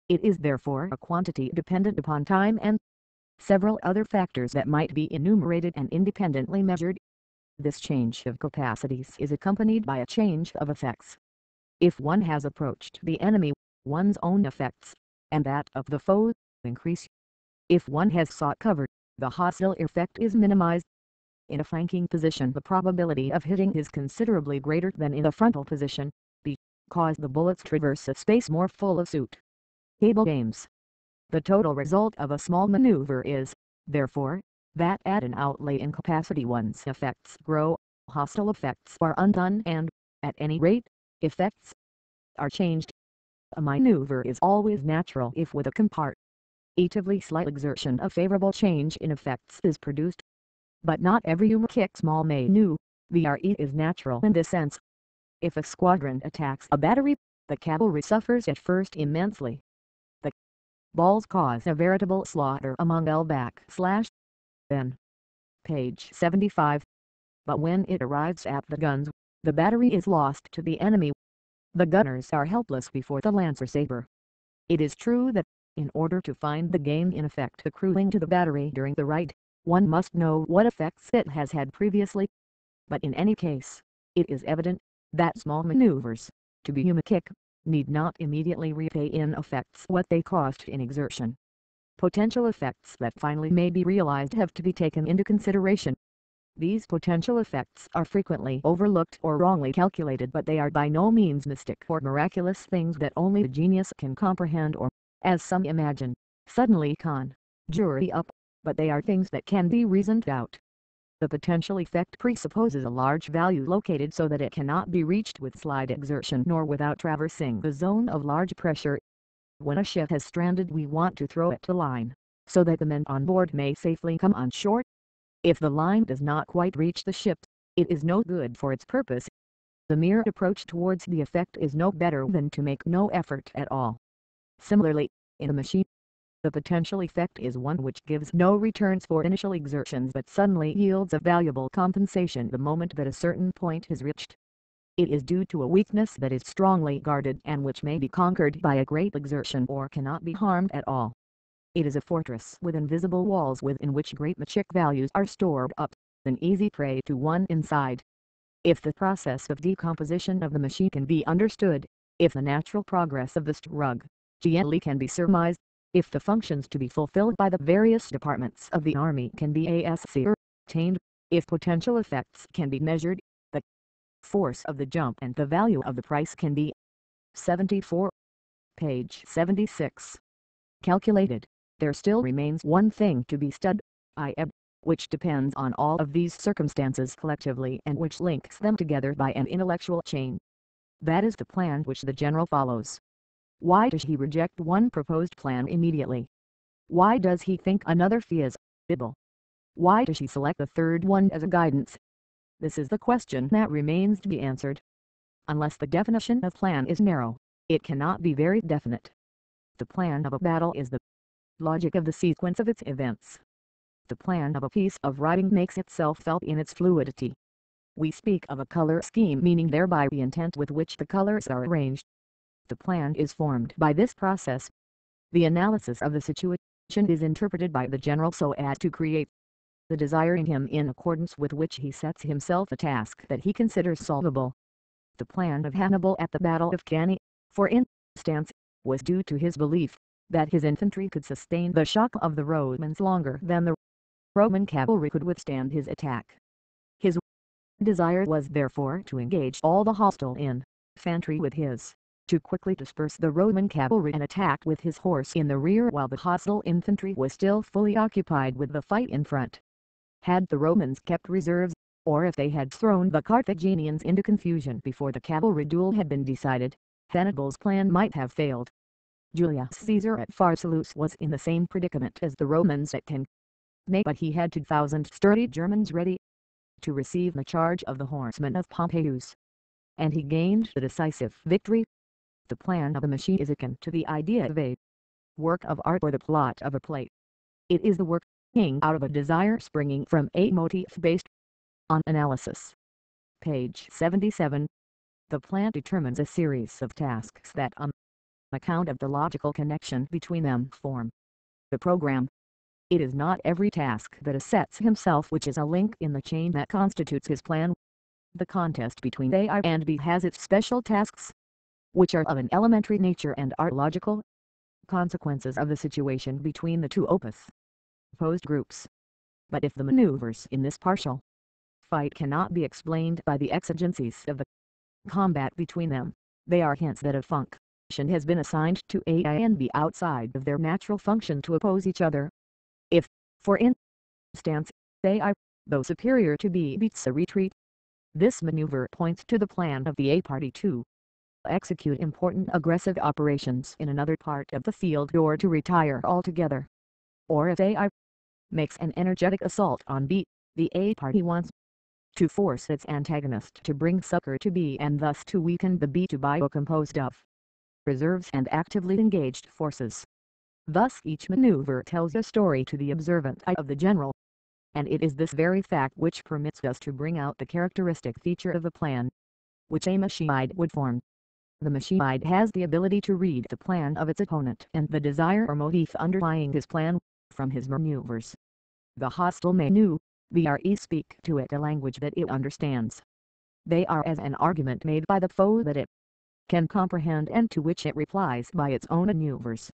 Speaker 1: It is therefore a quantity dependent upon time and several other factors that might be enumerated and independently measured. This change of capacities is accompanied by a change of effects. If one has approached the enemy, one's own effects, and that of the foe, increase. If one has sought cover, the hostile effect is minimized. In a flanking position the probability of hitting is considerably greater than in a frontal position, because the bullets traverse a space more full of suit. Table games. The total result of a small maneuver is, therefore, that at an outlay in capacity one's effects grow, hostile effects are undone and, at any rate, effects are changed. A maneuver is always natural if with a comparatively slight exertion a favorable change in effects is produced. But not every small maneuver is natural in this sense. If a squadron attacks a battery, the cavalry suffers at first immensely. Balls cause a veritable slaughter among then. Page 75. But when it arrives at the guns, the battery is lost to the enemy. The gunners are helpless before the lancer saber. It is true that, in order to find the gain in effect accruing to the battery during the right, one must know what effects it has had previously. But in any case, it is evident that small maneuvers, to be need not immediately repay in effects what they cost in exertion. Potential effects that finally may be realized have to be taken into consideration. These potential effects are frequently overlooked or wrongly calculated, but they are by no means mystic or miraculous things that only the genius can comprehend or, as some imagine, suddenly conjure up, but they are things that can be reasoned out. The potential effect presupposes a large value located so that it cannot be reached with slight exertion nor without traversing the zone of large pressure. When a ship has stranded we want to throw it to line, so that the men on board may safely come on shore. If the line does not quite reach the ship, it is no good for its purpose. The mere approach towards the effect is no better than to make no effort at all. Similarly, in a machine, the potential effect is one which gives no returns for initial exertions but suddenly yields a valuable compensation the moment that a certain point is reached. It is due to a weakness that is strongly guarded and which may be conquered by a great exertion or cannot be harmed at all. It is a fortress with invisible walls within which great magic values are stored up, an easy prey to one inside. If the process of decomposition of the machine can be understood, if the natural progress of the struggle can be surmised, if the functions to be fulfilled by the various departments of the army can be ascertained, if potential effects can be measured, the force of the jump and the value of the price can be 74. Page 76. Calculated, there still remains one thing to be studied, which depends on all of these circumstances collectively and which links them together by an intellectual chain. That is the plan which the general follows. Why does he reject one proposed plan immediately? Why does he think another feasible? Why does he select the third one as a guidance? This is the question that remains to be answered. Unless the definition of plan is narrow, it cannot be very definite. The plan of a battle is the logic of the sequence of its events. The plan of a piece of writing makes itself felt in its fluidity. We speak of a color scheme, meaning thereby the intent with which the colors are arranged. The plan is formed by this process. The analysis of the situation is interpreted by the general so as to create the desire in him in accordance with which he sets himself a task that he considers solvable. The plan of Hannibal at the Battle of Cannae, for instance, was due to his belief that his infantry could sustain the shock of the Romans longer than the Roman cavalry could withstand his attack. His desire was therefore to engage all the hostile infantry with his, to quickly disperse the Roman cavalry and attack with his horse in the rear while the hostile infantry was still fully occupied with the fight in front. Had the Romans kept reserves, or if they had thrown the Carthaginians into confusion before the cavalry duel had been decided, Hannibal's plan might have failed. Julius Caesar at Pharsalus was in the same predicament as the Romans at Cannae, but he had 2,000 sturdy Germans ready to receive the charge of the horsemen of Pompeius, and he gained the decisive victory. The plan of a machine is akin to the idea of a work of art or the plot of a play. It is the working out of a desire springing from a motive based on analysis. Page 77. The plan determines a series of tasks that on account of the logical connection between them form the program. It is not every task that assets himself which is a link in the chain that constitutes his plan. The contest between A and B has its special tasks, which are of an elementary nature and are logical consequences of the situation between the two opposed groups. But if the maneuvers in this partial fight cannot be explained by the exigencies of the combat between them, they are hints that a function has been assigned to A and B outside of their natural function to oppose each other. If, for instance, A, though superior to B, beats a retreat, this maneuver points to the plan of the A party to execute important aggressive operations in another part of the field or to retire altogether. Or if A makes an energetic assault on B, the A party wants to force its antagonist to bring succor to B and thus to weaken the B to bio composed of reserves and actively engaged forces. Thus each maneuver tells a story to the observant eye of the general, and it is this very fact which permits us to bring out the characteristic feature of a plan, which a machinist would form. The machinist has the ability to read the plan of its opponent and the desire or motif underlying his plan from his maneuvers. The hostile maneuver speak to it a language that it understands. They are as an argument made by the foe that it can comprehend and to which it replies by its own maneuvers.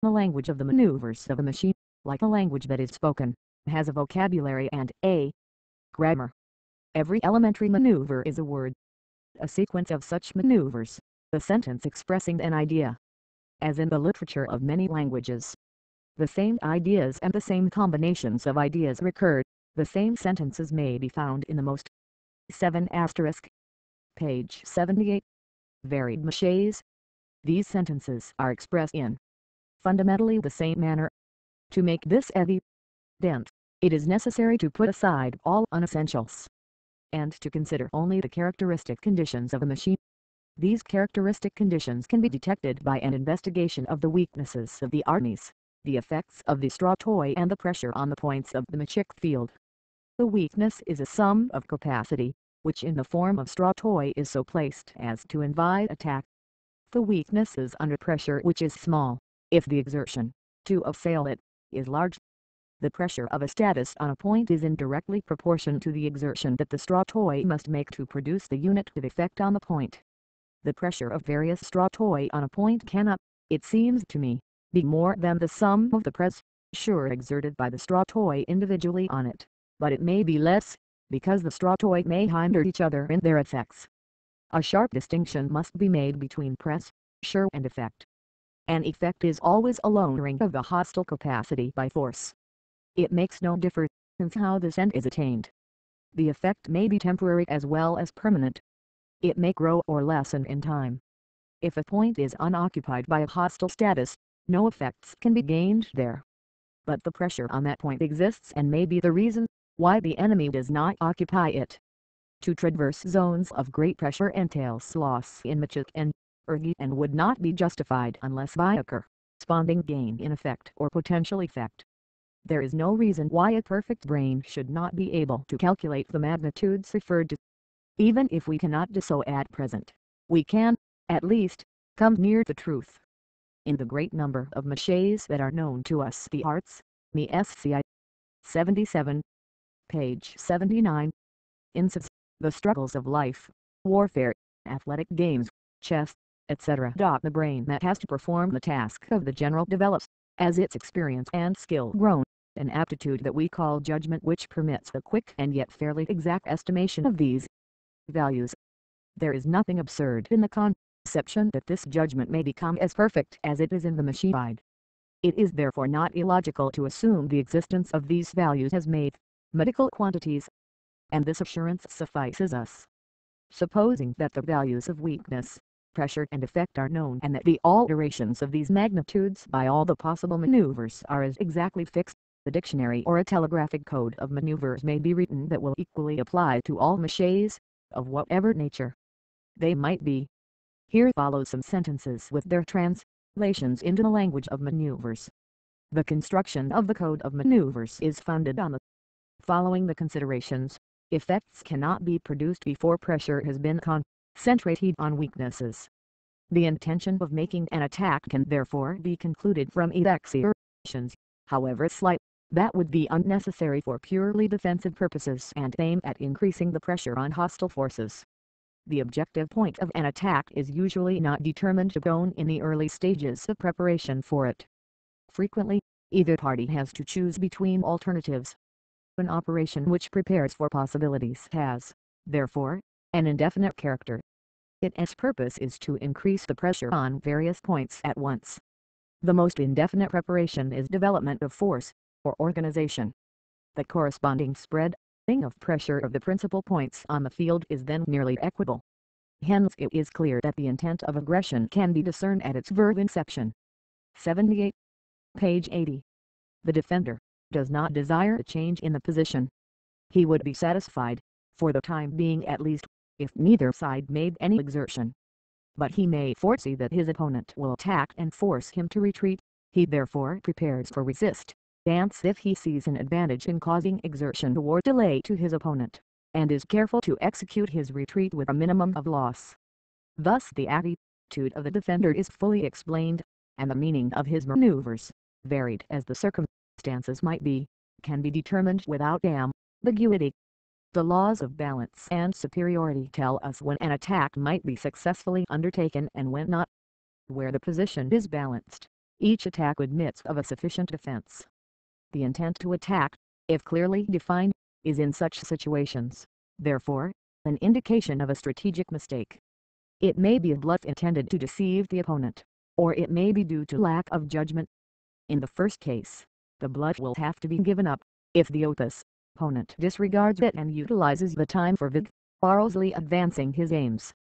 Speaker 1: The language of the maneuvers of a machine, like a language that is spoken, has a vocabulary and a grammar. Every elementary maneuver is a word, a sequence of such maneuvers, a sentence expressing an idea. As in the literature of many languages, the same ideas and the same combinations of ideas recur. The same sentences may be found in the most 7*. Page 78. Varied maches. These sentences are expressed in fundamentally the same manner. To make this evident, it is necessary to put aside all unessentials, and to consider only the characteristic conditions of a machine. These characteristic conditions can be detected by an investigation of the weaknesses of the armies, the effects of the straw toy and the pressure on the points of the machic field. The weakness is a sum of capacity, which in the form of straw toy is so placed as to invite attack. The weakness is under pressure which is small, if the exertion to assail it is large. The pressure of a status on a point is indirectly proportional to the exertion that the straw toy must make to produce the unitive effect on the point. The pressure of various straw toy on a point cannot, it seems to me, be more than the sum of the pressure exerted by the straw toy individually on it, but it may be less, because the straw toy may hinder each other in their effects. A sharp distinction must be made between pressure and effect. An effect is always a lowering of the hostile capacity by force. It makes no difference how this end is attained. The effect may be temporary as well as permanent. it may grow or lessen in time. If a point is unoccupied by a hostile status, no effects can be gained there. But the pressure on that point exists and may be the reason why the enemy does not occupy it. To traverse zones of great pressure entails loss in machik and ergi and would not be justified unless by a corresponding gain in effect or potential effect. There is no reason why a perfect brain should not be able to calculate the magnitudes referred to. Even if we cannot do so at present, we can, at least, come near the truth. In the great number of maches that are known to us, the arts, me sci 77, page 79, instance, the struggles of life, warfare, athletic games, chess, etc. The brain that has to perform the task of the general develops, as its experience and skill grow, an aptitude that we call judgment, which permits a quick and yet fairly exact estimation of these values. There is nothing absurd in the conception that this judgment may become as perfect as it is in the machine side. It is therefore not illogical to assume the existence of these values as mathematical quantities, and this assurance suffices us. Supposing that the values of weakness, pressure and effect are known, and that the alterations of these magnitudes by all the possible maneuvers are as exactly fixed, the dictionary or a telegraphic code of maneuvers may be written that will equally apply to all maches, of whatever nature they might be. Here follow some sentences with their translations into the language of maneuvers. The construction of the code of maneuvers is founded on the following the considerations. Effects cannot be produced before pressure has been concentrated on weaknesses. The intention of making an attack can therefore be concluded from exertions, however slight, that would be unnecessary for purely defensive purposes and aim at increasing the pressure on hostile forces. The objective point of an attack is usually not determined alone in the early stages of preparation for it. Frequently, either party has to choose between alternatives. An operation which prepares for possibilities has, therefore, an indefinite character. Its purpose is to increase the pressure on various points at once. The most indefinite preparation is development of force, or organization. The corresponding spread of pressure of the principal points on the field is then nearly equable. Hence it is clear that the intent of aggression can be discerned at its verb inception. 78. Page 80. The defender does not desire a change in the position. He would be satisfied, for the time being at least, if neither side made any exertion. But he may foresee that his opponent will attack and force him to retreat. He therefore prepares for resistance if he sees an advantage in causing exertion or delay to his opponent, and is careful to execute his retreat with a minimum of loss. Thus the attitude of the defender is fully explained, and the meaning of his maneuvers, varied as the circumstances might be, can be determined without ambiguity. The laws of balance and superiority tell us when an attack might be successfully undertaken and when not. Where the position is balanced, each attack admits of a sufficient defense. The intent to attack, if clearly defined, is in such situations, therefore, an indication of a strategic mistake. It may be a bluff intended to deceive the opponent, or it may be due to lack of judgment. In the first case, the bluff will have to be given up, if the opponent disregards it and utilizes the time for vigorously advancing his aims.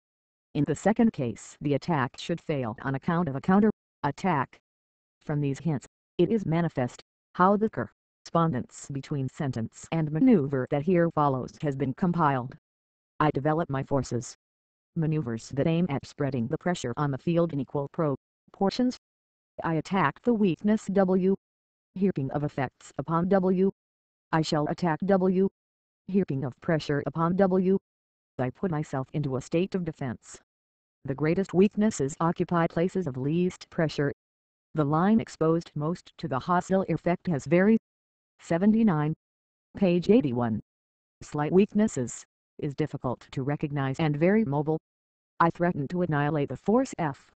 Speaker 1: In the second case, the attack should fail on account of a counter-attack. From these hints, it is manifest how the correspondence between sentence and maneuver that here follows has been compiled. I develop my forces. Maneuvers that aim at spreading the pressure on the field in equal proportions. I attack the weakness W. Heaping of effects upon W. I shall attack W. Heaping of pressure upon W. I put myself into a state of defense. The greatest weaknesses occupy places of least pressure. The line exposed most to the hostile effect has varied. 79. Page 81. Slight weaknesses is difficult to recognize and very mobile. I threaten to annihilate the force F.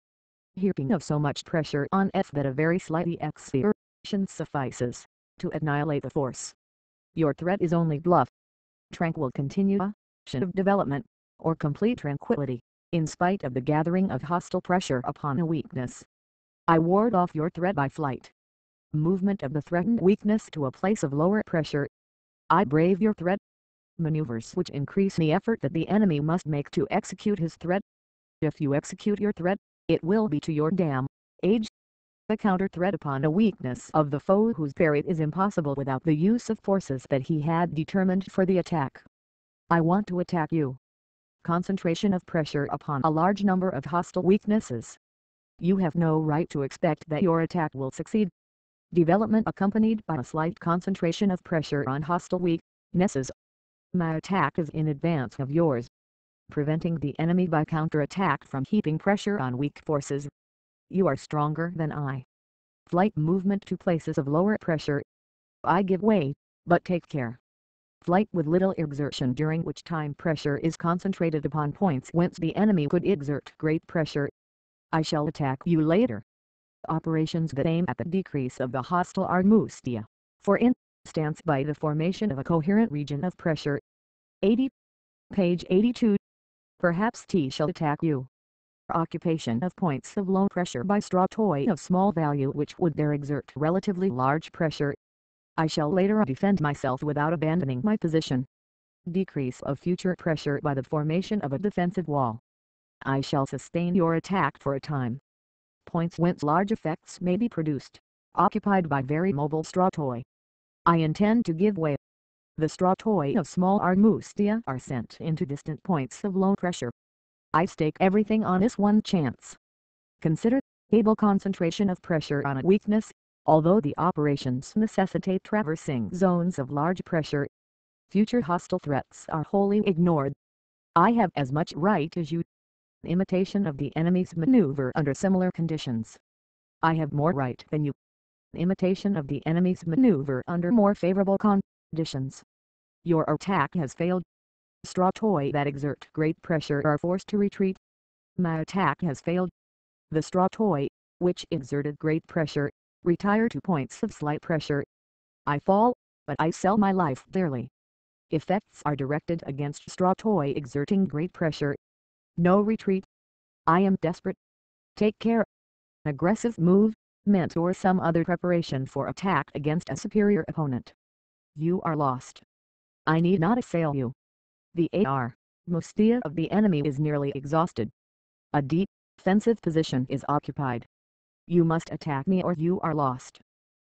Speaker 1: Heaping of so much pressure on F that a very slight exertion suffices to annihilate the force. Your threat is only bluff. Tranquil continuation of development, or complete tranquility, in spite of the gathering of hostile pressure upon a weakness. I ward off your threat by flight. Movement of the threatened weakness to a place of lower pressure. I brave your threat. Maneuvers which increase the effort that the enemy must make to execute his threat. If you execute your threat, it will be to your damage. A counter threat upon a weakness of the foe whose parry is impossible without the use of forces that he had determined for the attack. I want to attack you. Concentration of pressure upon a large number of hostile weaknesses. You have no right to expect that your attack will succeed. Development accompanied by a slight concentration of pressure on hostile weaknesses. My attack is in advance of yours, preventing the enemy by counterattack from heaping pressure on weak forces. You are stronger than I. Flight movement to places of lower pressure. I give way, but take care. Flight with little exertion during which time pressure is concentrated upon points whence the enemy could exert great pressure. I shall attack you later. Operations that aim at the decrease of the hostile Harmonia, for instance by the formation of a coherent region of pressure. 80. Page 82. Perhaps T shall attack you. Occupation of points of low pressure by stratoi of small value which would there exert relatively large pressure. I shall later defend myself without abandoning my position. Decrease of future pressure by the formation of a defensive wall. I shall sustain your attack for a time. Points whence large effects may be produced, occupied by very mobile stratoi. I intend to give way. The stratoi of small Harmonia are sent into distant points of low pressure. I stake everything on this one chance. Consider able concentration of pressure on a weakness, although the operations necessitate traversing zones of large pressure. Future hostile threats are wholly ignored. I have as much right as you. Imitation of the enemy's maneuver under similar conditions. I have more right than you. Imitation of the enemy's maneuver under more favorable conditions. Your attack has failed. Stratoi that exert great pressure are forced to retreat. My attack has failed. The stratoi, which exerted great pressure, retire to points of slight pressure. I fall, but I sell my life dearly. Effects are directed against stratoi exerting great pressure. No retreat. I am desperate. Take care. Aggressive movement or some other preparation for attack against a superior opponent. You are lost. I need not assail you. The Harmonia of the enemy is nearly exhausted. A defensive position is occupied. You must attack me or you are lost.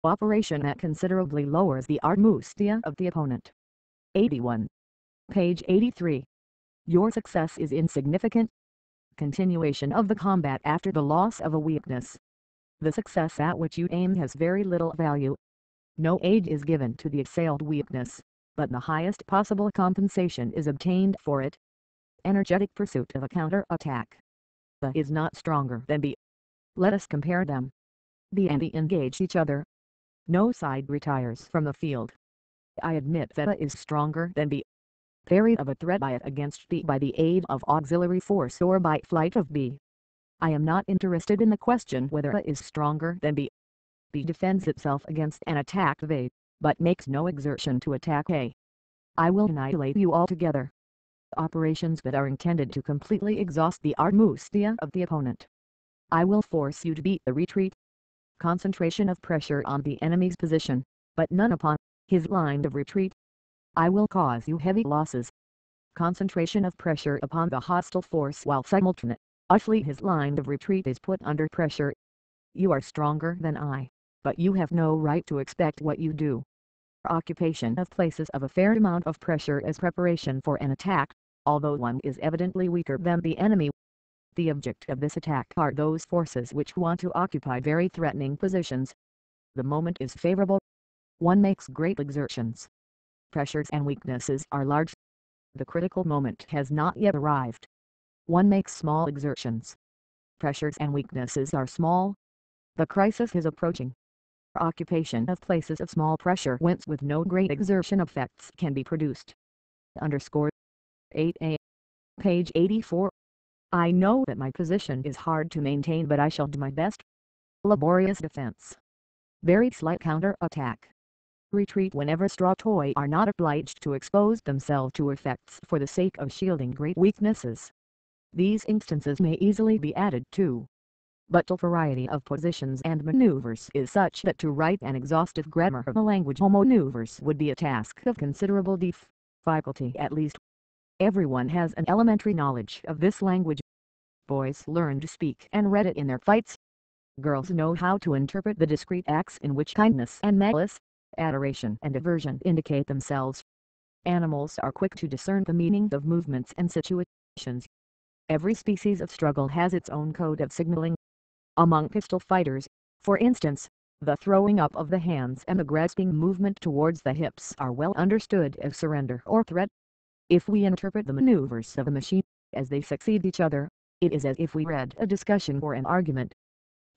Speaker 1: Operation that considerably lowers the Harmonia of the opponent. 81. Page 83. Your success is insignificant. Continuation of the combat after the loss of a weakness. The success at which you aim has very little value. No aid is given to the assailed weakness, but the highest possible compensation is obtained for it. Energetic pursuit of a counter-attack. A is not stronger than B. Let us compare them. B and E engage each other. No side retires from the field. I admit that A is stronger than B. Parry of a threat by it against B by the aid of auxiliary force or by flight of B. I am not interested in the question whether A is stronger than B. B defends itself against an attack of A, but makes no exertion to attack A. I will annihilate you altogether. Operations that are intended to completely exhaust the Harmonia of the opponent. I will force you to beat the retreat. Concentration of pressure on the enemy's position, but none upon his line of retreat. I will cause you heavy losses. Concentration of pressure upon the hostile force while simultaneously his line of retreat is put under pressure. You are stronger than I, but you have no right to expect what you do. Occupation of places of a fair amount of pressure as preparation for an attack, although one is evidently weaker than the enemy. The object of this attack are those forces which want to occupy very threatening positions. The moment is favorable. One makes great exertions. Pressures and weaknesses are large. The critical moment has not yet arrived. One makes small exertions. Pressures and weaknesses are small. The crisis is approaching. Occupation of places of small pressure whence with no great exertion effects can be produced. Underscore 8a. Page 84. I know that my position is hard to maintain, but I shall do my best. Laborious defense. Very slight counter-attack. Retreat whenever stratoi are not obliged to expose themselves to effects for the sake of shielding great weaknesses. These instances may easily be added to. But the variety of positions and maneuvers is such that to write an exhaustive grammar of the language maneuvers would be a task of considerable depth. faculty at least. Everyone has an elementary knowledge of this language. Boys learn to speak and read it in their fights. Girls know how to interpret the discrete acts in which kindness and malice, adoration and aversion indicate themselves. Animals are quick to discern the meaning of movements and situations. Every species of struggle has its own code of signaling. Among pistol fighters, for instance, the throwing up of the hands and the grasping movement towards the hips are well understood as surrender or threat. If we interpret the maneuvers of a machine as they succeed each other, it is as if we read a discussion or an argument.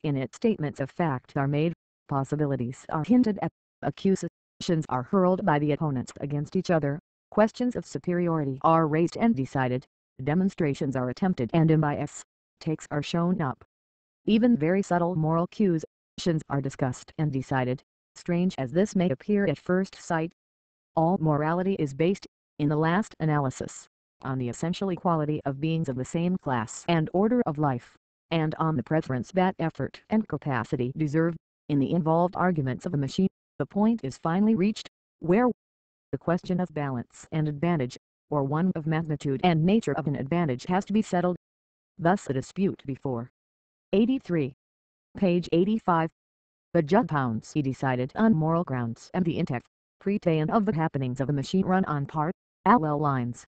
Speaker 1: In it statements of fact are made, possibilities are hinted at, accusations are hurled by the opponents against each other, questions of superiority are raised and decided, demonstrations are attempted and imbias takes are shown up. Even very subtle moral cues are discussed and decided, strange as this may appear at first sight. All morality is based, in the last analysis, on the essential equality of beings of the same class and order of life, and on the preference that effort and capacity deserve. In the involved arguments of the machine, the point is finally reached, where the question of balance and advantage, or one of magnitude and nature of an advantage has to be settled. Thus the dispute before 83. Page 85. The judge pounds he decided on moral grounds and the interpretation of the happenings of the machine run on parallel lines.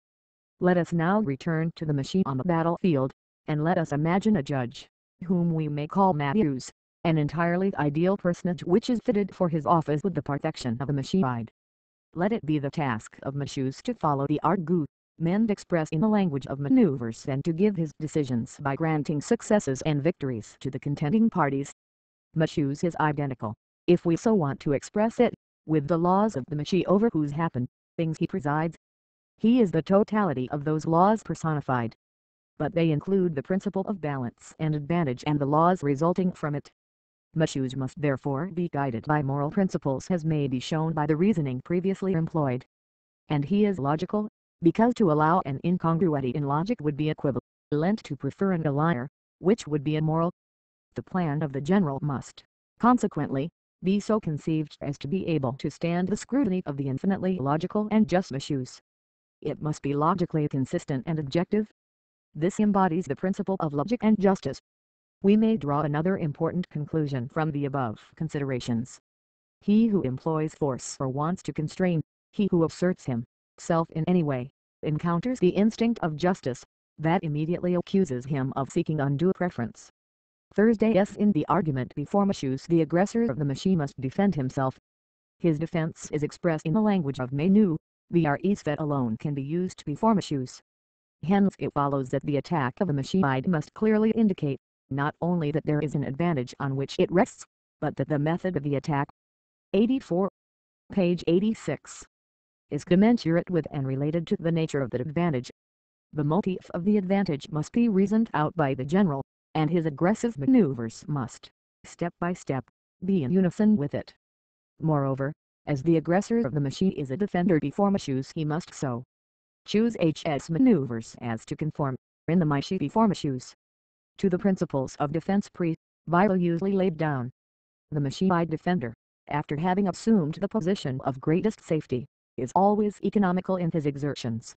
Speaker 1: Let us now return to the machine on the battlefield, and let us imagine a judge, whom we may call Matthews, an entirely ideal personage which is fitted for his office with the perfection of the machine. Let it be the task of Matthews to follow the argument expressed in the language of maneuvers and to give his decisions by granting successes and victories to the contending parties. Matthews is identical, if we so want to express it, with the laws of the machine over whose happenings he presides. He is the totality of those laws personified. But they include the principle of balance and advantage and the laws resulting from it. Matthews must therefore be guided by moral principles as may be shown by the reasoning previously employed. And he is logical, because to allow an incongruity in logic would be equivalent to preferring a liar, which would be immoral. The plan of the general must, consequently, be so conceived as to be able to stand the scrutiny of the infinitely logical and just Matthews. It must be logically consistent and objective. This embodies the principle of logic and justice. We may draw another important conclusion from the above considerations. He who employs force or wants to constrain, he who asserts himself in any way, encounters the instinct of justice, that immediately accuses him of seeking undue preference. Thursday's in the argument before Matthews, the aggressor of the machine must defend himself. His defense is expressed in the language of Menu, the res that alone can be used before Matthews. Hence it follows that the attack of the machine must clearly indicate, not only that there is an advantage on which it rests, but that the method of the attack, 84, page 86, is commensurate with and related to the nature of the advantage. The motive of the advantage must be reasoned out by the general, and his aggressive maneuvers must, step by step, be in unison with it. Moreover, as the aggressor of the machine is a defender before Matthews, he must so choose HS maneuvers as to conform, in the machine before Matthews, to the principles of defense usually laid down. The machine defender, after having assumed the position of greatest safety, is always economical in his exertions.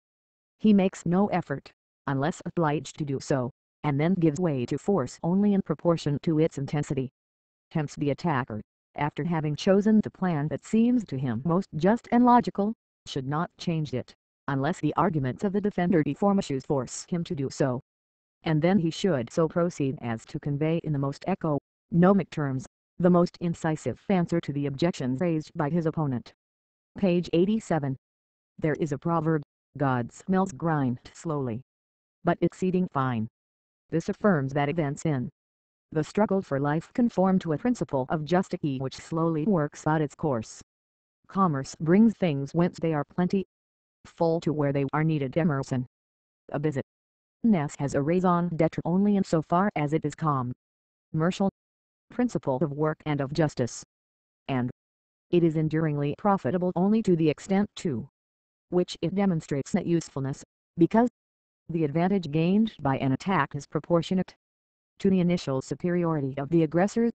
Speaker 1: He makes no effort, unless obliged to do so, and then gives way to force only in proportion to its intensity. Hence the attacker, after having chosen the plan that seems to him most just and logical, should not change it, unless the arguments of the defender before Matthews force him to do so. And then he should so proceed as to convey in the most economic terms, the most incisive answer to the objections raised by his opponent. Page 87. There is a proverb, God's mills grind slowly, but exceeding fine. This affirms that events in the struggle for life conform to a principle of justice which slowly works out its course. Commerce brings things whence they are plenty, full to where they are needed. Emerson. A business has a raison d'etre only in so far as it is commercial. Principle of work and of justice. And it is enduringly profitable only to the extent to which it demonstrates that usefulness, because the advantage gained by an attack is proportionate to the initial superiority of the aggressor.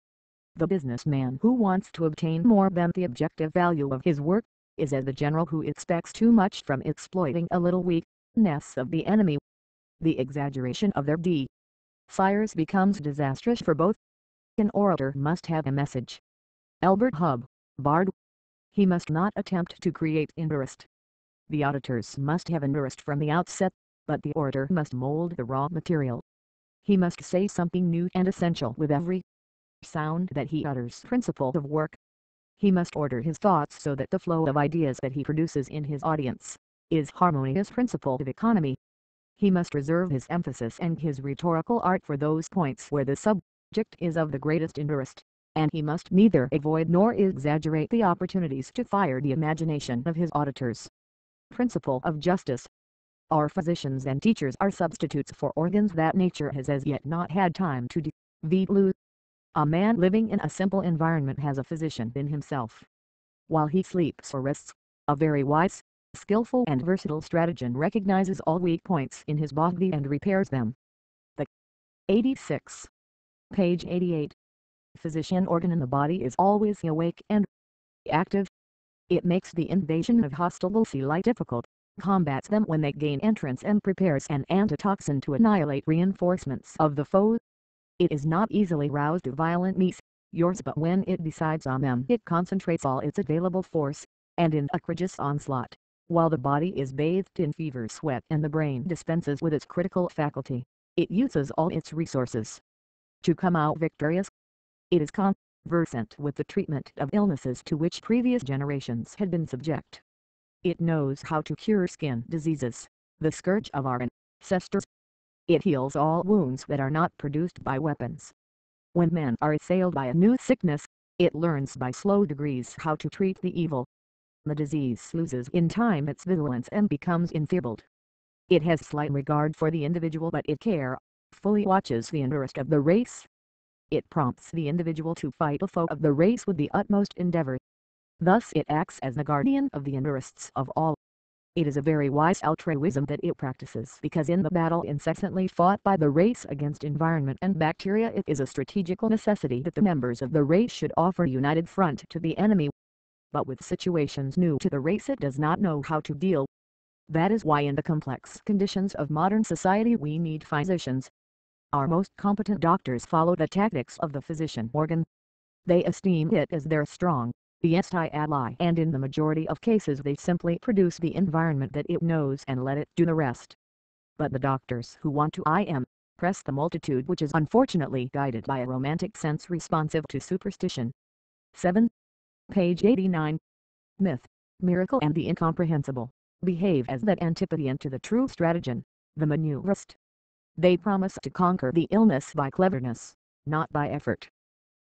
Speaker 1: The businessman who wants to obtain more than the objective value of his work, is as the general who expects too much from exploiting a little weakness of the enemy. The exaggeration of their fires becomes disastrous for both. An orator must have a message. Albert Hubbard. He must not attempt to create interest. The auditors must have interest from the outset, but the orator must mold the raw material. He must say something new and essential with every sound that he utters. Principle of work. He must order his thoughts so that the flow of ideas that he produces in his audience is harmonious. Principle of economy. He must reserve his emphasis and his rhetorical art for those points where the subject is of the greatest interest, and he must neither avoid nor exaggerate the opportunities to fire the imagination of his auditors. Principle of justice. Our physicians and teachers are substitutes for organs that nature has as yet not had time to develop. A man living in a simple environment has a physician in himself. While he sleeps or rests, a very wise, skillful and versatile strategist recognizes all weak points in his body and repairs them. The 86. Page 88. Physician organ in the body is always awake and active. It makes the invasion of hostile bacilli difficult, combats them when they gain entrance, and prepares an antitoxin to annihilate reinforcements of the foe. It is not easily roused to violent measures, but when it decides on them it concentrates all its available force, and in a courageous onslaught, while the body is bathed in fever sweat and the brain dispenses with its critical faculty, it uses all its resources to come out victorious. It is conversant with the treatment of illnesses to which previous generations had been subject. It knows how to cure skin diseases, the scourge of our ancestors. It heals all wounds that are not produced by weapons. When men are assailed by a new sickness, it learns by slow degrees how to treat the evil. The disease loses in time its virulence and becomes enfeebled. It has slight regard for the individual, but it carefully watches the interest of the race. It prompts the individual to fight the foe of the race with the utmost endeavor. Thus it acts as the guardian of the interests of all. It is a very wise altruism that it practices, because in the battle incessantly fought by the race against environment and bacteria, it is a strategical necessity that the members of the race should offer united front to the enemy. But with situations new to the race it does not know how to deal. That is why in the complex conditions of modern society we need physicians. Our most competent doctors follow the tactics of the physician organ. They esteem it as their strong, best ally, and in the majority of cases they simply produce the environment that it knows and let it do the rest. But the doctors who want to impress the multitude, which is unfortunately guided by a romantic sense responsive to superstition. 7. Page 89. Myth, miracle and the incomprehensible behave as that antipodean to the true stratagem, the maneuverist. They promise to conquer the illness by cleverness, not by effort.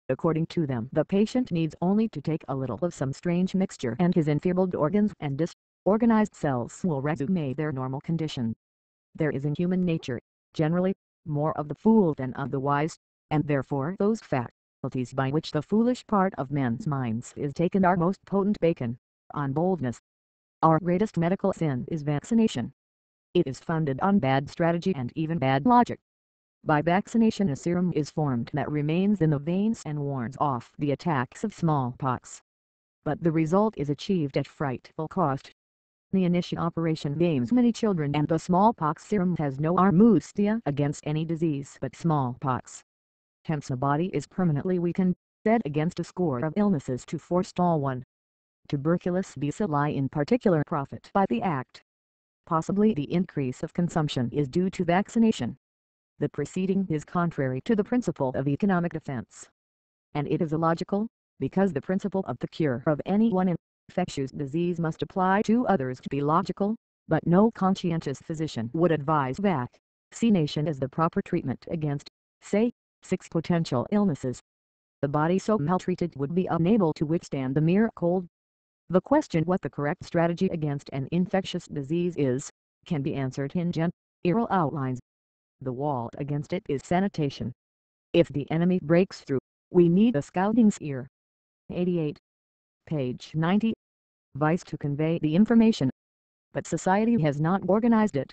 Speaker 1: According to them, the patient needs only to take a little of some strange mixture and his enfeebled organs and disorganized cells will resume their normal condition. There is in human nature, generally, more of the fool than of the wise, and therefore those faculties by which the foolish part of men's minds is taken are most potent. Bacon, on boldness. Our greatest medical sin is vaccination. It is founded on bad strategy and even bad logic. By vaccination a serum is formed that remains in the veins and warns off the attacks of smallpox. But the result is achieved at frightful cost. The initial operation maims many children, and the smallpox serum has no armustia against any disease but smallpox. Hence the body is permanently weakened, set against a score of illnesses to forestall one. Tuberculous bacilli in particular profit by the act. Possibly the increase of consumption is due to vaccination. The preceding is contrary to the principle of economic defense. And it is illogical, because the principle of the cure of any one infectious disease must apply to others to be logical, but no conscientious physician would advise vaccination as the proper treatment against, say, 6 potential illnesses. The body so maltreated would be unable to withstand the mere cold. The question what the correct strategy against an infectious disease is, can be answered in general outlines. The wall against it is sanitation. If the enemy breaks through, we need a scouting ear. 88. Page 90. Vice to convey the information. But society has not organized it.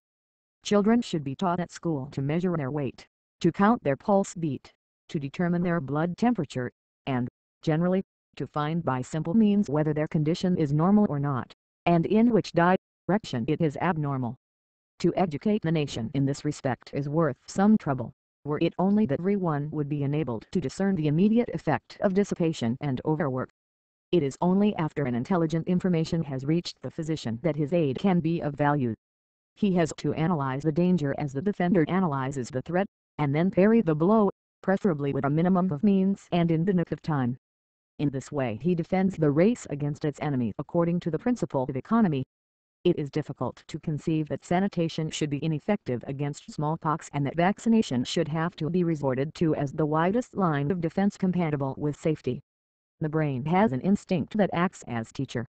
Speaker 1: Children should be taught at school to measure their weight, to count their pulse beat, to determine their blood temperature, and, generally, to find by simple means whether their condition is normal or not, and in which direction it is abnormal. To educate the nation in this respect is worth some trouble, were it only that everyone would be enabled to discern the immediate effect of dissipation and overwork. It is only after an intelligent information has reached the physician that his aid can be of value. He has to analyze the danger as the defender analyzes the threat, and then parry the blow, preferably with a minimum of means and infinite of time. In this way he defends the race against its enemy according to the principle of economy. It is difficult to conceive that sanitation should be ineffective against smallpox and that vaccination should have to be resorted to as the widest line of defense compatible with safety. The brain has an instinct that acts as teacher.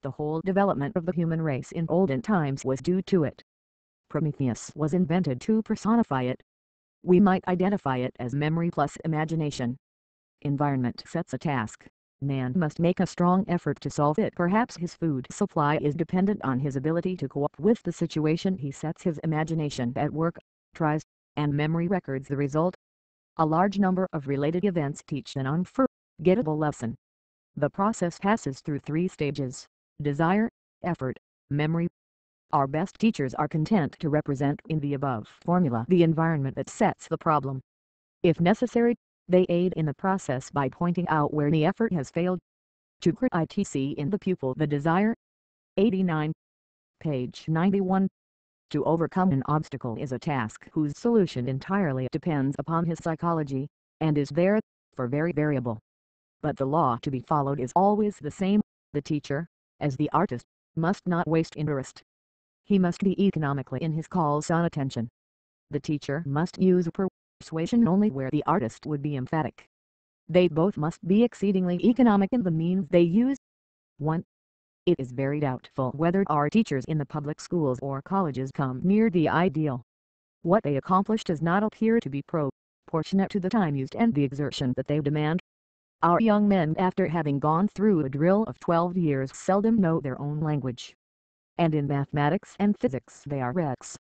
Speaker 1: The whole development of the human race in olden times was due to it. Prometheus was invented to personify it. We might identify it as memory plus imagination. Environment sets a task. Man must make a strong effort to solve it. Perhaps his food supply is dependent on his ability to cope with the situation. He sets his imagination at work, tries, and memory records the result. A large number of related events teach an unforgettable lesson. The process passes through 3 stages: desire, effort, memory. Our best teachers are content to represent in the above formula the environment that sets the problem. If necessary, they aid in the process by pointing out where the effort has failed. To critique in the pupil the desire. 89. Page 91. To overcome an obstacle is a task whose solution entirely depends upon his psychology, and is therefore very variable. But the law to be followed is always the same: the teacher, as the artist, must not waste interest. He must be economically in his calls on attention. The teacher must use persuasion only where the artist would be emphatic. They both must be exceedingly economic in the means they use. 1. It is very doubtful whether our teachers in the public schools or colleges come near the ideal. What they accomplish does not appear to be proportionate to the time used and the exertion that they demand. Our young men, after having gone through a drill of 12 years, seldom know their own language. And in mathematics and physics they are wrecks.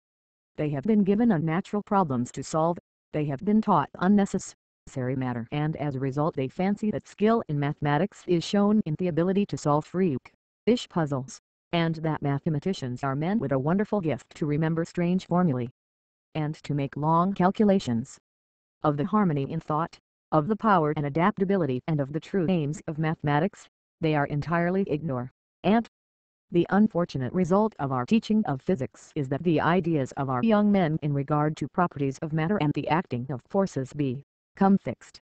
Speaker 1: They have been given unnatural problems to solve. They have been taught unnecessary matter, and as a result they fancy that skill in mathematics is shown in the ability to solve freakish puzzles, and that mathematicians are men with a wonderful gift to remember strange formulae, and to make long calculations. Of the harmony in thought, of the power and adaptability and of the true aims of mathematics, they are entirely ignorant. And the unfortunate result of our teaching of physics is that the ideas of our young men in regard to properties of matter and the acting of forces become fixed.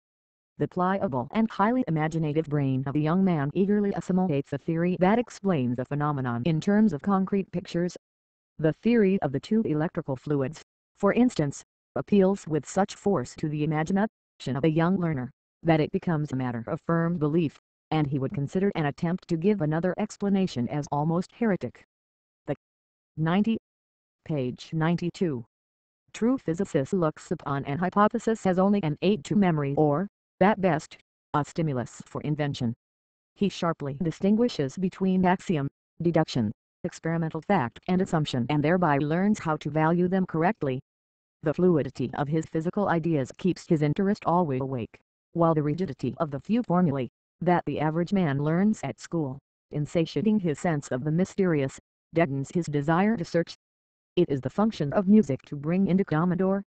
Speaker 1: The pliable and highly imaginative brain of a young man eagerly assimilates a theory that explains a phenomenon in terms of concrete pictures. The theory of the 2 electrical fluids, for instance, appeals with such force to the imagination of a young learner, that it becomes a matter of firm belief, and he would consider an attempt to give another explanation as almost heretic. The 90. Page 92. True physicist looks upon an hypothesis as only an aid to memory or, at best, a stimulus for invention. He sharply distinguishes between axiom, deduction, experimental fact and assumption, and thereby learns how to value them correctly. The fluidity of his physical ideas keeps his interest always awake, while the rigidity of the few formulae that the average man learns at school, insatiating his sense of the mysterious, deadens his desire to search. It is the function of music to bring into commodation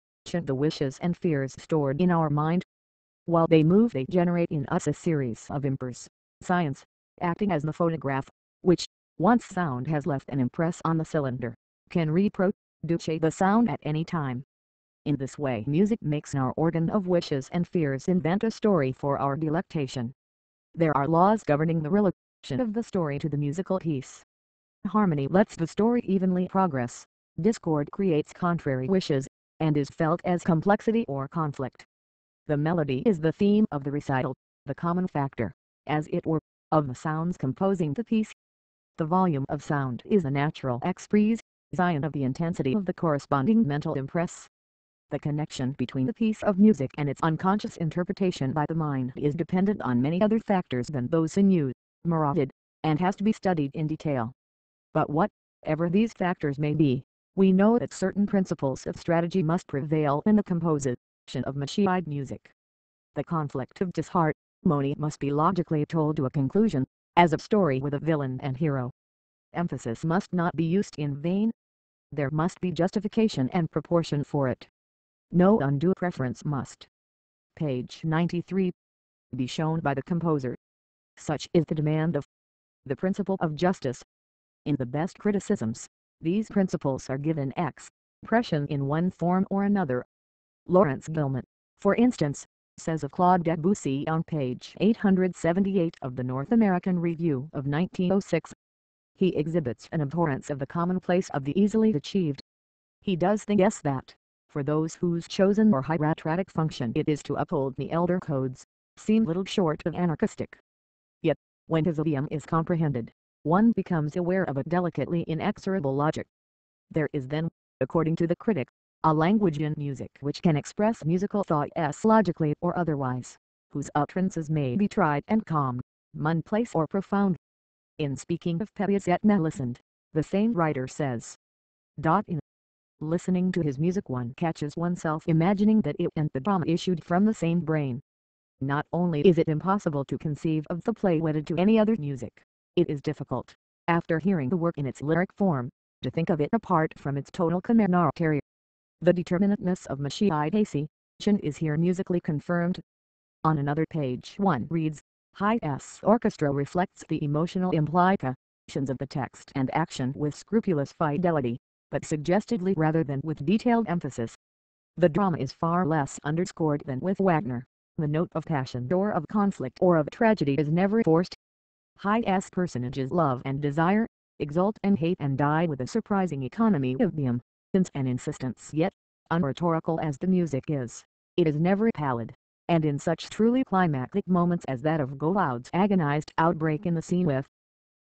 Speaker 1: the wishes and fears stored in our mind. While they move they generate in us a series of impulses. Science, acting as the phonograph, which, once sound has left an impress on the cylinder, can reproduce the sound at any time. In this way music makes our organ of wishes and fears invent a story for our delectation. There are laws governing the relation of the story to the musical piece. Harmony lets the story evenly progress. Discord creates contrary wishes, and is felt as complexity or conflict. The melody is the theme of the recital, the common factor, as it were, of the sounds composing the piece. The volume of sound is the natural expression of the intensity of the corresponding mental impress. The connection between the piece of music and its unconscious interpretation by the mind is dependent on many other factors than those enumerated, and has to be studied in detail. But whatever these factors may be, we know that certain principles of strategy must prevail in the composition of machined music. The conflict of disheart, Harmonia must be logically told to a conclusion, as a story with a villain and hero. Emphasis must not be used in vain. There must be justification and proportion for it. No undue preference must, page 93, be shown by the composer. Such is the demand of the principle of justice. In the best criticisms, these principles are given expression in one form or another. Lawrence Gilman, for instance, says of Claude Debussy on page 878 of the North American Review of 1906, he exhibits an abhorrence of the commonplace of the easily achieved. He does guess that, for those whose chosen or hieratic function it is to uphold the elder codes, seem little short of anarchistic. Yet, when his idiom is comprehended, one becomes aware of a delicately inexorable logic. There is then, according to the critic, a language in music which can express musical thoughts logically or otherwise, whose utterances may be tried and calm, commonplace or profound. In speaking of Piazette Melisande, the same writer says, in listening to his music one catches oneself imagining that it and the drama issued from the same brain. Not only is it impossible to conceive of the play wedded to any other music, it is difficult, after hearing the work in its lyric form, to think of it apart from its total complementarity. The determinateness of machiavellian is here musically confirmed. On another page one reads, High-S orchestra reflects the emotional implications of the text and action with scrupulous fidelity, but suggestively rather than with detailed emphasis. The drama is far less underscored than with Wagner. The note of passion or of conflict or of tragedy is never forced. High-S personages love and desire, exult and hate and die with a surprising economy of vehemence and insistence, yet, unrhetorical as the music is, it is never pallid, and in such truly climactic moments as that of Gounod's agonized outbreak in the scene with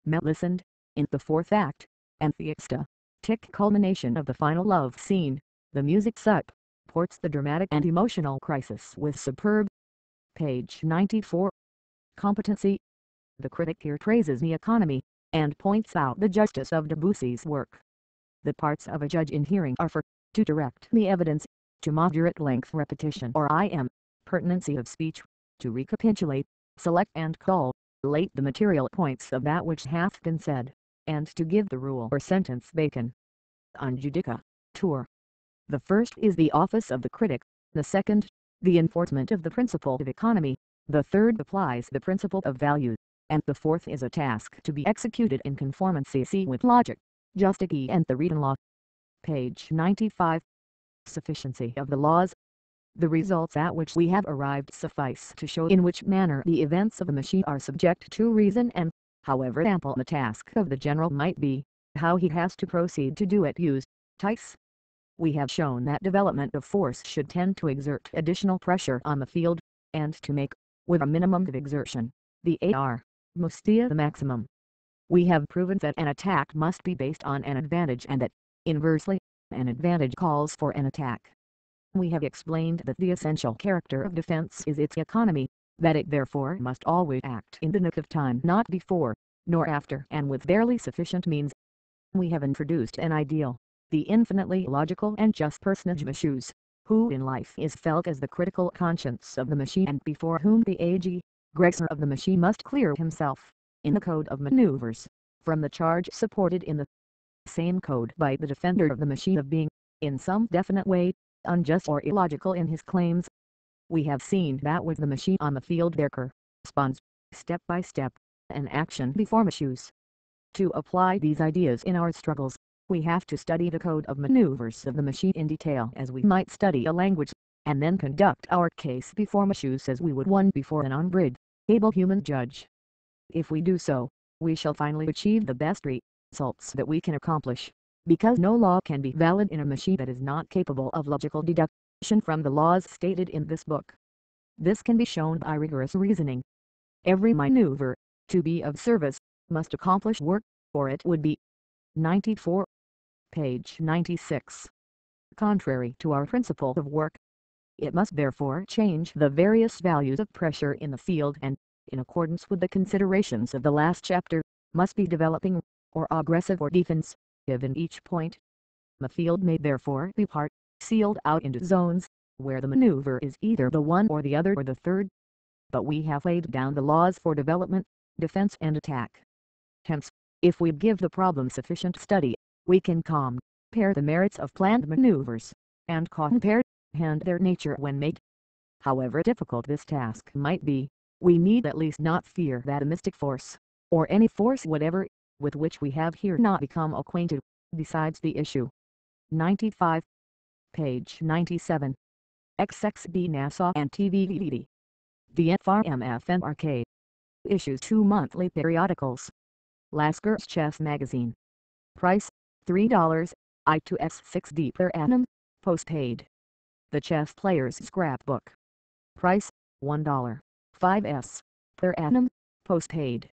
Speaker 1: Melisande, in the fourth act, and the ecstatic culmination of the final love scene, the music supports the dramatic and emotional crisis with superb, page 94, competency. The critic here praises the economy, and points out the justice of Debussy's work. The parts of a judge in hearing are for, to direct the evidence, to moderate length repetition or pertinency of speech, to recapitulate, select and collate the material points of that which hath been said, and to give the rule or sentence Bacon. On judicature. The first is the office of the critic, the second, the enforcement of the principle of economy, the third applies the principle of value, and the fourth is a task to be executed in conformancy with logic, justice and the written law. Page 95. Sufficiency of the laws. The results at which we have arrived suffice to show in which manner the events of the machine are subject to reason, and, however ample the task of the general might be, how he has to proceed to do it use tice. We have shown that development of force should tend to exert additional pressure on the field, and to make, with a minimum of exertion, the AR mustia the maximum. We have proven that an attack must be based on an advantage and that, inversely, an advantage calls for an attack. We have explained that the essential character of defense is its economy, that it therefore must always act in the nick of time, not before, nor after, and with barely sufficient means. We have introduced an ideal, the infinitely logical and just personage Machus, who in life is felt as the critical conscience of the machine and before whom the aggressor of the machine must clear himself, in the code of maneuvers, from the charge supported in the same code by the defender of the machine of being, in some definite way, unjust or illogical in his claims. We have seen that with the machine on the field there corresponds, step by step, an action before Machus. To apply these ideas in our struggles, we have to study the code of maneuvers of the machine in detail as we might study a language, and then conduct our case before Machus as we would one before an unbridgeable human judge. If we do so, we shall finally achieve the best results that we can accomplish, because no law can be valid in a machine that is not capable of logical deduction from the laws stated in this book. This can be shown by rigorous reasoning. Every maneuver, to be of service, must accomplish work, or it would be 94. Page 96. Contrary to our principle of work, it must therefore change the various values of pressure in the field and, in accordance with the considerations of the last chapter, must be developing, or aggressive or defensive in each point. The field may therefore be sealed out into zones, where the maneuver is either the one or the other or the third. but we have laid down the laws for development, defense and attack. Hence, if we give the problem sufficient study, we can compare the merits of planned maneuvers, and compare and their nature when made. However difficult this task might be, we need at least not fear that a mystic force, or any force whatever, with which we have here not become acquainted, decides the issue. 95. Page 97. XXB Nassau and TVVD. The FRMFMRK. Issues 2 monthly periodicals. Lasker's Chess Magazine. Price, $3, I2S 6D per annum, postpaid. The Chess Player's Scrapbook. Price, $1, 5S, per annum, postpaid.